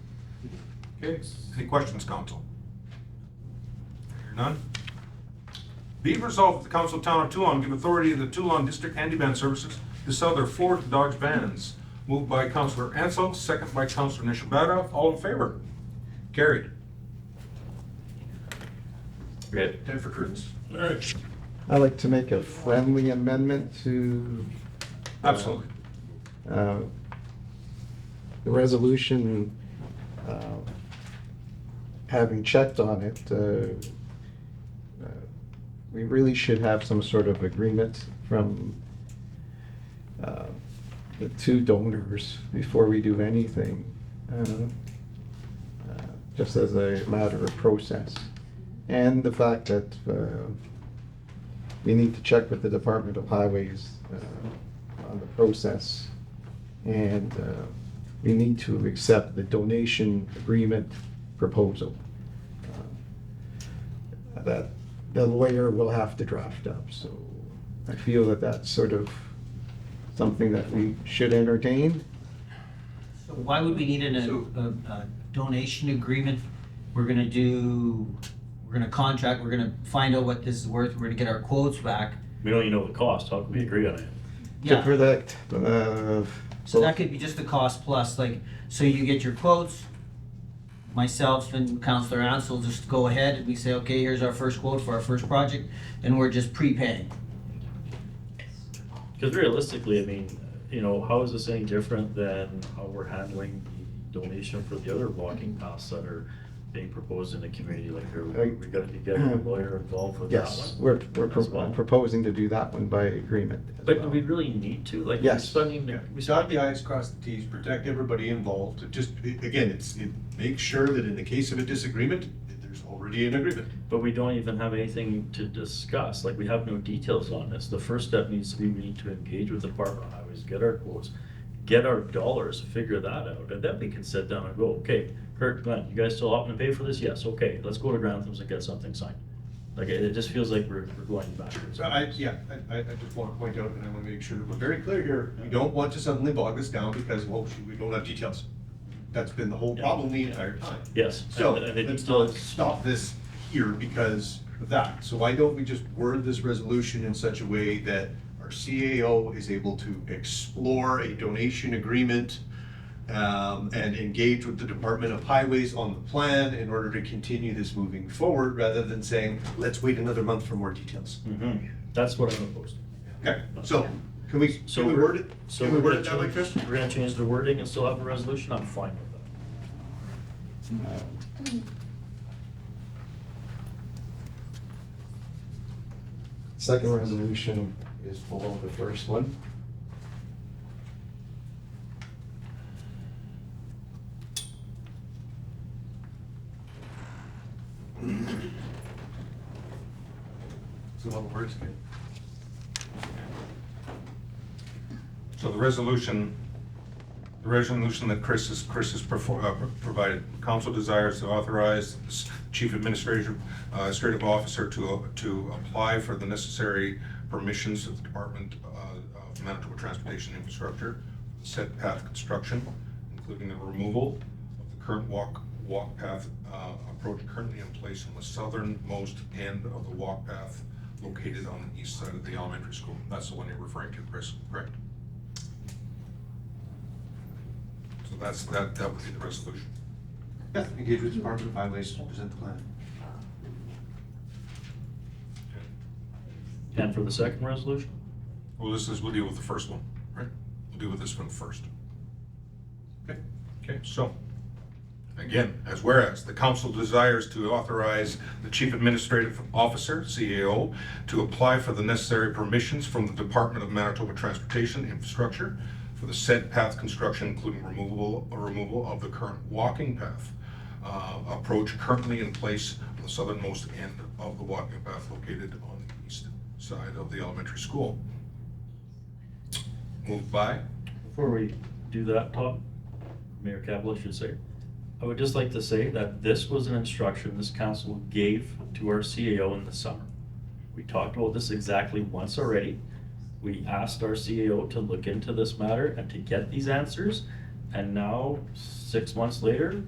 Okay, any questions, council? None? Be it resolved that the Council of Town of Teulon give authority to the Teulon District Handyman Services to sell their Ford Dodge vans. Moved by Councillor Ansel, second by Councillor Nishabata. All in favor? Carried. Great. Time for curtains. All right. I'd like to make a friendly amendment to Absolutely. the resolution, having checked on it, we really should have some sort of agreement from the two donors before we do anything, just as a matter of process. And the fact that we need to check with the Department of Highways on the process, and we need to accept the donation agreement proposal that the lawyer will have to draft up. So I feel that that's sort of something that we should entertain. So why would we need a donation agreement? We're gonna contract, we're gonna find out what this is worth, we're gonna get our quotes back. We don't even know the cost. How can we agree on it? To protect. So that could be just the cost plus, like, so you get your quotes, myself and Councillor Ansel just go ahead and we say, okay, here's our first quote for our first project, and we're just prepaying. Because realistically, I mean, you know, how is this any different than how we're handling the donation for the other walking paths that are being proposed in the community? Like, are we gonna be getting a lawyer involved with that one? Yes, we're proposing to do that one by agreement. But do we really need to? Like, Yes. We dot the i's, cross the t's, protect everybody involved. It makes sure that in the case of a disagreement, there's already an agreement. But we don't even have anything to discuss. Like, we have no details on this. The first step needs to be, we need to engage with the Department of Highways, get our quotes, get our dollars, figure that out, and then we can sit down and go, okay, Kurt, Glenn, you guys still opting to pay for this? Yes, okay, let's go to Grantham's and get something signed. Like, it just feels like we're going backwards. So I just want to point out, and I want to make sure that we're very clear here, we don't want to suddenly bog this down because, well, we don't have details. That's been the whole problem the entire time. Yes. So And it let's still- not stop this here because of that. So why don't we just word this resolution in such a way that our CAO is able to explore a donation agreement and engage with the Department of Highways on the plan in order to continue this moving forward, rather than saying, let's wait another month for more details. That's what I'm opposed to. Okay, so can we So word it? So Can we we're word gonna it that way, change, Chris? we're gonna change the wording and still have a resolution, I'm fine with that. Second resolution is below the first one. So what words good? So the resolution that Chris has provided, council desires to authorize the chief administrative officer to apply for the necessary permissions of the Department of Manitoba Transportation Infrastructure, set path construction, including the removal of the current walk path approach currently in place on the southernmost end of the walk path located on the east side of the elementary school. That's the one you're referring to, Chris, correct? So that would be the resolution. Yeah, engage with the Department of Highways, present the plan. And for the second resolution? Well, we'll deal with the first one, right? We'll deal with this one first. Okay, so, again, as whereas, the council desires to authorize the chief administrative officer, CAO, to apply for the necessary permissions from the Department of Manitoba Transportation Infrastructure for the said path construction, including removal of the current walking path approach currently in place on the southernmost end of the walking path located on the east side of the elementary school. Moved by? Before we do that, Tom, Mayor Campbell, I should say, I would just like to say that this was an instruction this council gave to our CAO in the summer. We talked about this exactly once already. We asked our CAO to look into this matter and to get these answers. And now, 6 months later,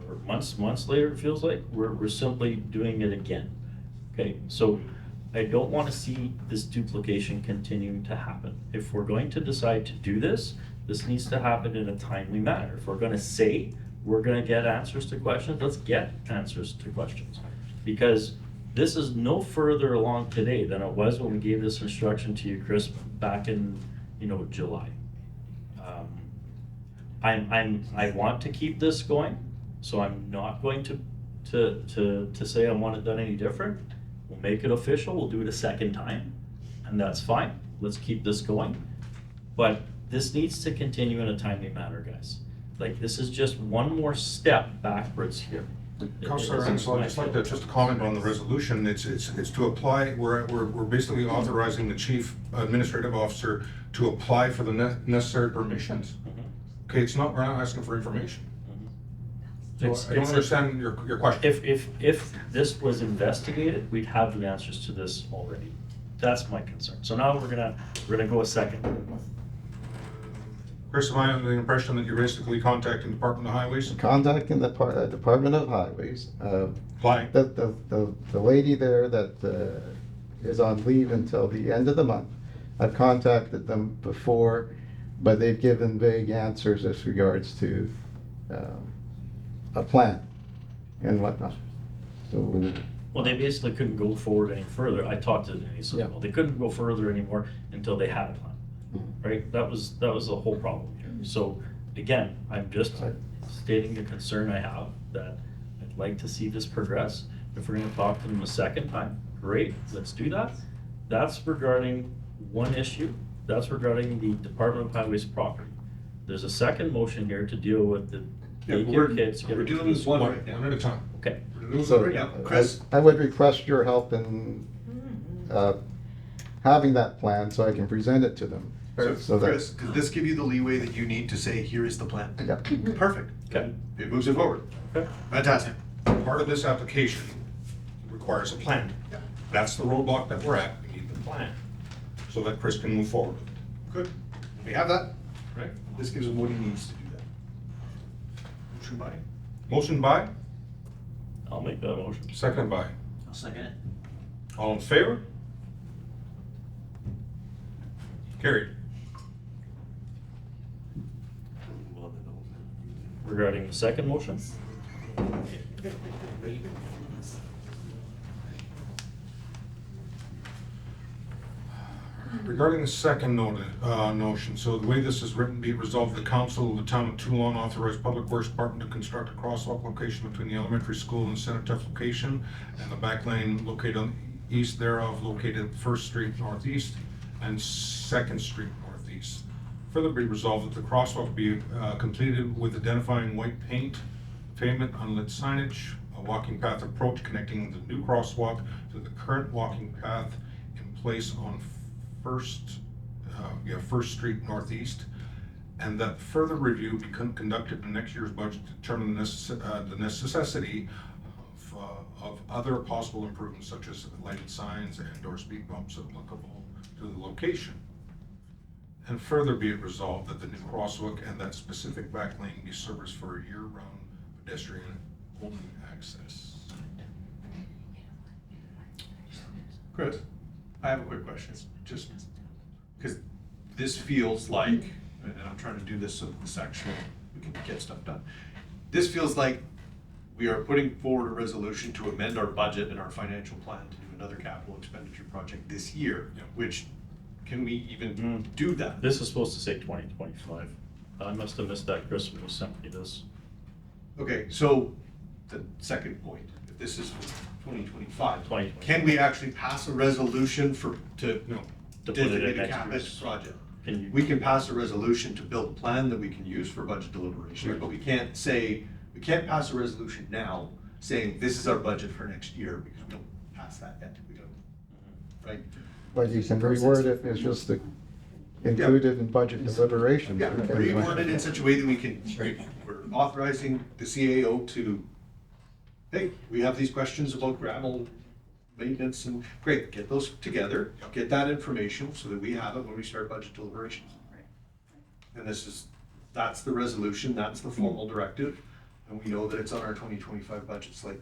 or months later, it feels like, we're simply doing it again. Okay, so I don't want to see this duplication continuing to happen. If we're going to decide to do this, this needs to happen in a timely manner. If we're going to say we're going to get answers to questions, let's get answers to questions. Because this is no further along today than it was when we gave this instruction to you, Chris, back in, July. I want to keep this going, so I'm not going to say I want it done any different. We'll make it official, we'll do it a second time, and that's fine. Let's keep this going. But this needs to continue in a timely manner, guys. Like, this is just one more step backwards here. Councillor Ansel, I'd just like to comment on the resolution. It's to apply, we're basically authorizing the chief administrative officer to apply for the necessary permissions. Okay, we're not asking for information. So I don't understand your question. If this was investigated, we'd have the answers to this already. That's my concern. So now we're gonna go a second. Chris, am I under the impression that you're basically contacting Department of Highways? Contacting the Department of Highways. Applying. The lady there that is on leave until the end of the month. I've contacted them before, but they've given vague answers as regards to a plan and whatnot. So Well, they basically couldn't go forward any further. I talked to Denise as well. They couldn't go further anymore until they had a plan. Right? That was the whole problem here. So again, I'm just stating the concern I have that I'd like to see this progress. If we're gonna talk to them a second time, great, let's do that. That's regarding one issue. That's regarding the Department of Highways property. There's a second motion here to deal with the daycare kids. We're dealing with one right now. One at a time. Okay. So Chris? I would request your help in having that plan so I can present it to them. So Chris, could this give you the leeway that you need to say, here is the plan? Yep. Perfect. Okay. It moves it forward. Okay. Fantastic. Part of this application requires a plan. That's the roadblock that we're at. We need the plan so that Chris can move forward. Good. We have that. Right? This gives him what he needs to do that. Motion by. Motion by, I'll make that motion. second by. I'll second it. All in favor? Carried. Regarding the second motion? Regarding the second notion, so the way this is written, be it resolved, the council of the town of Teulon authorized Public Works Department to construct a crosswalk location between the elementary school and the center test location and the back lane located on east thereof, located at First Street Northeast and Second Street Northeast. Further be resolved that the crosswalk be completed with identifying white paint, pavement, unlit signage, a walking path approach connecting the new crosswalk to the current walking path in place on First Street Northeast, and that further review be conducted in next year's budget to determine the necessity of other possible improvements such as lighted signs and or speed bumps applicable to the location. And further be it resolved that the new crosswalk and that specific back lane be serviced for year-round pedestrian only access. Chris, I have a quick question, just because this feels like, and I'm trying to do this so this actually, we can get stuff done. This feels like we are putting forward a resolution to amend our budget and our financial plan to do another capital expenditure project this year, which, can we even do that? This is supposed to say 2025. I must have missed that, Chris, when you sent me this. Okay, so the second point, if this is 2025, 2025. can we actually pass a resolution to To put it in designate a next capital year's. project? Can you- We can pass a resolution to build a plan that we can use for budget deliberation, but we can't pass a resolution now saying this is our budget for next year, because we don't pass that yet. We don't, right? But you can reword it as just included in budget deliberations. Yeah, reword it in such a way that we can, we're authorizing the CAO to, hey, we have these questions about gravel maintenance, and great, get those together, get that information so that we have it when we start budget deliberations. And that's the resolution, that's the formal directive, and we know that it's on our 2025 budget slate.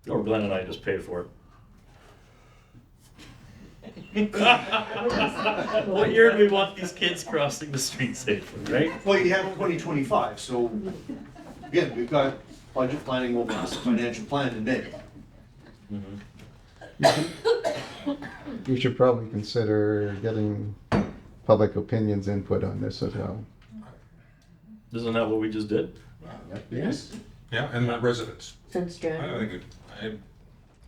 Or Glenn and I just pay for it. What year do we want these kids crossing the street safely, right? Well, you have 2025, so again, we've got budget planning, we'll pass a financial plan in May. You should probably consider getting public opinions input on this as well. Isn't that what we just did? Yes. Yeah, and the residents. Since January. I think it,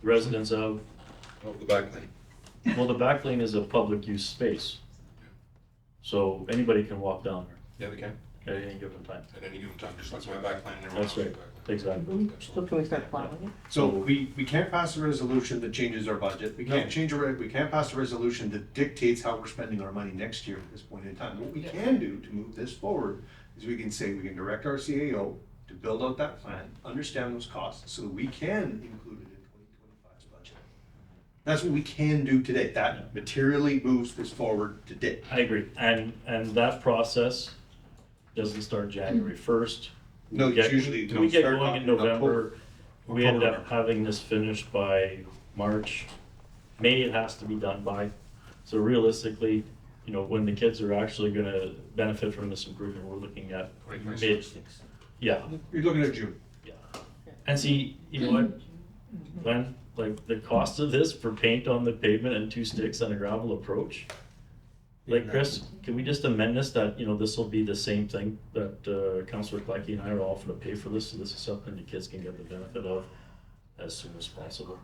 Residents of, the back lane. well, the back lane is a public use space. So anybody can walk down Yeah, they can, there at any given time. at any given time, just like my back lane. and everyone That's right, else's back lane. exactly. So can we start plowing it? So we can't pass a resolution that changes our budget, we can't we can't pass a resolution that dictates how we're spending our money next year at this point in time. What we can do to move this forward is we can say, we can direct our CAO to build out that plan, understand those costs, so that we can include it in 2025's budget. That's what we can do today, that materially moves this forward today. I agree, and that process doesn't start January 1st. No, it's usually, We get start going in in November, we end October. up having this finished by March. May it has to be done by, so realistically, you know, when the kids are actually gonna benefit from this improvement, we're looking at mid, yeah. You're looking at June. Yeah. And see, you know what, Glenn, like, the cost of this for paint on the pavement and 2 sticks on a gravel approach, like, Chris, can we just amend this that, you know, this will be the same thing, that Councillor Klecky and I are all for to pay for this, so this is something the kids can get the benefit of as soon as possible.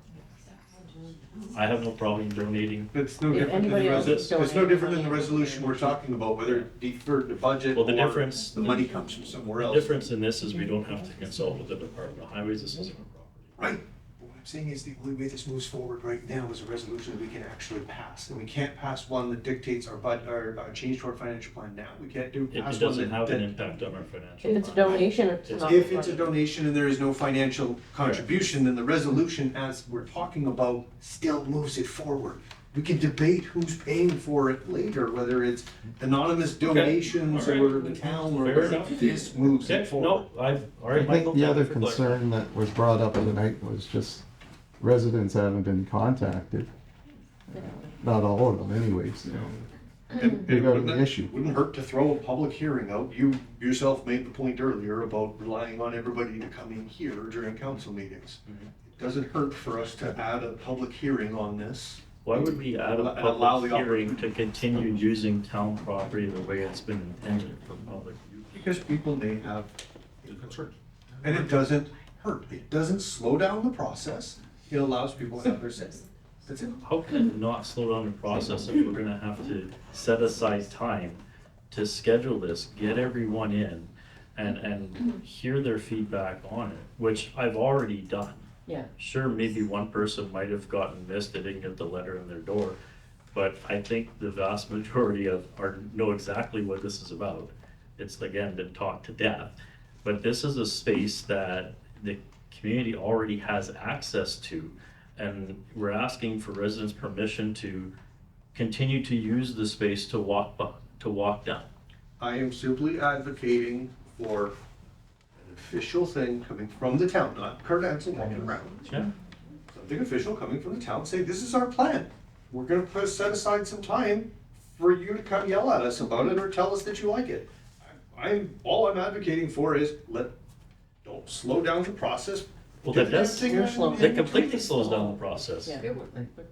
I have no problem donating. It's no If different than anybody the else is it's no donating different than the money, resolution we're talking about, whether it deferred the budget Well, the or difference- the money comes from somewhere The else. difference in this is we don't have to consult with the Department of Highways, this isn't a property. Right. But what I'm saying is the only way this moves forward right now is a resolution that we can actually pass. And we can't pass one that dictates our our change to our financial plan now. We can't It pass one doesn't have an that impact on our financial. If it's a plan. donation, it's not. if it's a donation and there is no financial contribution, then the resolution, as we're talking about, still moves it forward. We can debate who's paying for it later, whether it's anonymous donations all right. or the town or Fair whether enough. this moves Okay, it forward. no, all I right, Michael. think the thank other you for clarifying. concern that was brought up in the night was just residents haven't been contacted. Not all of them anyways, you know. And Regarding wouldn't the issue. Wouldn't hurt to throw a public hearing out. You yourself made the point earlier about relying on everybody to come in here during council meetings. It doesn't hurt for us to add a public hearing on this. Why would we add a And allow public the hearing to continue using town property the way it's been intended for public use? Because people may have concerns. And it doesn't hurt. It doesn't slow down the process. It allows people to have their say. That's it. How can it not slow down the process if we're gonna have to set aside time to schedule this, get everyone in, and hear their feedback on it, which I've already done. Yeah. Sure, maybe one person might have gotten missed, they didn't get the letter in their door, but I think the vast majority know exactly what this is about. It's, again, been talked to death, but this is a space that the community already has access to, and we're asking for residents' permission to continue to use the space to walk down. I am simply advocating for an official thing coming from the town, not Kurt Hansen walking around. Yeah. Something official coming from the town saying, this is our plan. We're gonna set aside some time for you to come yell at us about it or tell us that you like it. All I'm advocating for is don't slow down the process. Well, that does, Do everything that completely slows down the process.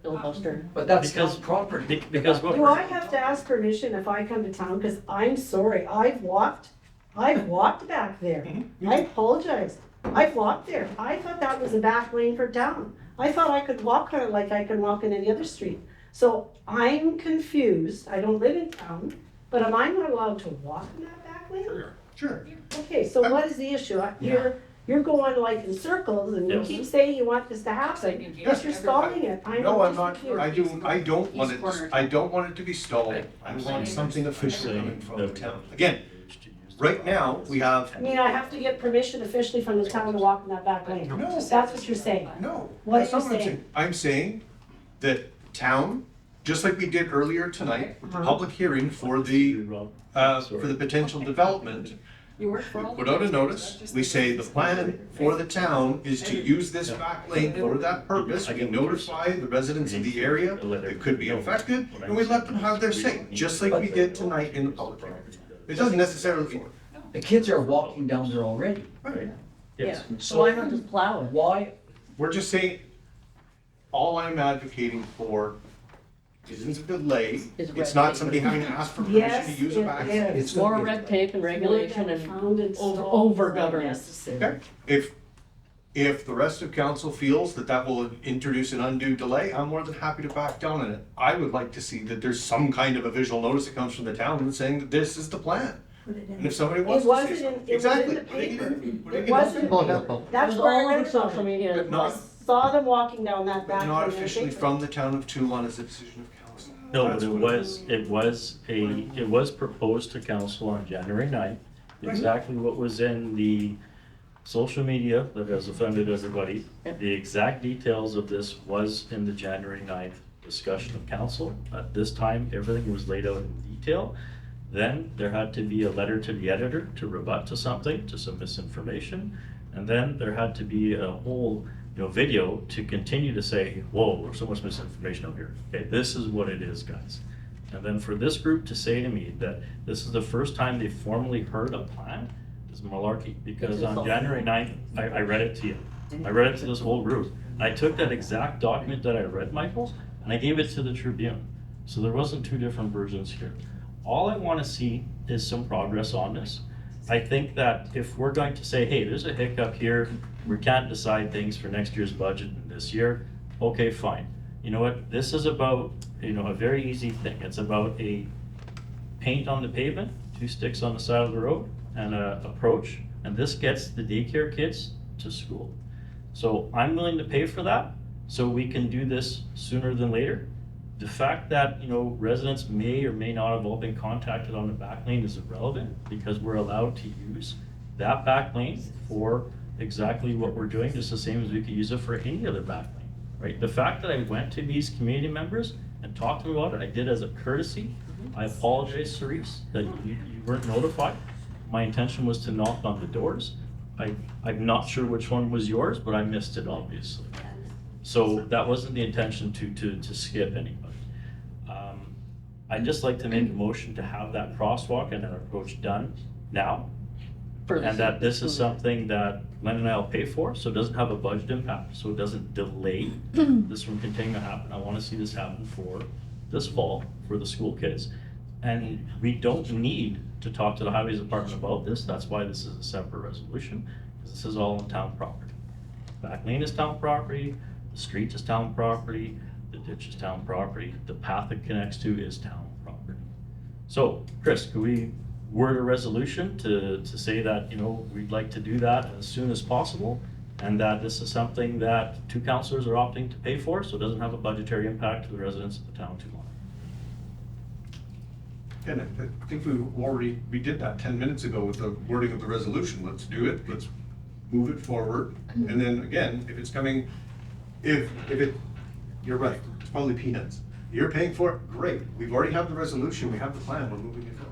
Filibuster. But that's Because- town property. Because what Do I have to ask permission if I come to town? Cause I'm sorry, I've walked back there. I apologize. I've walked there. I thought that was a back lane for town. I thought I could walk kind of like I can walk in any other street. So I'm confused. I don't live in town, but am I not allowed to walk in that back lane? Sure. Okay, so what is the issue? You're going like in circles and you Yes. keep saying you want this to happen, but you're stalling it. No, I'm not, confused. I don't want it to be stalled. I want something official coming from the town. Again, right now, we have. I mean, I have to get permission officially from the town to walk in that back lane. No. That's what you're saying. No. What that's are not you I'm saying? I'm saying that town, just like we did earlier tonight, with the public hearing for the potential development, You work for all. put out a notice, we say the plan for the town is to use this back lane for that purpose. We notify the residents of the area that could be affected, and we let them have their say, just like we did tonight in the public hearing. It doesn't necessarily. The kids are walking down there already. Yes. So why not just plow it? Why, We're just saying, all I'm advocating for isn't a delay. Is It's red not tape. somebody having to ask for permission to use a back lane. It's more red tape and regulation and over governance. Okay. If the rest of council feels that that will introduce an undue delay, I'm more than happy to back down on it. I would like to see that there's some kind of a visual notice that comes from the town and saying that this is the plan. And if somebody wants It to say wasn't something. in, it was Exactly. in the paper. Put it It in- wasn't, that's where I read it social from. media. But I not, saw them walking down that but back not lane in the officially paper. from the town of Tuelon as a decision of council. No, but That's it what was proposed to council on January 9th. Exactly what was in the social media that has offended everybody. The exact details of this was in the January 9th discussion of council. At this time, everything was laid out in detail. Then there had to be a letter to the editor to rebut to something, to some misinformation. And then there had to be a whole video to continue to say, whoa, there's so much misinformation out here. Okay, this is what it is, guys. And then for this group to say to me that this is the first time they formally heard a plan is malarkey. Because on January 9th, I read it to you. I read it to this whole group. I took that exact document that I read, Michael, and I gave it to the Tribune. So there wasn't two different versions here. All I want to see is some progress on this. I think that if we're going to say, hey, there's a hiccup here, we can't decide things for next year's budget and this year, okay, fine. You know what, this is about, a very easy thing. It's about a paint on the pavement, 2 sticks on the side of the road, and a approach, and this gets the daycare kids to school. So I'm willing to pay for that, so we can do this sooner than later. The fact that, residents may or may not have all been contacted on the back lane is irrelevant, because we're allowed to use that back lane for exactly what we're doing, just the same as we could use it for any other back lane, right? The fact that I went to these community members and talk to me about it. I did as a courtesy. I apologize, Cerise, that you weren't notified. My intention was to knock on the doors. I'm not sure which one was yours, but I missed it, obviously. So that wasn't the intention to skip anybody. I'd just like to make a motion to have that crosswalk and an approach done now. And that this is something that Len and I will pay for, so it doesn't have a budget impact, so it doesn't delay this from continuing to happen. I want to see this happen for this fall for the school kids. And we don't need to talk to the highways department about this. That's why this is a separate resolution, because this is all on town property. Back lane is town property, the street is town property, the ditch is town property, the path it connects to is town property. So, Chris, could we word a resolution to say that, you know, we'd like to do that as soon as possible, and that this is something that two councillors are opting to pay for, so it doesn't have a budgetary impact to the residents of the town of Teulon. And I think we did that 10 minutes ago with the wording of the resolution. Let's do it, let's move it forward. And then again, if it's coming, you're right, it's probably peanuts. You're paying for it, great. We've already have the resolution, we have the plan, we're moving it forward.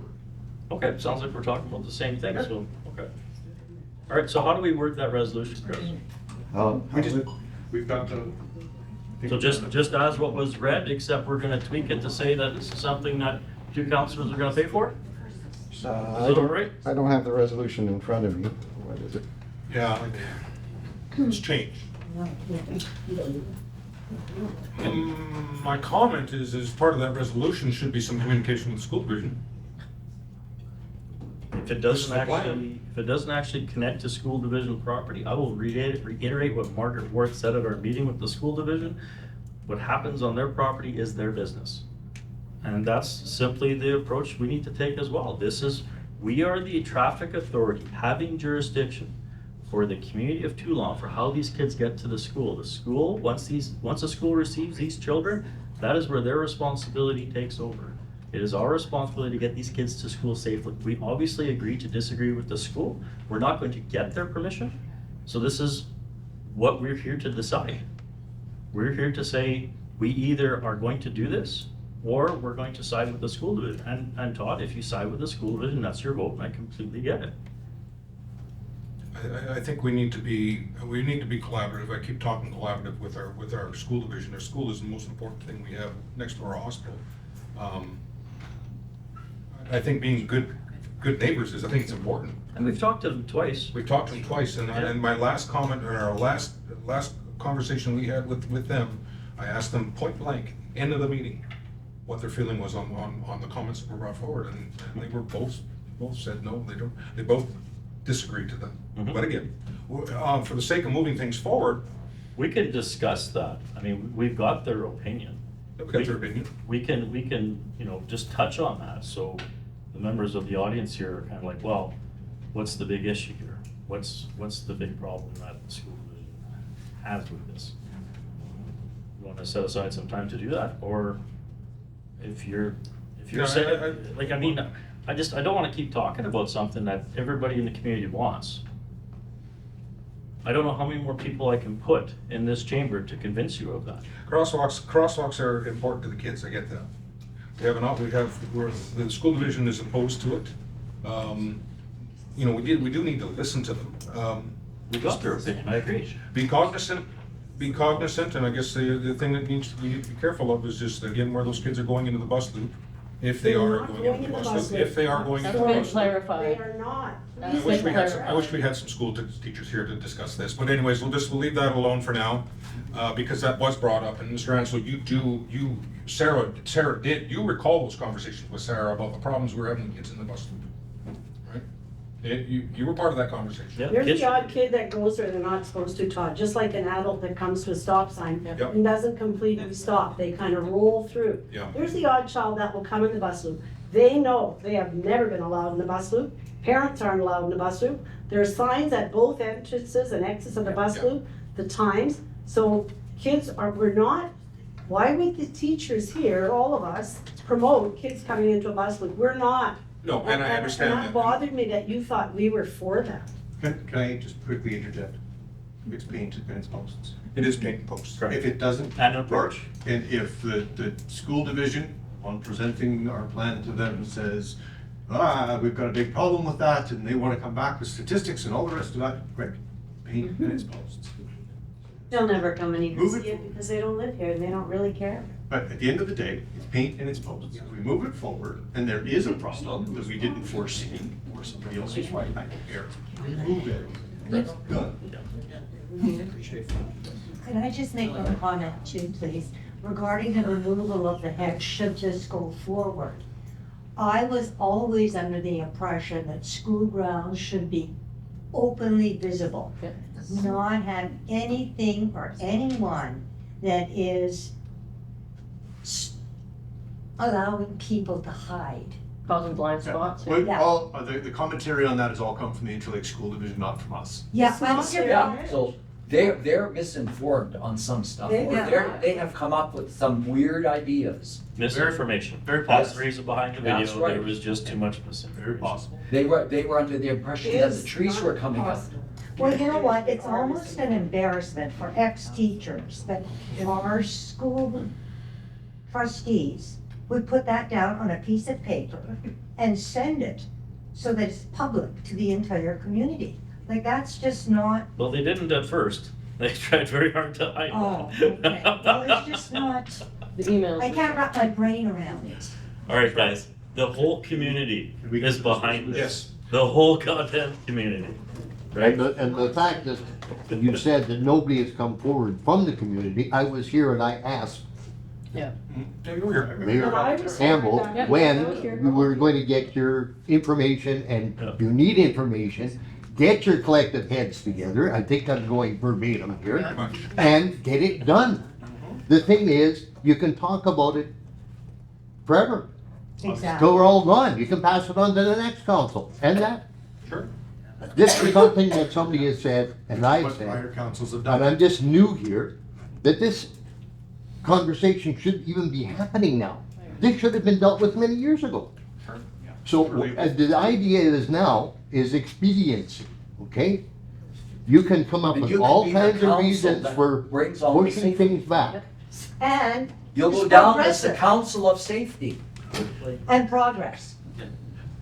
Okay, sounds like we're talking about the same thing, so, okay. All right, so how do we word that resolution, Chris? We've got the. So just as what was read, except we're gonna tweak it to say that this is something that two councillors are gonna pay for? Is that all right? I don't have the resolution in front of me. What is it? Yeah, it's changed. My comment is, as part of that resolution, should be some communication with the school division. If it doesn't actually connect to school division property, I will reiterate what Margaret Worth said at our meeting with the school division. What happens on their property is their business. And that's simply the approach we need to take as well. We are the traffic authority having jurisdiction for the community of Teulon for how these kids get to the school. The school, once a school receives these children, that is where their responsibility takes over. It is our responsibility to get these kids to school safely. We obviously agree to disagree with the school. We're not going to get their permission. So this is what we're here to decide. We're here to say we either are going to do this or we're going to side with the school division. And Todd, if you side with the school division, that's your vote, and I completely get it. I think we need to be collaborative. I keep talking collaborative with our school division. Our school is the most important thing we have next to our hospital. I think being good neighbors I think it's important. And we've talked to them twice. We've talked to them twice, and my last comment, or our last conversation we had with them, I asked them point blank, end of the meeting, what their feeling was on the comments that were brought forward, and they were both said no, they both disagreed to them. Mm-hmm. But again, for the sake of moving things forward, we can discuss that. I mean, we've got their opinion. We've got their opinion. We can, just touch on that. So the members of the audience here are kind of like, well, what's the big issue here? What's the big problem that the school division has with this? You want to set aside some time to do that, or if you're saying, I don't want to keep talking about something that everybody in the community wants. I don't know how many more people I can put in this chamber to convince you of that. Crosswalks are important to the kids, I get that. The school division is opposed to it. We do need to listen to them. We got their opinion, I agree. Be cognizant, and I guess the thing that we need to be careful of is just, again, where those kids are going into the bus loop. If they are going into the bus loop. If they are going into the bus loop. They are not. I wish we had some school teachers here to discuss this, but anyways, we'll leave that alone for now, because that was brought up, and Mr. Ansel, Sarah, you recall those conversations with Sarah about the problems we were having with kids in the bus loop, right? You were part of that conversation. Yep. There's the odd kid that goes where they're not supposed to, Todd, just like an adult that comes to a stop sign Yep. and doesn't completely stop, they kind of roll through. Yeah. There's the odd child that will come in the bus loop. They know they have never been allowed in the bus loop. Parents aren't allowed in the bus loop. There are signs at both entrances and exits of the bus loop, the times. So why would the teachers here, all of us, promote kids coming into a bus loop? We're not. No, and I understand And that bothered me that you thought we were for that. Can I just quickly interject? It's painted and it's posts. It is paint and post. If it doesn't And work, approach. and if the school division, on presenting our plan to them, says, we've got a big problem with that, and they wanna come back with statistics and all the rest of that, great, paint and it's posts. They'll never come and even Move it see it because they don't live here and they don't really care. But at the end of the day, it's paint and it's posts. If we move it forward, and there is a problem that we didn't foresee, or somebody else is right, I don't care, remove it, it's done. Could I just make a comment too, please, regarding the removal of the hedge should this go forward? I was always under the impression that school grounds should be openly visible, not have anything or anyone that is allowing people to hide. Causing blind spots. Well, Yeah. all, the commentary on that has all come from the Interlake School Division, not from us. Yeah, well, Yeah, so they're misinformed on some stuff, or they have come up with some weird ideas. Misinformation. Very That's possible. the reason behind the That's video, there right. was just too much misinformation. Very possible. They were under the impression that the trees were coming up. Well, you know what, it's almost an embarrassment for ex-teachers that our school trustees would put that down on a piece of paper and send it so that it's public to the entire community. Like, that's just not, Well, they didn't at first. They tried very hard to hide oh, that. okay, well, it's just not, The emails. I can't wrap my brain around it. All right, guys, the whole community we get is behind this. Yes. The whole goddamn community, right? And the fact that you said that nobody has come forward from the community, I was here and I asked Yeah. Mayor Campbell when you were going to get your information, and you need information, get your collective heads together, I think I'm going verbatim here, and get it done. The thing is, you can talk about it forever, Exactly. till we're all gone, you can pass it on to the next council, and that. Sure. This is something that somebody has said, and I What prior said, councils have and done. I'm just new here, that this conversation shouldn't even be happening now. This should have been dealt with many years ago. So, the idea is now, is expediency, okay? You can come up And with you can all be the kinds of council reasons that for brings all the pushing safety. things back. And You'll go Mr. down as the President. council of safety. and progress.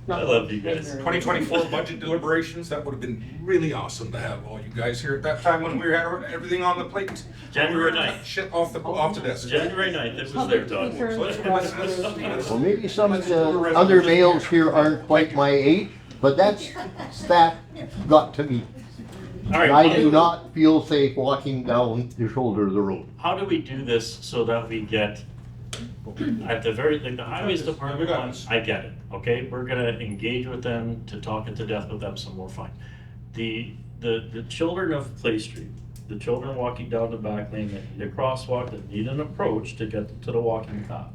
I love you guys. 2024 budget deliberations, that would have been really awesome to have all you guys here at that time when we had everything on the plate. January We were 9th. Shit off the desk. January 9th, it was there, Todd. Well, maybe some of the other males here aren't quite my age, but that got to me. All right, I do not feel safe walking down the shoulder of the road. how do we do this so that we get, at the very, like the highways department one, I get it, okay? We're gonna engage with them to talk it to death with them some more, fine. The children of Play Street, the children walking down the back lane that need a crosswalk, that need an approach to get to the walking path.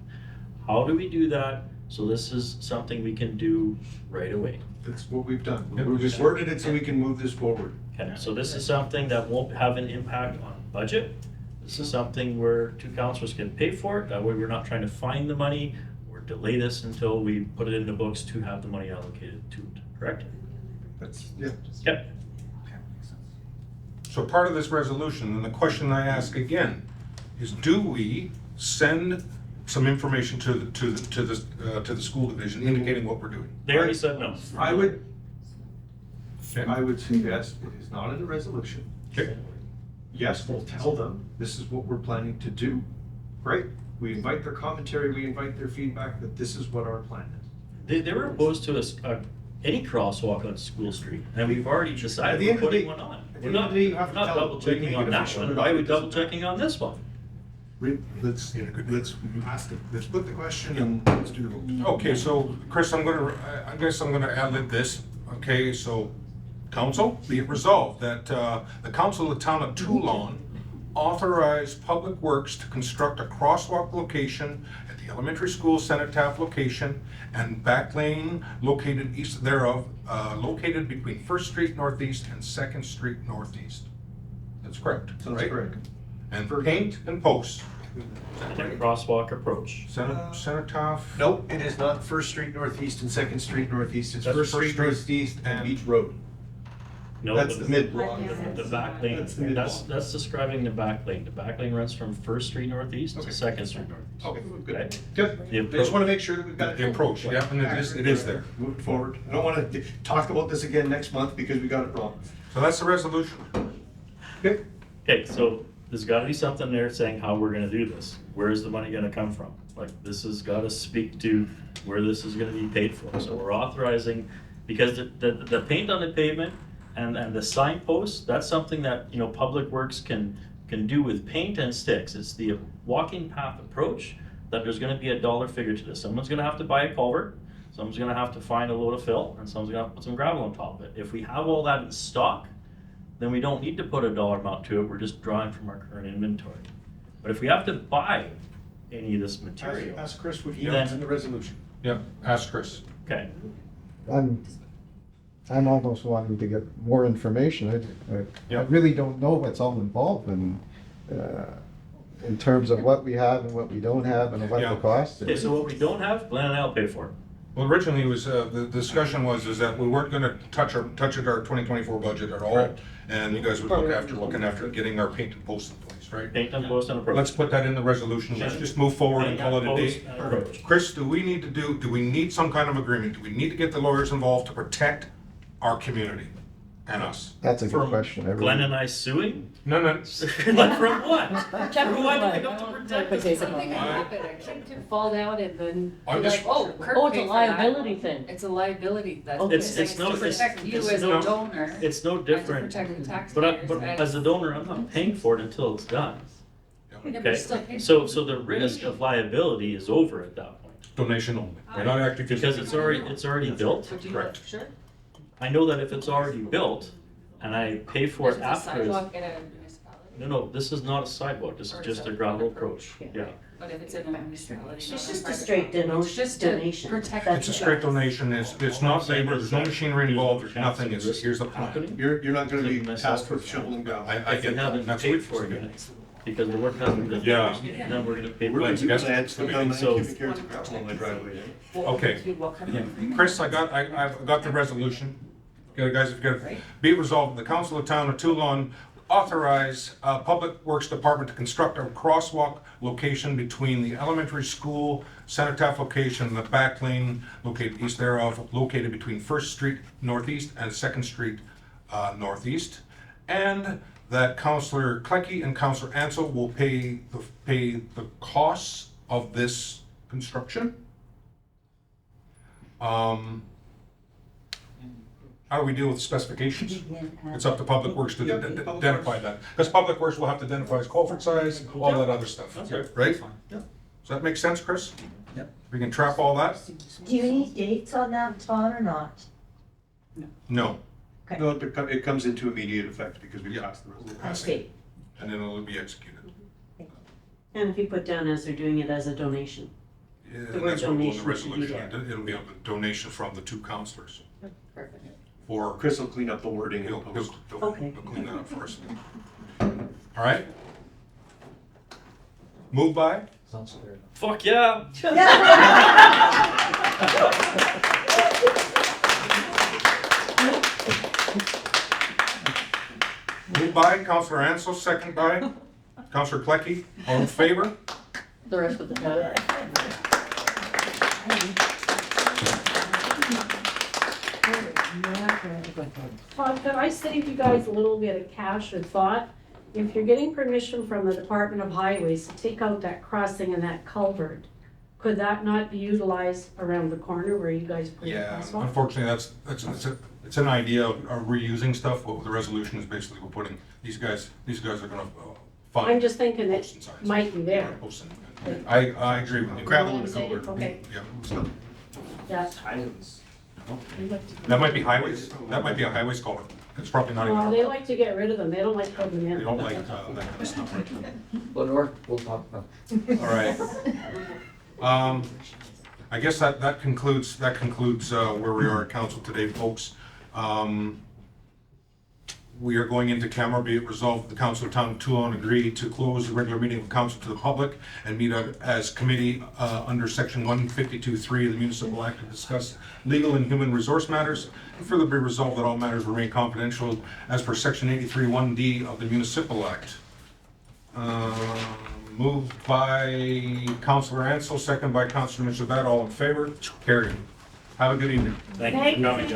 How do we do that so this is something we can do right away? That's what we've done. We've just worded it so we can move this forward. Okay, so this is something that won't have an impact on budget. This is something where two councilors can pay for it. That way we're not trying to find the money or delay this until we put it in the books to have the money allocated to it, correct? That's, yeah. Yep. So part of this resolution, and the question I ask again, is do we send some information to the school division indicating what we're doing? They already said no. I would suggest it is not in the resolution. Okay. Yes, we'll tell them, this is what we're planning to do. Great. We invite their commentary, we invite their feedback, that this is what our plan is. They were opposed to any crosswalk on School Street, and we've already At decided the we're end of the putting day- one on. at the We're end of not, the day, you we're have to not tell them. double checking Make on it that official. one. Why are we double checking on this one? Let's put the question and let's do the vote. Okay, so Chris, I guess I'm gonna ad-lib this. Okay, so council, be it resolved that the council of the town of Tuelon authorize Public Works to construct a crosswalk location at the elementary school cenotaph location and back lane located east thereof, located between First Street Northeast and Second Street Northeast. That's correct, Sounds right? correct. And paint and post. And a crosswalk approach. Cenotaph. Nope, it is not First Street Northeast and Second Street Northeast, it's That's First First Street Street Northeast and Beach Road. No, That's but the mid block. The back lane, That's the mid block. that's describing the back lane. The back lane runs from First Street Northeast to Second Street Northeast. Okay, Okay? good. The I just approach- wanna make sure that we've got. The approach, yeah, and it is there. Moving forward. I don't wanna talk about this again next month because we got it wrong. So that's the resolution. Good. Okay, so there's gotta be something there saying how we're gonna do this. Where is the money gonna come from? Like, this has gotta speak to where this is gonna be paid for. So we're authorizing, because the paint on the pavement and the signposts, that's something that, you know, Public Works can do with paint and sticks. It's the walking path approach that there's gonna be a dollar figure to this. Someone's gonna have to buy a culvert, someone's gonna have to find a load of fill, and someone's gonna have to put some gravel on top of it. If we have all that in stock, then we don't need to put a dollar amount to it, we're just drawing from our current inventory. But if we have to buy any of this material. Ask Chris what he then- wants in the resolution. Yeah, ask Chris. Okay, I'm almost wanting to get more information. I really don't know what's all involved in terms of what we have and what we don't have and what the cost okay, is. so what we don't have, Glenn and I'll pay for it. Well, originally it was, the discussion was that we weren't gonna touch our 2024 budget at all. Correct. And you guys would looking after getting our paint and post in place, right? Paint and post and approach. Let's put that in the resolution. Let's just move forward and call it a day. Paint and post and approach. Chris, do we need some kind of agreement? Do we need to get the lawyers involved to protect our community and us? That's a good From question. Glenn and I suing? No. Like from what? From what do we have to protect us? Something could happen, a kid could fall down and then be I'm like, just- oh, Kirk Oh, it's a paid for that." liability thing. It's a liability that. It's no- to protect you as a no- donor. It's no and to different. protect the But taxpayers. as a donor, I'm not paying for it until it's done. Yeah, but Okay, still paying so the risk of liability is over at that point. Donation only. We're not acting. Because it's already built. But you Correct. Sure. I know that if it's already built and I pay for There's it a after. sidewalk in a municipality. No, this is not a sidewalk, this is just a gravel approach, yeah. But if it's in a municipality. It's not just a private straight property, it's just to donation. protect. That's It's a straight donation. It's not labor. There's no machinery involved. There's nothing. Here's the plan. You're not gonna be Myself tasked with shoveling down. I If we get that. haven't That's paid what for it yet, because the work hasn't been Yeah. done, then we're gonna pay for We're going it. to plants, look how many So- cubic yards of gravel on my driveway. Okay. Yeah. Chris, I've got the resolution. Okay, guys, if you get it. Be it resolved, the Council of Town of Tuelon authorize Public Works Department to construct a crosswalk location between the elementary school cenotaph location and the back lane located east thereof, located between First Street Northeast and Second Street Northeast. And that Councillor Klecky and Councillor Ansel will pay the costs of this construction. How do we deal with specifications? It's up to Public Works to identify that. Because Public Works will have to identify its culvert size, all that other stuff, right? Does that make sense, Chris? Yep. We can trap all that? Do you need dates on that, Todd, or not? No. No, it comes into immediate effect because we passed the resolution. I see. And then it'll be executed. And if you put down as they're doing it as a donation. Yeah, The word that's what will in the donation should be resolution. It'll be a donation from the two councillors. Perfect. For Chris will clean up the wording He'll and post. Okay. clean that up for us. All right? Moved by? Sounds fair. Fuck yeah! Moved by Councillor Ansel, second by Councillor Klecky. All in favor? The rest of the time. Todd, could I save you guys a little bit of cash or thought? If you're getting permission from the Department of Highways to take out that crossing and that culvert, could that not be utilized around the corner where you guys put the Yeah, crosswalk? unfortunately, it's an idea of reusing stuff. What the resolution is basically, we're putting, these guys are gonna fund. I'm just thinking it posts and signs. might be there. Posts and- I agree with you. Gravel in I'm the saying, culvert. okay, Yeah. yeah. That might be highways, that might be a highways culvert. It's probably not Well, even, they like to get rid of them, they don't like putting them in. they don't like that kind of stuff. Lenore, we'll talk about. All right. I guess that concludes where we are at council today, folks. we are going into camera. Be it resolved that the Council of Town of Tuelon agree to close the regular meeting of council to the public and meet as committee under section 152(3) of the Municipal Act to discuss legal and human resource matters. And further be resolved that all matters remain confidential as per section 83(1)(d) of the Municipal Act. Moved by Councillor Ansel, second by Councillor Mitchell. All in favor? Carried. Have a good evening. Thank you for coming, John.